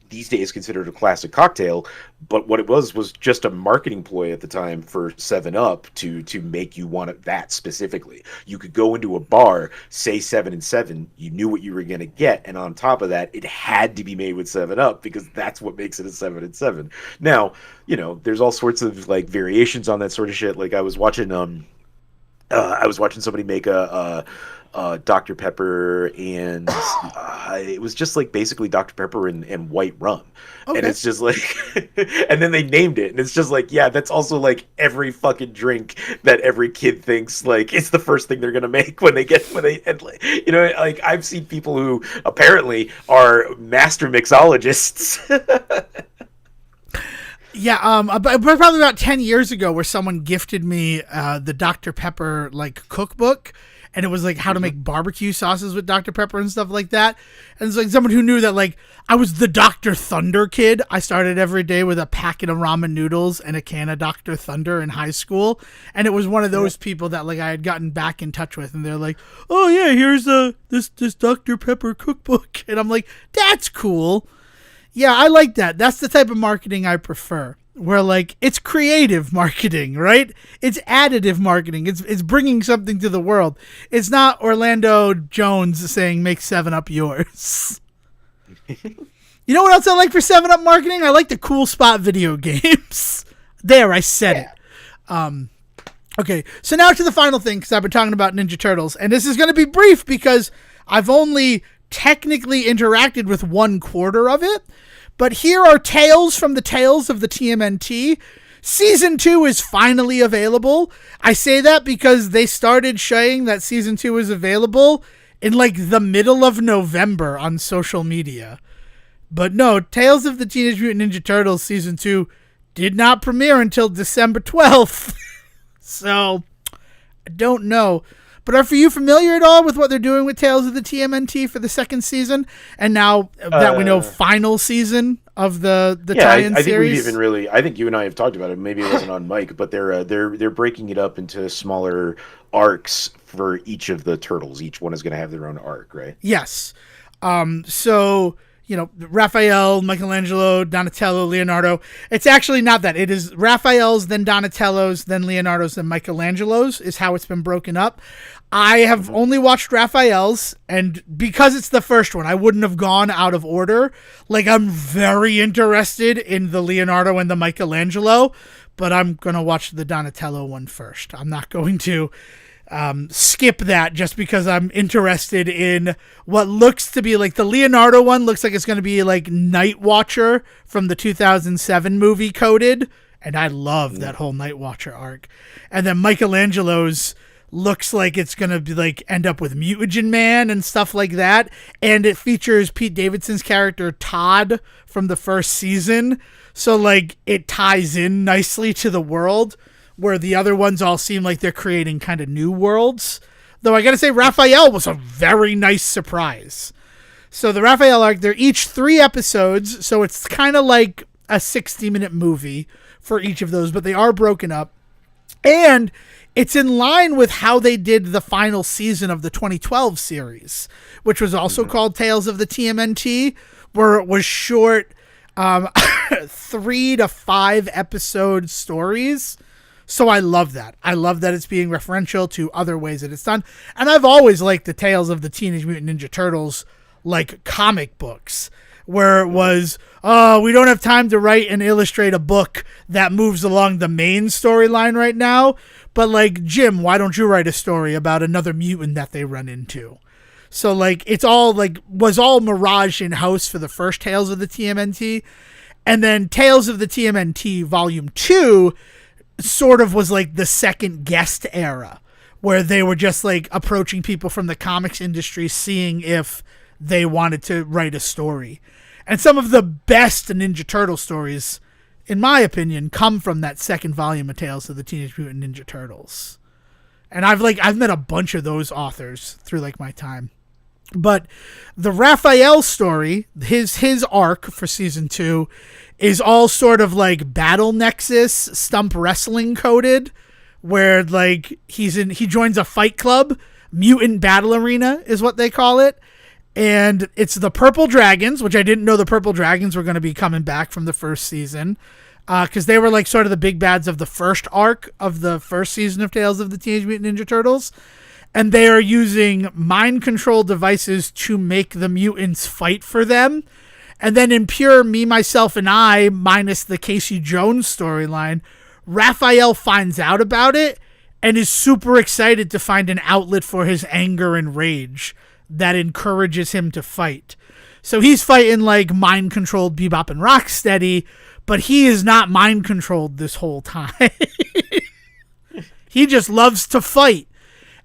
these days considered a classic cocktail, but what it was just a marketing ploy at the time for 7-Up to make you want that specifically. You could go into a bar, say 7 and 7, you knew what you were going to get, and on top of that, it had to be made with 7-Up because that's what makes it a 7 and 7. Now, there's all sorts of like variations on that sort of shit. Like I was watching somebody make a Dr. Pepper, and it was just like basically Dr. Pepper and white rum. Okay. And it's just like, and then they named it, and it's just like, yeah, that's also like every fucking drink that every kid thinks like it's the first thing they're gonna make like I've seen people who apparently are master mixologists. Yeah, probably about 10 years ago, where someone gifted me the Dr. Pepper like cookbook, and it was like how to make barbecue sauces with Dr. Pepper and stuff like that. And it's like someone who knew that like I was the Dr. Thunder kid. I started every day with a packet of ramen noodles and a can of Dr. Thunder in high school, and it was one of those people that like I had gotten back in touch with, and they're like, "Oh yeah, here's this Dr. Pepper cookbook," and I'm like, "That's cool." Yeah, I like that. That's the type of marketing I prefer. Where like it's creative marketing, right? It's additive marketing. It's bringing something to the world. It's not Orlando Jones saying make 7-Up yours. You know what else I like for 7-Up marketing? I like the cool spot video games. There, I said it. Okay, so now to the final thing, because I've been talking about Ninja Turtles, and this is going to be brief because I've only technically interacted with 1/4 of it. But here are tales from the Tales of the TMNT. Season 2 is finally available. I say that because they started showing that Season 2 is available in like the middle of November on social media. But no, Tales of the Teenage Mutant Ninja Turtles Season 2 did not premiere until December 12th. So, I don't know. But are you familiar at all with what they're doing with Tales of the TMNT for the second season? And now that we know final season of the tie-in series? I think you and I have talked about it. Maybe it wasn't on mic, but they're breaking it up into smaller arcs for each of the turtles. Each one is going to have their own arc, right? Yes. So, Raphael, Michelangelo, Donatello, Leonardo. It's actually not that. It is Raphael's, then Donatello's, then Leonardo's, then Michelangelo's is how it's been broken up. I have only watched Raphael's, and because it's the first one, I wouldn't have gone out of order. Like, I'm very interested in the Leonardo and the Michelangelo, but I'm going to watch the Donatello one first. I'm not going to skip that just because I'm interested in what looks to be like the Leonardo one looks like it's going to be like Night Watcher from the 2007 movie Coded, and I love that whole Night Watcher arc. And then Michelangelo's looks like it's going to be like end up with Mutagen Man and stuff like that, and it features Pete Davidson's character Todd from the first season, so like it ties in nicely to the world, where the other ones all seem like they're creating kind of new worlds. Though I gotta say, Raphael was a very nice surprise. So the Raphael arc, they're each 3 episodes, so it's kind of like a 60-minute movie for each of those, but they are broken up. And it's in line with how they did the final season of the 2012 series, which was also called Tales of the TMNT, where it was short 3 to 5 episode stories So I love that. I love that it's being referential to other ways that it's done. And I've always liked the Tales of the Teenage Mutant Ninja Turtles, like comic books, where it was, oh, we don't have time to write and illustrate a book that moves along the main storyline right now. But like, Jim, why don't you write a story about another mutant that they run into? So like, it's all like, was all Mirage in-house for the first Tales of the TMNT. And then Tales of the TMNT Volume 2 sort of was like the second guest era, where they were just like approaching people from the comics industry, seeing if they wanted to write a story. And some of the best Ninja Turtle stories, in my opinion, come from that second volume of Tales of the Teenage Mutant Ninja Turtles. And I've met a bunch of those authors through like my time. But the Raphael story, his arc for season 2, is all sort of like Battle Nexus stump wrestling coded, where like he joins a fight club, Mutant Battle Arena is what they call it. And it's the Purple Dragons, which I didn't know the Purple Dragons were going to be coming back from the first season, because they were like sort of the big bads of the first arc of the first season of Tales of the Teenage Mutant Ninja Turtles. And they are using mind control devices to make the mutants fight for them. And then in pure Me, Myself, and I, minus the Casey Jones storyline, Raphael finds out about it and is super excited to find an outlet for his anger and rage that encourages him to fight. So he's fighting like mind-controlled Bebop and Rocksteady, but he is not mind-controlled this whole time. He just loves to fight.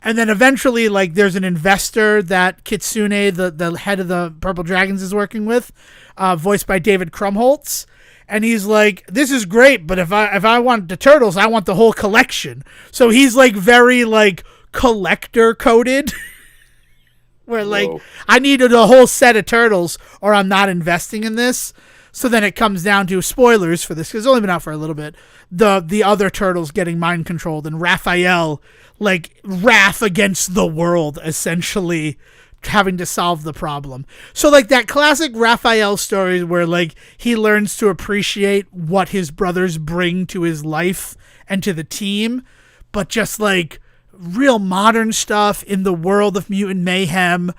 And then eventually, like, there's an investor that Kitsune, the head of the Purple Dragons, is working with, voiced by David Krumholtz. And he's like, this is great, but if I want the turtles, I want the whole collection. So he's like very like collector coded. Where like, whoa, I needed a whole set of turtles or I'm not investing in this. So then it comes down to spoilers for this, because it's only been out for a little bit. The other turtles getting mind controlled, and Raphael, like, wrath against the world, essentially having to solve the problem. So like that classic Raphael story where like he learns to appreciate what his brothers bring to his life and to the team, but just like real modern stuff in the world of mutant mayhem.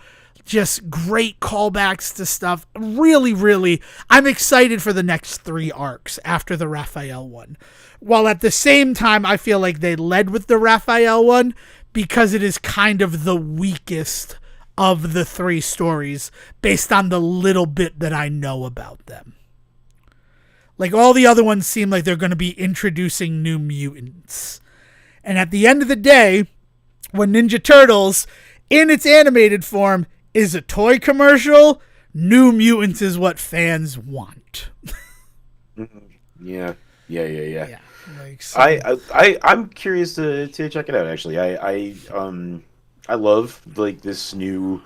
Just great callbacks to stuff. Really, really, I'm excited for the next 3 arcs after the Raphael one. While at the same time, I feel like they led with the Raphael one because it is kind of the weakest of the 3 stories based on the little bit that I know about them. Like, all the other ones seem like they're going to be introducing new mutants. And at the end of the day, when Ninja Turtles, in its animated form, is a toy commercial, New Mutants is what fans want. Yeah. Like, so. I'm curious to check it out. Actually, I love like this new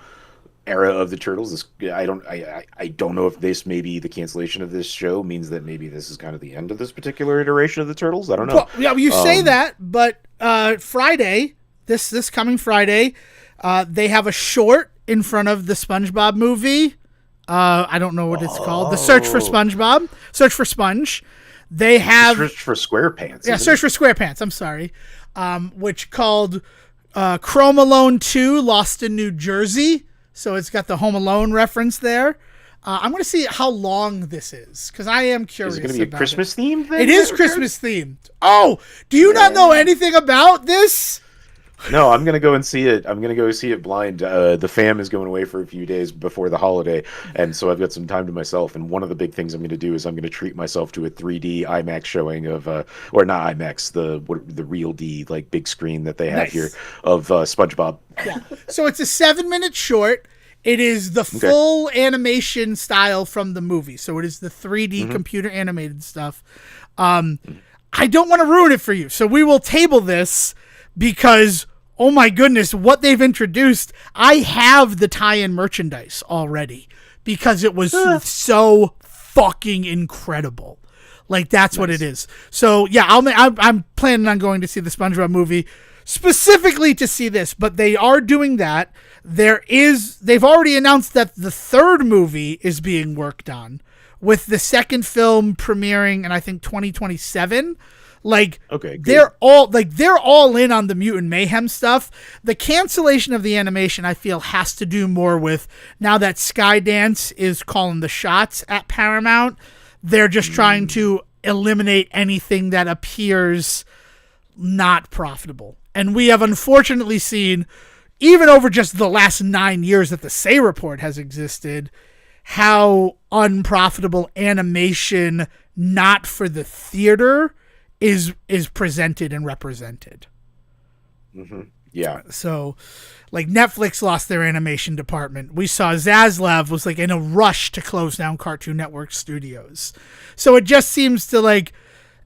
era of the Turtles. I don't know if this, maybe the cancellation of this show means that maybe this is kind of the end of this particular iteration of the Turtles. I don't know. Well, yeah, you say that, but Friday, this coming Friday, they have a short in front of the SpongeBob movie. I don't know what it's called. The Search for SpongeBob. Search for Sponge. They have... Search for SquarePants. Yeah, Search for SquarePants. I'm sorry. Which called Chrome Alone 2 Lost in New Jersey. So it's got the Home Alone reference there. I'm going to see how long this is, because I am curious. Is it going to be a Christmas themed thing? It is Christmas themed. Oh, do you not know anything about this? No, I'm gonna go and see it. I'm gonna go see it blind. The fam is going away for a few days before the holiday, and so I've got some time to myself. And one of the big things I'm gonna do is I'm gonna treat myself to a 3D IMAX showing of, or not IMAX, the real D, like big screen that they have here of SpongeBob. Yeah. So it's a 7-minute short. It is the full animation style from the movie. So it is the 3D computer animated stuff. I don't want to ruin it for you, so we will table this. Because, oh my goodness, what they've introduced, I have the tie-in merchandise already. Because it was so fucking incredible. Like, that's what it is. So, yeah, I'm planning on going to see the SpongeBob movie specifically to see this. But they are doing that. They've already announced that the 3rd movie is being worked on. With the 2nd film premiering in, I think, 2027. Like, okay, good. they're all in on the Mutant Mayhem stuff. The cancellation of the animation, I feel, has to do more with now that Skydance is calling the shots at Paramount. They're just trying to eliminate anything that appears not profitable. And we have unfortunately seen, even over just the last 9 years that the Say Report has existed, how unprofitable animation not for the theater is presented and represented. Mm-hmm. Yeah. So, like, Netflix lost their animation department. We saw Zaslav was like in a rush to close down Cartoon Network studios. So it just seems to like,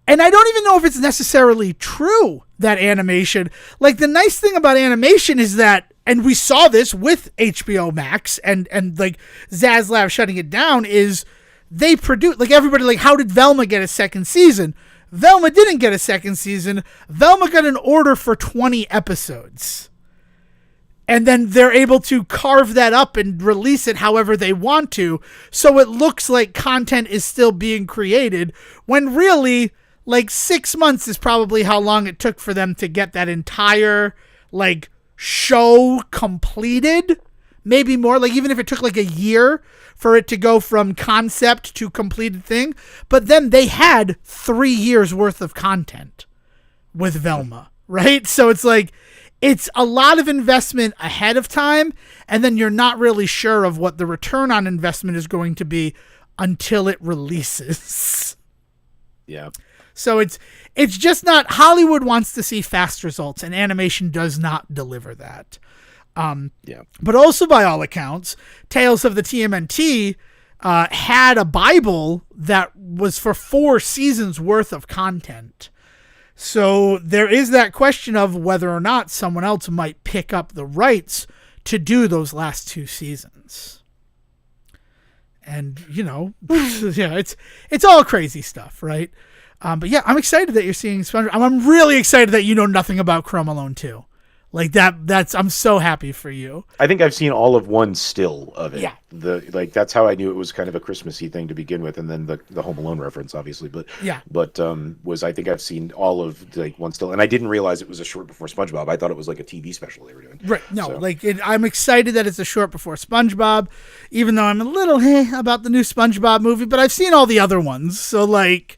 and I don't even know if it's necessarily true that animation, like, the nice thing about animation is that, and we saw this with HBO Max and like Zaslav shutting it down, is they produce, like, everybody, like, how did Velma get a second season? Velma didn't get a second season. Velma got an order for 20 episodes. And then they're able to carve that up and release it however they want to. So it looks like content is still being created when really, like, 6 months is probably how long it took for them to get that entire, like, show completed. Maybe more, like, even if it took like a year for it to go from concept to completed thing. But then they had 3 years worth of content with Velma, right? So it's like, it's a lot of investment ahead of time, and then you're not really sure of what the return on investment is going to be until it releases. Yeah. So it's just not, Hollywood wants to see fast results, and animation does not deliver that. Yeah. But also, by all accounts, Tales of the TMNT had a Bible that was for 4 seasons worth of content. So there is that question of whether or not someone else might pick up the rights to do those last 2 seasons. And, you know, yeah, it's all crazy stuff, right? But yeah, I'm excited that you're seeing SpongeBob. I'm really excited that you know nothing about Chrome Alone 2. Like, that's I'm so happy for you. I think I've seen all of one still of it. Yeah. That's how I knew it was kind of a Christmassy thing to begin with, and then the Home Alone reference, obviously. But yeah. But I think I've seen all of like one still, and I didn't realize it was a short before SpongeBob. I thought it was like a TV special they were doing. Right. No, so. I'm excited that it's a short before SpongeBob, even though I'm a little about the new SpongeBob movie, but I've seen all the other ones. So, like,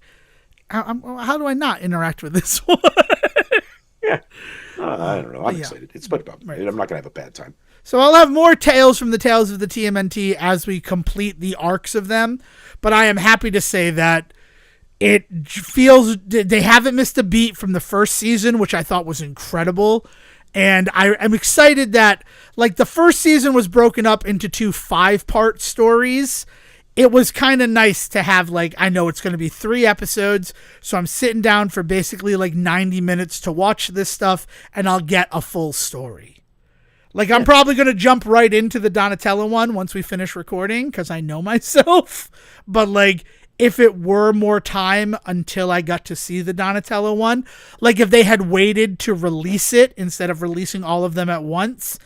how do I not interact with this one? Yeah. I don't know. I'm excited. It's SpongeBob. Right. I'm not going to have a bad time. So I'll have more tales from the Tales of the TMNT as we complete the arcs of them. But I am happy to say that it feels they haven't missed a beat from the first season, which I thought was incredible. And I'm excited that, like, the first season was broken up into 2 5-part stories. It was kind of nice to have, like, I know it's going to be 3 episodes, so I'm sitting down for basically like 90 minutes to watch this stuff, and I'll get a full story. Like, I'm probably going to jump right into the Donatello one once we finish recording, because I know myself. But, like, if it were more time until I got to see the Donatello one, like, if they had waited to release it instead of releasing all of them at once,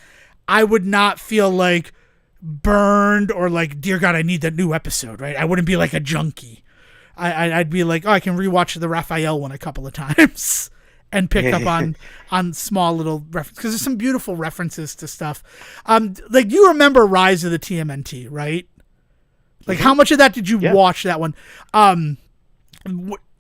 I would not feel like burned or like, dear God, I need that new episode, right? I wouldn't be like a junkie. I'd be like, oh, I can rewatch the Raphael one a couple of times and pick up on small little references, because there's some beautiful references to stuff. Like, you remember Rise of the TMNT, right? Like, how much of that did you watch, that one?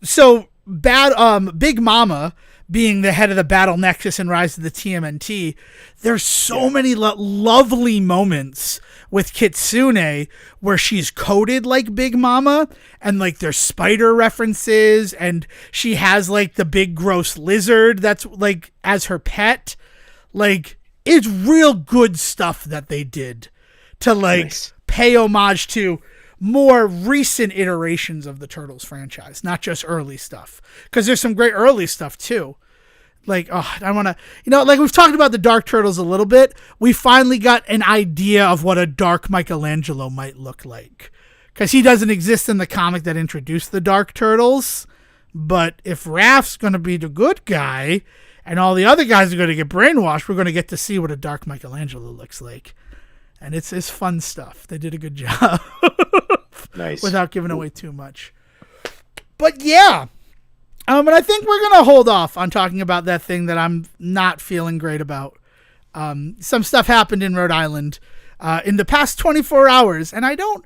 So Big Mama being the head of the Battle Nexus in Rise of the TMNT, there's so many lovely moments with Kitsune where she's coded like Big Mama, and like there's spider references, and she has like the big gross lizard that's like as her pet. Like, it's real good stuff that they did to like pay homage to more recent iterations of the Turtles franchise, not just early stuff. Because there's some great early stuff too. Like, I want to, like, we've talked about the Dark Turtles a little bit. We finally got an idea of what a Dark Michelangelo might look like. Because he doesn't exist in the comic that introduced the Dark Turtles. But if Raph's going to be the good guy and all the other guys are going to get brainwashed, we're going to get to see what a Dark Michelangelo looks like. And it's fun stuff. They did a good job. Nice. Without giving away too much. But yeah, And I think we're going to hold off on talking about that thing that I'm not feeling great about. Some stuff happened in Rhode Island in the past 24 hours, and I don't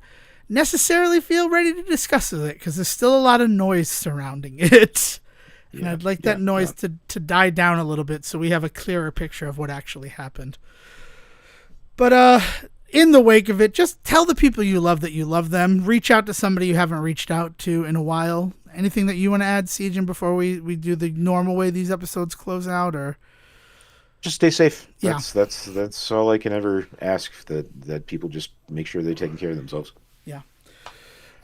necessarily feel ready to discuss it because there's still a lot of noise surrounding it. And I'd like that noise to die down a little bit so we have a clearer picture of what actually happened. But in the wake of it, just tell the people you love that you love them. Reach out to somebody you haven't reached out to in a while. Anything that you want to add, Siegen, before we do the normal way these episodes close out? Or just stay safe. Yeah. That's all I can ever ask, that people just make sure they're taking care of themselves. Yeah.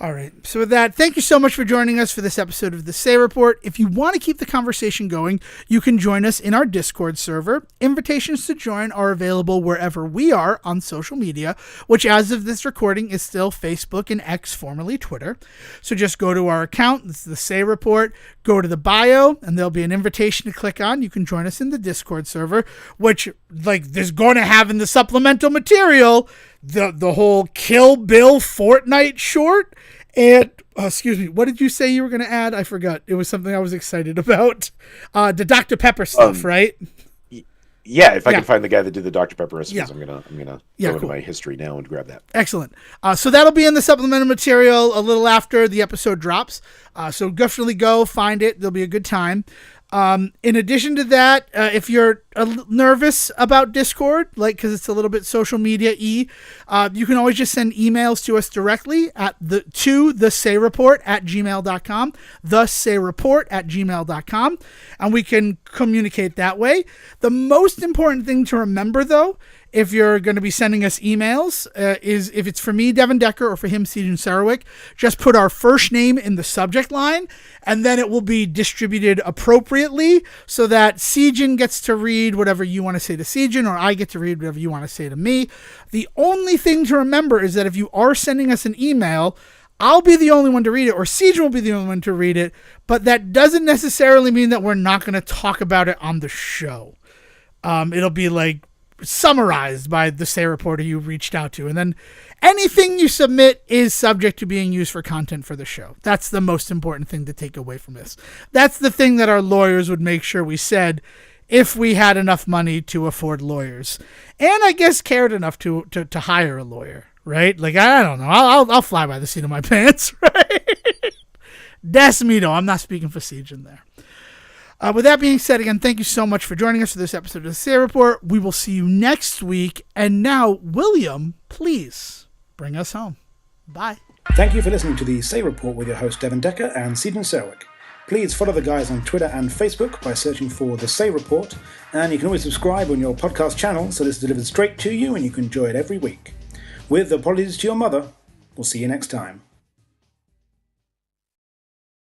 All right. So with that, thank you so much for joining us for this episode of the Say Report. If you want to keep the conversation going, you can join us in our Discord server. Invitations to join are available wherever we are on social media, which as of this recording is still Facebook and X, formerly Twitter. So just go to our account. It's the Say Report. Go to the bio, and there'll be an invitation to click on. You can join us in the Discord server, which there's going to have in the supplemental material the whole Kill Bill Fortnite short. And, excuse me, what did you say you were going to add? I forgot. It was something I was excited about. The Dr. Pepper stuff, right? Yeah, if I can find the guy that did the Dr. Pepper recipes, I'm gonna go into cool. my history now and grab that. Excellent. So that'll be in the supplemental material a little after the episode drops. So definitely go find it. There'll be a good time. In addition to that, if you're nervous about Discord, because it's a little bit social media-y, you can always just send emails to us directly to thesayreport@gmail.com, thesayreport@gmail.com, and we can communicate that way. The most important thing to remember, though, if you're going to be sending us emails, is if it's for me, Devon Decker, or for him, Siegen Sarowik, just put our first name in the subject line, and then it will be distributed appropriately so that Siegen gets to read whatever you want to say to Siegen, or I get to read whatever you want to say to me. The only thing to remember is that if you are sending us an email, I'll be the only one to read it, or Siegen will be the only one to read it, but that doesn't necessarily mean that we're not going to talk about it on the show. It'll be summarized by the Say Reporter you reached out to, and then anything you submit is subject to being used for content for the show. That's the most important thing to take away from this. That's the thing that our lawyers would make sure we said if we had enough money to afford lawyers, and I guess cared enough to hire a lawyer, right? I don't know. I'll fly by the seat of my pants, right? That's me, though. I'm not speaking for Siegen there. With that being said, again, thank you so much for joining us for this episode of the Say Report. We will see you next week. And now, William, please bring us home. Bye. Thank you for listening to the Say Report with your host, Devon Decker and Siegen Sarowik. Please follow the guys on Twitter and Facebook by searching for The Say Report. And you can always subscribe on your podcast channel so this is delivered straight to you and you can enjoy it every week. With apologies to your mother, we'll see you next time.